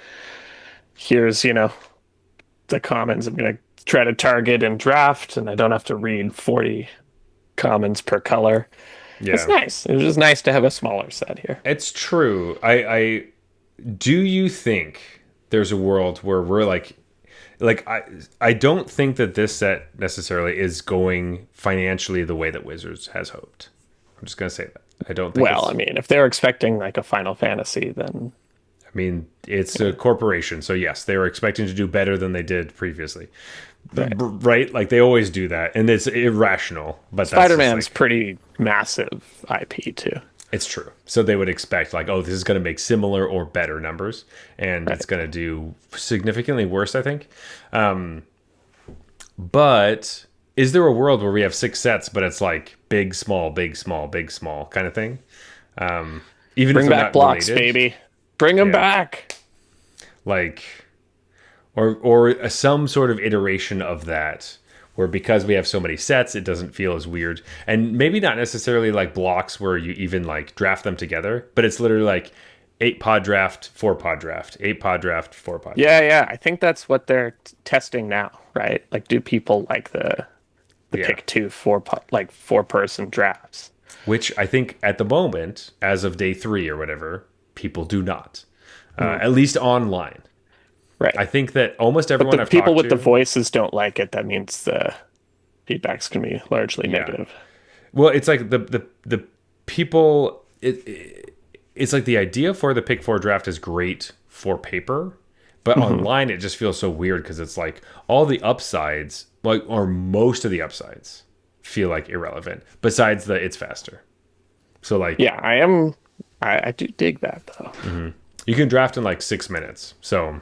here's, the commons I'm gonna try to target and draft, and I don't have to read 40 commons per color. It's Yeah, nice. It's just nice to have a smaller set here. it's true. I do you think there's a world where we're like I don't think that this set necessarily is going financially the way that Wizards has hoped. I'm just gonna say that. I don't think Well, I it's. mean, if they're expecting like a Final Fantasy, then I mean, it's a corporation, so yes, they were expecting to do better than they did previously, right. right? Like they always do that, and it's irrational. But that's just Spider-Man's like pretty massive IP too. it's true. So they would expect like, oh, this is going to make similar or better numbers, and Right. it's going to do significantly worse, I think. But is there a world where we have six sets, but it's like big, small, big, small, big, small kind of thing? Even if Bring they're back not blocks, related, baby. Bring them yeah, back. like or some sort of iteration of that, where because we have so many sets, it doesn't feel as weird, and maybe not necessarily like blocks where you even like draft them together, but it's literally like 8 pod draft, 4 pod draft, 8 pod draft, 4 pod Yeah, draft. yeah. I think that's what they're testing now, right? Like, do people like the Yeah. pick two like 4-person drafts? Which I think at the moment, as of day 3 or whatever, people do not. Mm, At least online. right. I think that almost But everyone the I've people talked with the to, voices don't like it. That means the feedback's gonna be largely yeah. negative. Well, it's like the people. It's like the idea for the pick 4 draft is great for paper, but Hmm. online it just feels so weird because it's like all the upsides, like or most of the upsides, feel like irrelevant. Besides the it's faster. So like Yeah, I am. I do dig that though. you can draft in like 6 minutes. So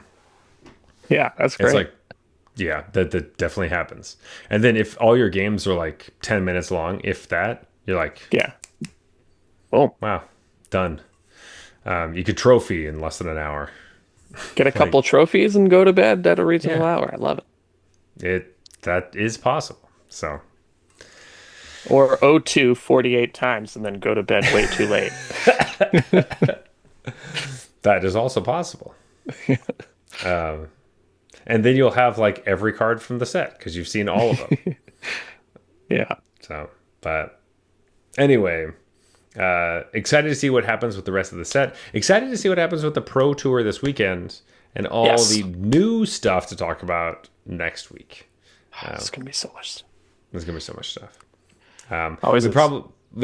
Yeah, that's it's great. like yeah, that definitely happens. And then if all your games are like 10 minutes long, if that, you're like, Yeah. Boom. wow, done. You could trophy in less than an hour. Get a Like couple trophies and go to bed at a reasonable yeah, hour. I love it. it that is possible. So Or O2 48 times and then go to bed way too late. that is also possible. Um, and then you'll have like every card from the set because you've seen all of them. Yeah. So, but anyway, excited to see what happens with the rest of the set. Excited to see what happens with the Pro Tour this weekend and all Yes. the new stuff to talk about next week. It's gonna be so much. There's gonna be so much stuff. Always We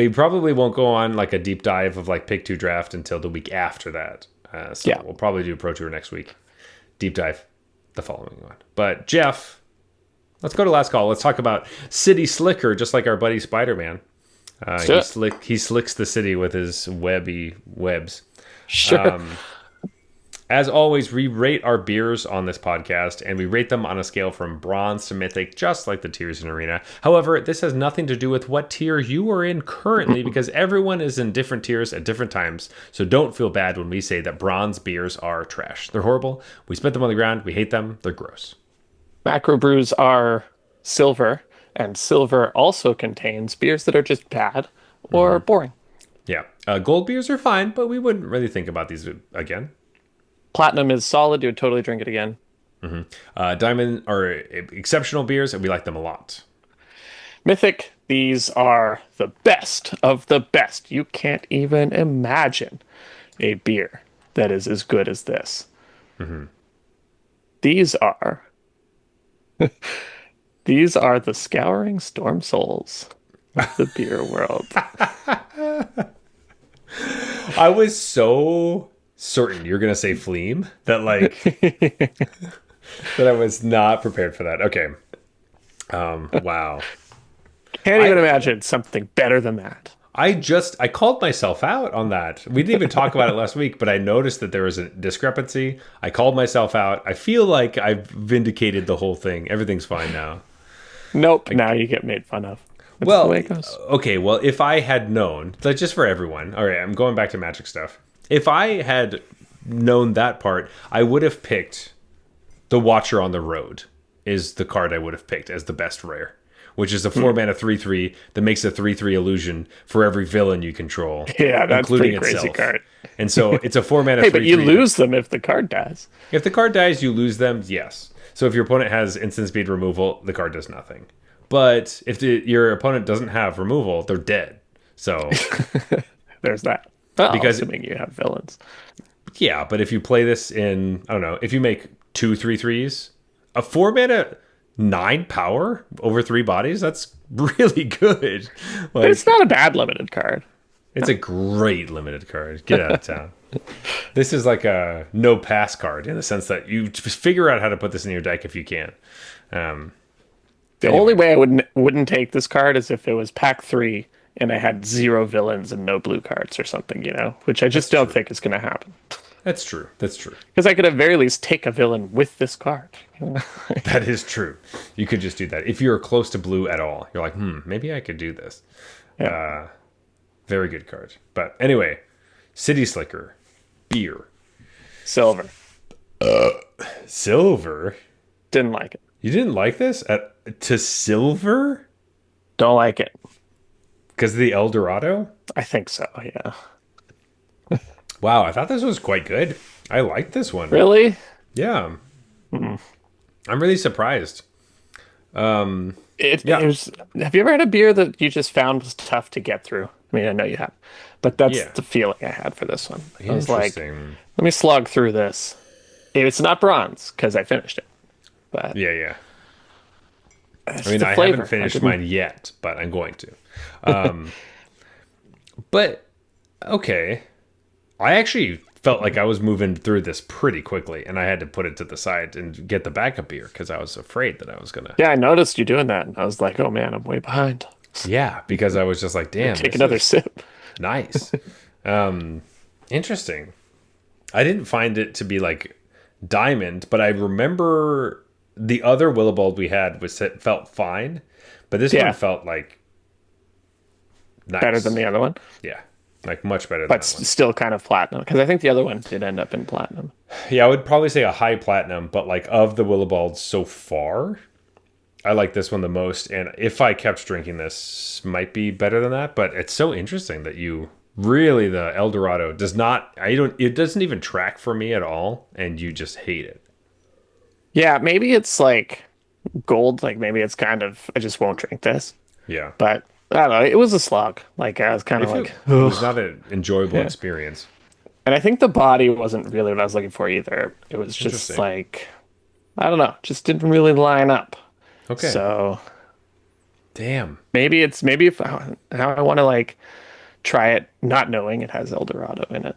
is. probably won't go on like a deep dive of like pick 2 draft until the week after that. So Yeah. we'll probably do Pro Tour next week. Deep dive the following one. But Jeff, let's go to last call. Let's talk about City Slicker, just like our buddy Spider Man. Let's do it. He slicks the city with his webby webs. Sure. As always, we rate our beers on this podcast, and we rate them on a scale from bronze to mythic, just like the tiers in Arena. However, this has nothing to do with what tier you are in currently, because everyone is in different tiers at different times. So don't feel bad when we say that bronze beers are trash. They're horrible. We spit them on the ground. We hate them. They're gross. Macro brews are silver, and silver also contains beers that are just bad or boring. Yeah. Gold beers are fine, but we wouldn't really think about these again. Platinum is solid. You would totally drink it again. Diamond are exceptional beers, and we like them a lot. Mythic, these are the best of the best. You can't even imagine a beer that is as good as this. These are these are the scouring storm souls of the beer world. I was so certain you're gonna say Fleam that that I was not prepared for that. Okay. Wow. Can't even I imagine something better than that. I called myself out on that. We didn't even talk about it last week, but I noticed that there was a discrepancy. I called myself out. I feel like I've vindicated the whole thing. Everything's fine now. Nope, now you get made fun of. That's the Well, way it goes. okay. Well, if I had known, like just for everyone. All right, I'm going back to magic stuff. If I had known that part, I would have picked the Watcher on the Road is the card I would have picked as the best rare, which is a 4-mana 3/3 that makes a 3/3 illusion for every villain you control, Yeah, that's including pretty crazy itself. card. And so it's a 4-mana Hey, 3/3. but you lose them if the card dies. If the card dies, you lose them, yes. So if your opponent has instant speed removal, the card does nothing. But if your opponent doesn't have removal, they're dead. So There's that. Well, Because- assuming you have villains. yeah, but if you play this in, I don't know, if you make 2 3/3s, a 4-mana 9 power over 3 bodies, that's really good. Like, It's not a bad limited card. it's a great limited card. Get out of town. This is like a no pass card in the sense that you just figure out how to put this in your deck if you can. The only way I wouldn't take this card is if it was pack 3 and I had 0 villains and no blue cards or something, which I just don't think is going to happen. That's true. That's true. Because I could at very least take a villain with this card. That is true. You could just do that. If you're close to blue at all, you're like, maybe I could do this. Yeah. Very good card. But anyway, City Slicker, beer. Silver. Silver? Didn't like it. You didn't like this? To silver? Don't like it. Because of the El Dorado? I think so, yeah. Wow, I thought this was quite good. I liked this one. Really? Yeah. I'm really surprised. Yeah. Have you ever had a beer that you just found was tough to get through? I mean, I know you have. But that's Yeah. the feeling I had for this one. I was like, let Interesting. me slog through this. It's not bronze, because I finished it. But Yeah. it's I mean, the I flavor. haven't finished didn't- mine yet, but I'm going to. But, okay. I actually felt like I was moving through this pretty quickly, and I had to put it to the side and get the backup beer because I was afraid that I was going to. Yeah, I noticed you doing that, and I was like, oh man, I'm way behind. Yeah, because I was just like, damn. Take this another is sip. nice. Interesting. I didn't find it to be like diamond, but I remember the other Willibald we had felt fine, but this Yeah. one felt like nice. Better than the other one, Yeah, like much better but than that one. still kind of platinum. Because I think the other one did end up in platinum. Yeah, I would probably say a high platinum, but like of the Willibalds so far, I like this one the most. And if I kept drinking this, might be better than that. But it's so interesting that you really the El Dorado does not. It doesn't even track for me at all, and you just hate it. Yeah, maybe it's like gold. Like maybe it's kind of, I just won't drink this. Yeah, But I don't know. It was a slog. Like I was kind of like, it was not an enjoyable experience. and I think the body wasn't really what I was looking for either. It was just Interesting. like, I don't know, just didn't really line up. Okay, So damn. maybe if how I want to like try it, not knowing it has El Dorado in it,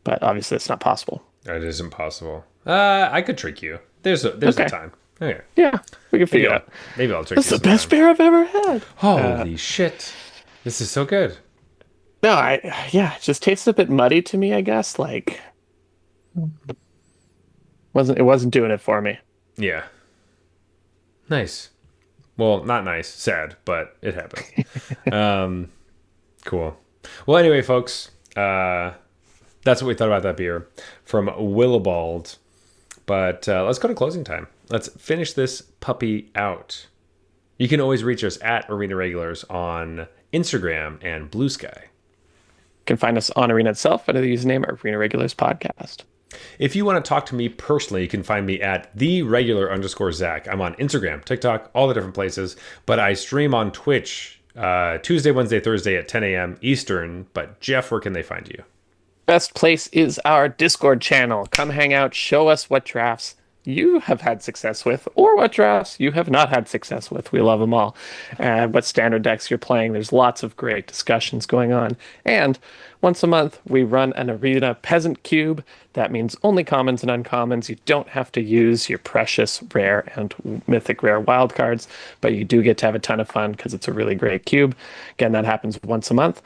but obviously it's not possible. That is impossible. I could trick you. There's a Okay. time. Okay, Yeah, we can figure it out. maybe I'll trick This is you. the best sometime. beer I've ever had. Holy shit! This is so good. No, it just tastes a bit muddy to me, I guess. Like it wasn't doing it for me. Yeah. Nice. Well, not nice. Sad, but it happened. Cool. Well, anyway, folks, that's what we thought about that beer from Willibald. But let's go to closing time. Let's finish this puppy out. You can always reach us at Arena Regulars on Instagram and Blue Sky. You can find us on Arena itself under the username Arena Regulars Podcast. If you want to talk to me personally, you can find me at @theregular_Zach. I'm on Instagram, TikTok, all the different places, but I stream on Twitch Tuesday, Wednesday, Thursday at 10 a.m. Eastern. But Jeff, where can they find you? Best place is our Discord channel. Come hang out, show us what drafts you have had success with, or what drafts you have not had success with. We love them all. And what standard decks you're playing. There's lots of great discussions going on. And once a month, we run an Arena Peasant Cube. That means only commons and uncommons. You don't have to use your precious, rare, and mythic rare wildcards, but you do get to have a ton of fun because it's a really great cube. Again, that happens once a month.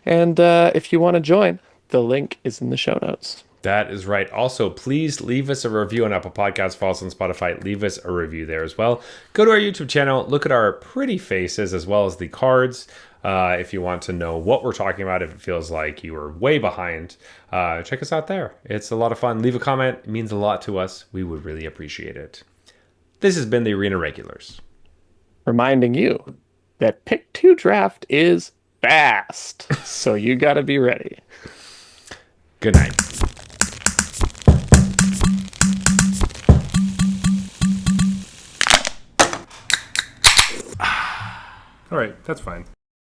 And if you want to join, the link is in the show notes. That is right. Also, please leave us a review on Apple Podcasts, follow us on Spotify. Leave us a review there as well. Go to our YouTube channel, look at our pretty faces as well as the cards. If you want to know what we're talking about, if it feels like you are way behind, check us out there. It's a lot of fun. Leave a comment. It means a lot to us. We would really appreciate it. This has been the Arena Regulars. Reminding you that pick two draft is fast. So you got to be ready. Good night. All right, that's fine.